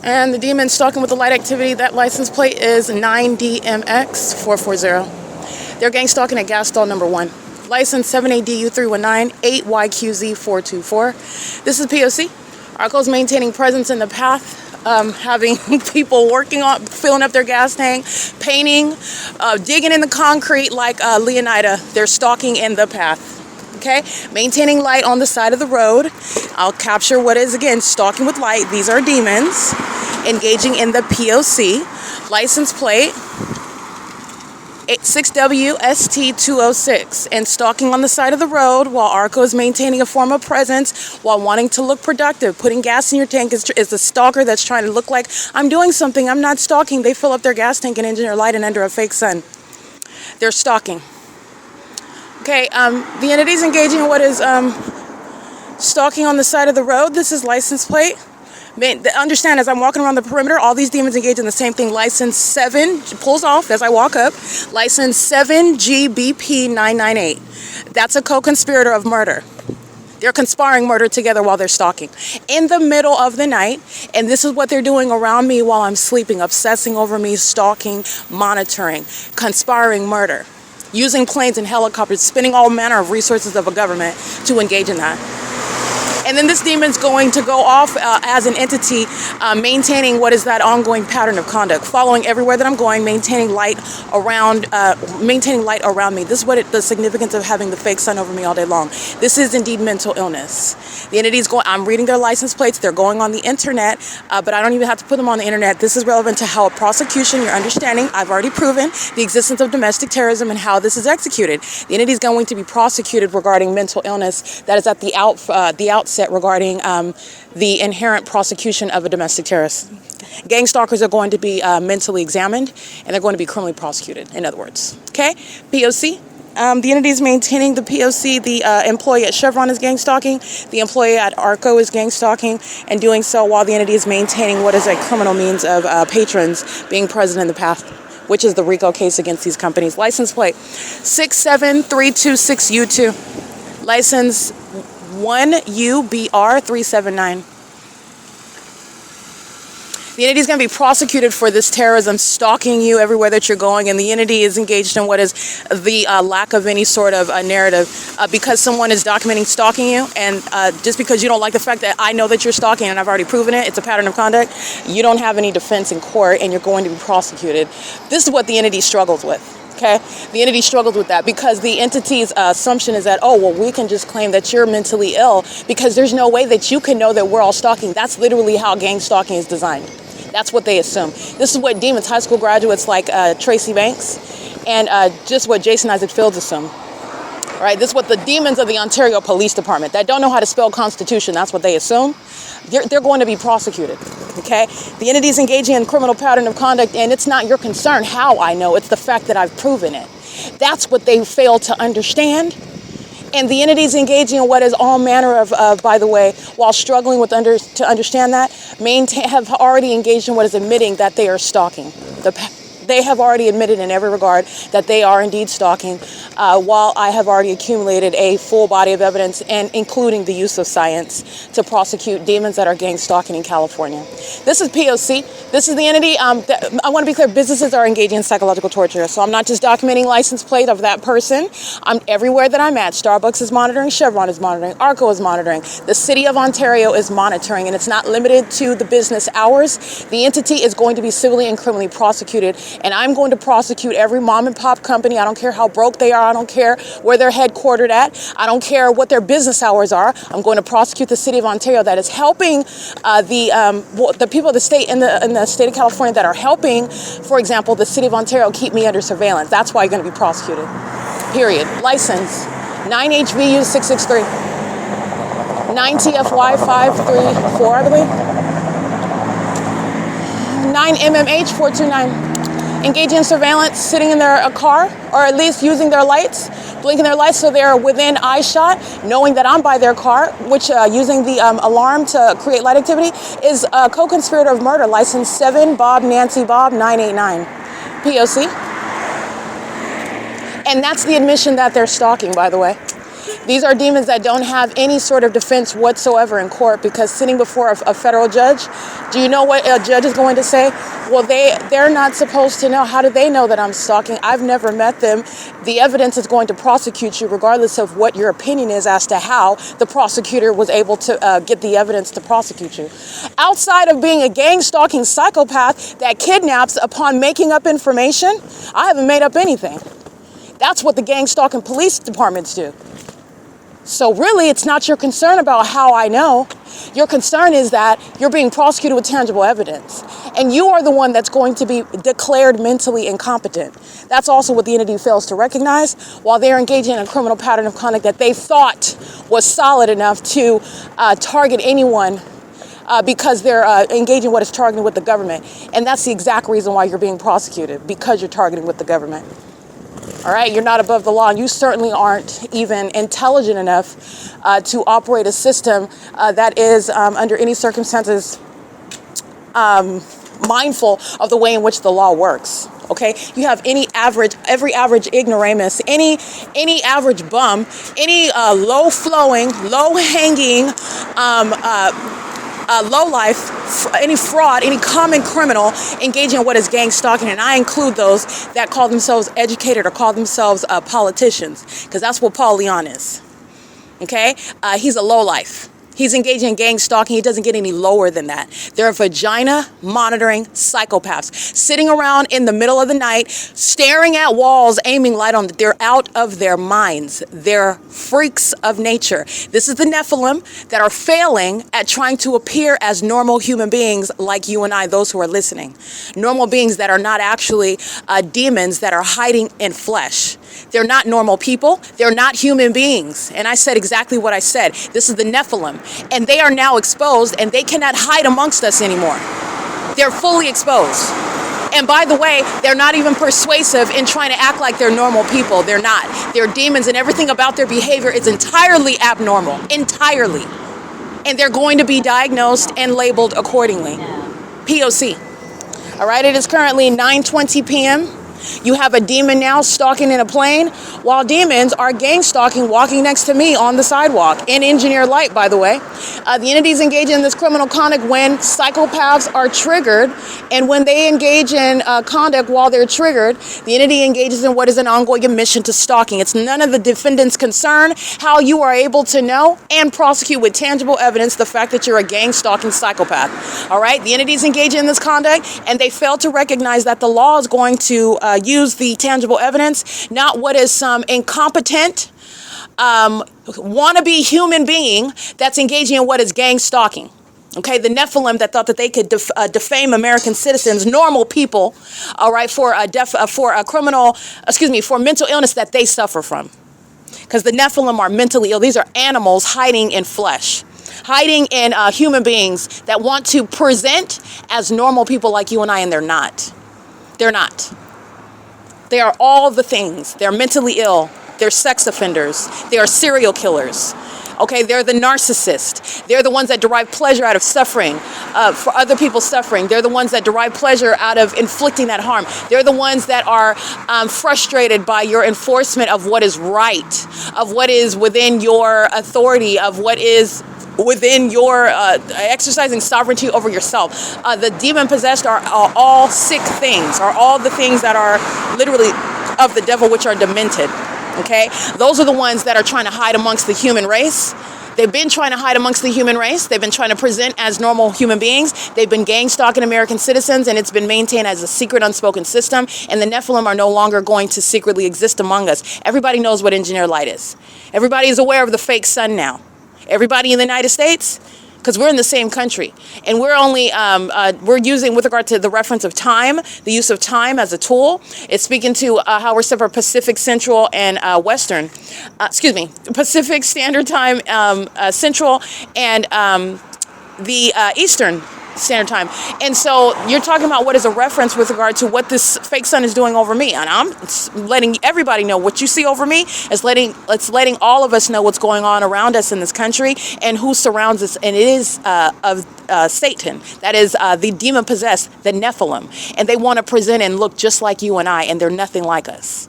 S3: And the demon stalking with the light activity, that license plate is 9DMX440. They're gang stalking at gas stall number 1. License 7ADU319 8YQZ424. This is P.O.C. ARCO is maintaining presence in the path, having people working on filling up their gas tank, painting, digging in the concrete like Leonida. They're stalking in the path. Okay, maintaining light on the side of the road. I'll capture what is, again, stalking with light. These are demons engaging in the P.O.C. License plate 6WST206, and stalking on the side of the road while ARCO is maintaining a form of presence while wanting to look productive. Putting gas in your tank is a stalker that's trying to look like, I'm doing something, I'm not stalking. They fill up their gas tank and engine their light and under a fake sun. They're stalking. Okay, the entity's engaging in what is stalking on the side of the road. This is license plate. Understand, as I'm walking around the perimeter, all these demons engage in the same thing. License 7 pulls off as I walk up. License 7GBP998. That's a co-conspirator of murder. They're conspiring murder together while they're stalking in the middle of the night. And this is what they're doing around me while I'm sleeping, obsessing over me, stalking, monitoring, conspiring murder, using planes and helicopters, spending all manner of resources of a government to engage in that. And then this demon's going to go off as an entity, maintaining what is that ongoing pattern of conduct, following everywhere that I'm going, maintaining light around me. This is what the significance of having the fake sun over me all day long. This is indeed mental illness. The entity's going. I'm reading their license plates. They're going on the internet, but I don't even have to put them on the internet. This is relevant to how a prosecution, your understanding. I've already proven the existence of domestic terrorism and how this is executed. The entity's going to be prosecuted regarding mental illness. That is at the outset regarding the inherent prosecution of a domestic terrorist. Gang stalkers are going to be mentally examined, and they're going to be criminally prosecuted, in other words. Okay? P.O.C. The entity is maintaining the P.O.C. The employee at Chevron is gang stalking. The employee at ARCO is gang stalking, and doing so while the entity is maintaining what is a criminal means of patrons being present in the path, which is the RICO case against these companies. License plate 67326U2. License 1UBR379. The entity is going to be prosecuted for this terrorism, stalking you everywhere that you're going, and the entity is engaged in what is the lack of any sort of narrative because someone is documenting stalking you, and just because you don't like the fact that I know that you're stalking and I've already proven it, it's a pattern of conduct, you don't have any defense in court and you're going to be prosecuted. This is what the entity struggles with. Okay, the entity struggles with that because the entity's assumption is that, oh, well, we can just claim that you're mentally ill because there's no way that you can know that we're all stalking. That's literally how gang stalking is designed. That's what they assume. This is what demons, high school graduates like Tracy Banks and just what Jason Isaac Fields assume. Right? This is what the demons of the Ontario Police Department that don't know how to spell Constitution, that's what they assume. They're going to be prosecuted. Okay? The entity is engaging in criminal pattern of conduct, and it's not your concern how I know. It's the fact that I've proven it. That's what they fail to understand. And the entities engaging in what is all manner of by the way, while struggling with to understand that, have already engaged in what is admitting that they are stalking. They have already admitted in every regard that they are indeed stalking, while I have already accumulated a full body of evidence, and including the use of science, to prosecute demons that are gang stalking in California. This is P.O.C. This is the entity. I want to be clear, businesses are engaging in psychological torture, so I'm not just documenting license plate of that person. I'm everywhere that I'm at. Starbucks is monitoring, Chevron is monitoring, ARCO is monitoring, the City of Ontario is monitoring, and it's not limited to the business hours. The entity is going to be civilly and criminally prosecuted, And I'm going to prosecute every mom and pop company. I don't care how broke they are. I don't care where they're headquartered at. I don't care what their business hours are. I'm going to prosecute the city of Ontario that is helping the people of the state in the state of California that are helping, for example, the city of Ontario keep me under surveillance. That's why you're going to be prosecuted. Period. License 9HVU 663. 9TFY 534, I believe. 9MMH 429. Engaging in surveillance, sitting in their car, or at least using their lights, blinking their lights so they're within eye shot, knowing that I'm by their car, which using the alarm to create light activity, is a co-conspirator of murder, license 7 Bob Nancy Bob 989. P.O.C. And that's the admission that they're stalking, by the way. These are demons that don't have any sort of defense whatsoever in court, because sitting before a federal judge, do you know what a judge is going to say? Well, they're not supposed to know. How do they know that I'm stalking? I've never met them. The evidence is going to prosecute you regardless of what your opinion is as to how the prosecutor was able to get the evidence to prosecute you. Outside of being a gang stalking psychopath that kidnaps upon making up information, I haven't made up anything. That's what the gang stalking police departments do. So really, it's not your concern about how I know. Your concern is that you're being prosecuted with tangible evidence. And you are the one that's going to be declared mentally incompetent. That's also what the entity fails to recognize while they're engaging in a criminal pattern of conduct that they thought was solid enough to target anyone because they're engaging what is targeting with the government. And that's the exact reason why you're being prosecuted, because you're targeting with the government. All right, you're not above the law, and you certainly aren't even intelligent enough to operate a system that is, under any circumstances, mindful of the way in which the law works. Okay, you have every average ignoramus, any average bum, any low-flowing, low-hanging, low life, any fraud, any common criminal engaging in what is gang stalking, and I include those that call themselves educated or call themselves politicians, because that's what Paul Leon is. Okay, he's a low life. He's engaging in gang stalking. He doesn't get any lower than that. They're vagina monitoring psychopaths sitting around in the middle of the night, staring at walls, aiming light on them. They're out of their minds. They're freaks of nature. This is the Nephilim that are failing at trying to appear as normal human beings like you and I, those who are listening. Normal beings that are not actually demons that are hiding in flesh. They're not normal people. They're not human beings. And I said exactly what I said. This is the Nephilim. And they are now exposed, and they cannot hide amongst us anymore. They're fully exposed. And by the way, they're not even persuasive in trying to act like they're normal people. They're not. They're demons, and everything about their behavior is entirely abnormal. Entirely. And they're going to be diagnosed and labeled accordingly. P.O.C. All right, it is currently 9:20 p.m. You have a demon now stalking in a plane, while demons are gang stalking walking next to me on the sidewalk, in engineered light, by the way. The entities engage in this criminal conduct when psychopaths are triggered, and when they engage in conduct while they're triggered, the entity engages in what is an ongoing admission to stalking. It's none of the defendant's concern how you are able to know and prosecute with tangible evidence the fact that you're a gang stalking psychopath. All right, the entities engage in this conduct, and they fail to recognize that the law is going to use the tangible evidence, not what is some incompetent wannabe human being that's engaging in what is gang stalking. Okay, the Nephilim that thought that they could defame American citizens, normal people, all right, for mental illness that they suffer from. Because the Nephilim are mentally ill. These are animals hiding in flesh, hiding in human beings that want to present as normal people like you and I, and they're not. They're not. They are all the things. They're mentally ill. They're sex offenders. They are serial killers. Okay, they're the narcissist. They're the ones that derive pleasure out of suffering, for other people's suffering. They're the ones that derive pleasure out of inflicting that harm. They're the ones that are frustrated by your enforcement of what is right, of what is within your authority, of what is within your exercising sovereignty over yourself. The demon-possessed are all sick things, are all the things that are literally of the devil, which are demented. Okay, those are the ones that are trying to hide amongst the human race. They've been trying to hide amongst the human race. They've been trying to present as normal human beings. They've been gang stalking American citizens, and it's been maintained as a secret, unspoken system. And the Nephilim are no longer going to secretly exist among us. Everybody knows what engineered light is. Everybody is aware of the fake sun now. Everybody in the United States, because we're in the same country, and we're only we're using, with regard to the reference of time, the use of time as a tool. It's speaking to how we're separate Pacific, Central, and Western. Pacific Standard Time, Central, and the Eastern Standard Time. And so you're talking about what is a reference with regard to what this fake sun is doing over me. And I'm letting everybody know what you see over me is letting all of us know what's going on around us in this country and who surrounds us. And it is of Satan. That is the demon possessed, the Nephilim. And they want to present and look just like you and I, and they're nothing like us.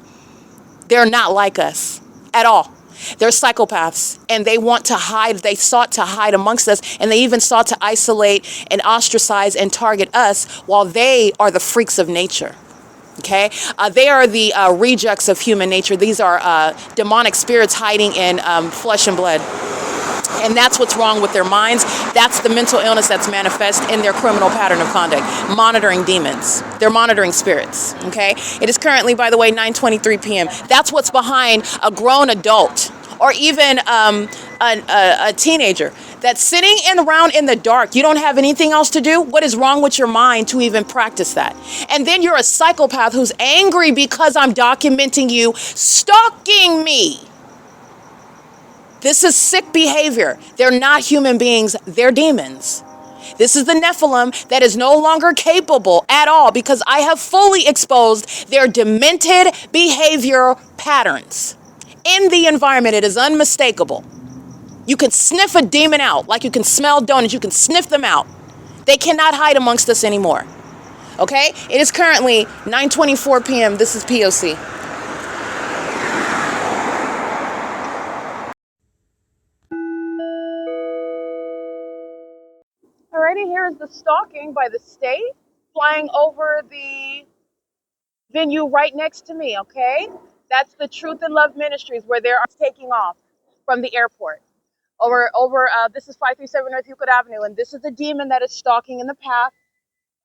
S3: They're not like us at all. They're psychopaths, and they want to hide. They sought to hide amongst us, and they even sought to isolate and ostracize and target us, while they are the freaks of nature. Okay? They are the rejects of human nature. These are demonic spirits hiding in flesh and blood. And that's what's wrong with their minds. That's the mental illness that's manifest in their criminal pattern of conduct. Monitoring demons. They're monitoring spirits. Okay? It is currently, by the way, 9:23 p.m. That's what's behind a grown adult or even a teenager that's sitting around in the dark. You don't have anything else to do. What is wrong with your mind to even practice that? And then you're a psychopath who's angry because I'm documenting you stalking me. This is sick behavior. They're not human beings. They're demons. This is the Nephilim that is no longer capable at all, because I have fully exposed their demented behavior patterns. In the environment, it is unmistakable. You can sniff a demon out like you can smell donuts. You can sniff them out. They cannot hide amongst us anymore. Okay? It is currently 9:24 p.m. This is P.O.C.
S2: Alrighty, here is the stalking by the state flying over the venue right next to me, okay? That's the Truth and Love Ministries, where they're taking off from the airport. This is 537 North Euclid Avenue, and this is the demon that is stalking in the path.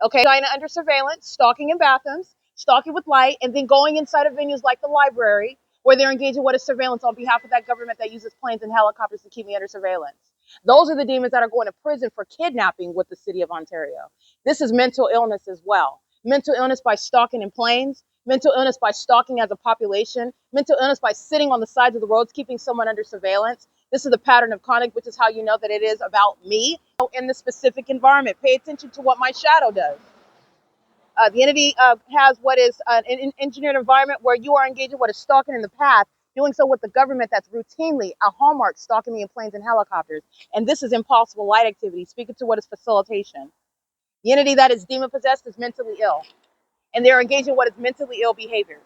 S2: Okay, China under surveillance, stalking in bathrooms, stalking with light, and then going inside of venues like the library, where they're engaging what is surveillance on behalf of that government that uses planes and helicopters to keep me under surveillance. Those are the demons that are going to prison for kidnapping with the city of Ontario. This is mental illness as well. Mental illness by stalking in planes, mental illness by stalking as a population, mental illness by sitting on the sides of the roads, keeping someone under surveillance. This is the pattern of conduct, which is how you know that it is about me in the specific environment. Pay attention to what my shadow does. The entity has what is an engineered environment where you are engaging what is stalking in the path, doing so with the government that's routinely a hallmark stalking me in planes and helicopters. And this is impossible light activity, speaking to what is facilitation. The entity that is demon possessed is mentally ill, and they're engaging what is mentally ill behaviors.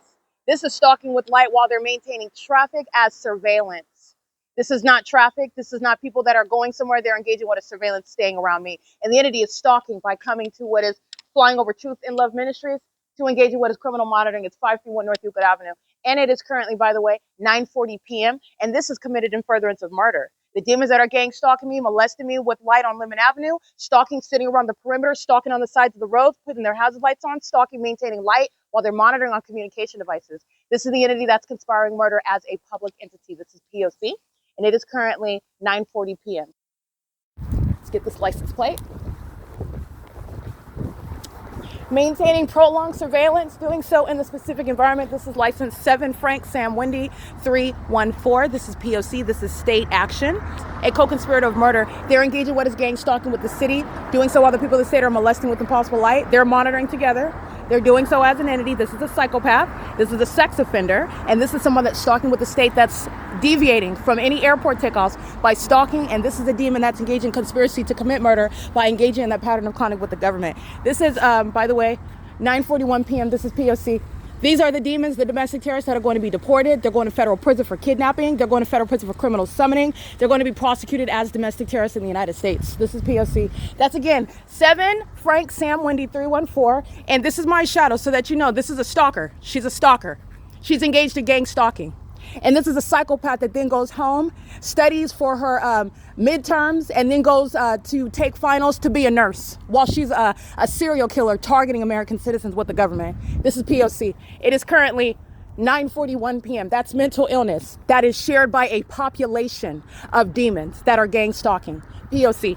S2: This is stalking with light while they're maintaining traffic as surveillance. This is not traffic. This is not people that are going somewhere. They're engaging what is surveillance staying around me. And the entity is stalking by coming to what is flying over Truth and Love Ministries to engage in what is criminal monitoring. It's 531 North Euclid Avenue. And it is currently, by the way, 9:40 p.m. And this is committed in furtherance of murder. The demons that are gang stalking me, molesting me with light on Lemon Avenue, stalking, sitting around the perimeter, stalking on the sides of the roads, putting their hazard lights on, stalking, maintaining light while they're monitoring on communication devices. This is the entity that's conspiring murder as a public entity. This is P.O.C. And it is currently 9:40 p.m. Let's get this license plate. Maintaining prolonged surveillance, doing so in the specific environment. This is license 7 Frank Sam Wendy 314. This is P.O.C. This is state action. A co-conspirator of murder. They're engaging what is gang stalking with the city, doing so while the people of the state are molesting with impossible light. They're monitoring together. They're doing so as an entity. This is a psychopath. This is a sex offender. And this is someone that's stalking with the state that's deviating from any airport takeoffs by stalking. And this is a demon that's engaging in conspiracy to commit murder by engaging in that pattern of conduct with the government. This is, by the way, 9:41 p.m. This is P.O.C. These are the demons, the domestic terrorists that are going to be deported. They're going to federal prison for kidnapping. They're going to federal prison for criminal summoning. They're going to be prosecuted as domestic terrorists in the United States. This is P.O.C. That's, again, 7 Frank Sam Wendy 314. And this is my shadow so that you know this is a stalker. She's a stalker. She's engaged in gang stalking.
S3: And this is a psychopath that then goes home, studies for her midterms, and then goes to take finals to be a nurse while she's a serial killer targeting American citizens with the government. This is P.O.C. It is currently 9:41 p.m. That's mental illness that is shared by a population of demons that are gang stalking. P.O.C.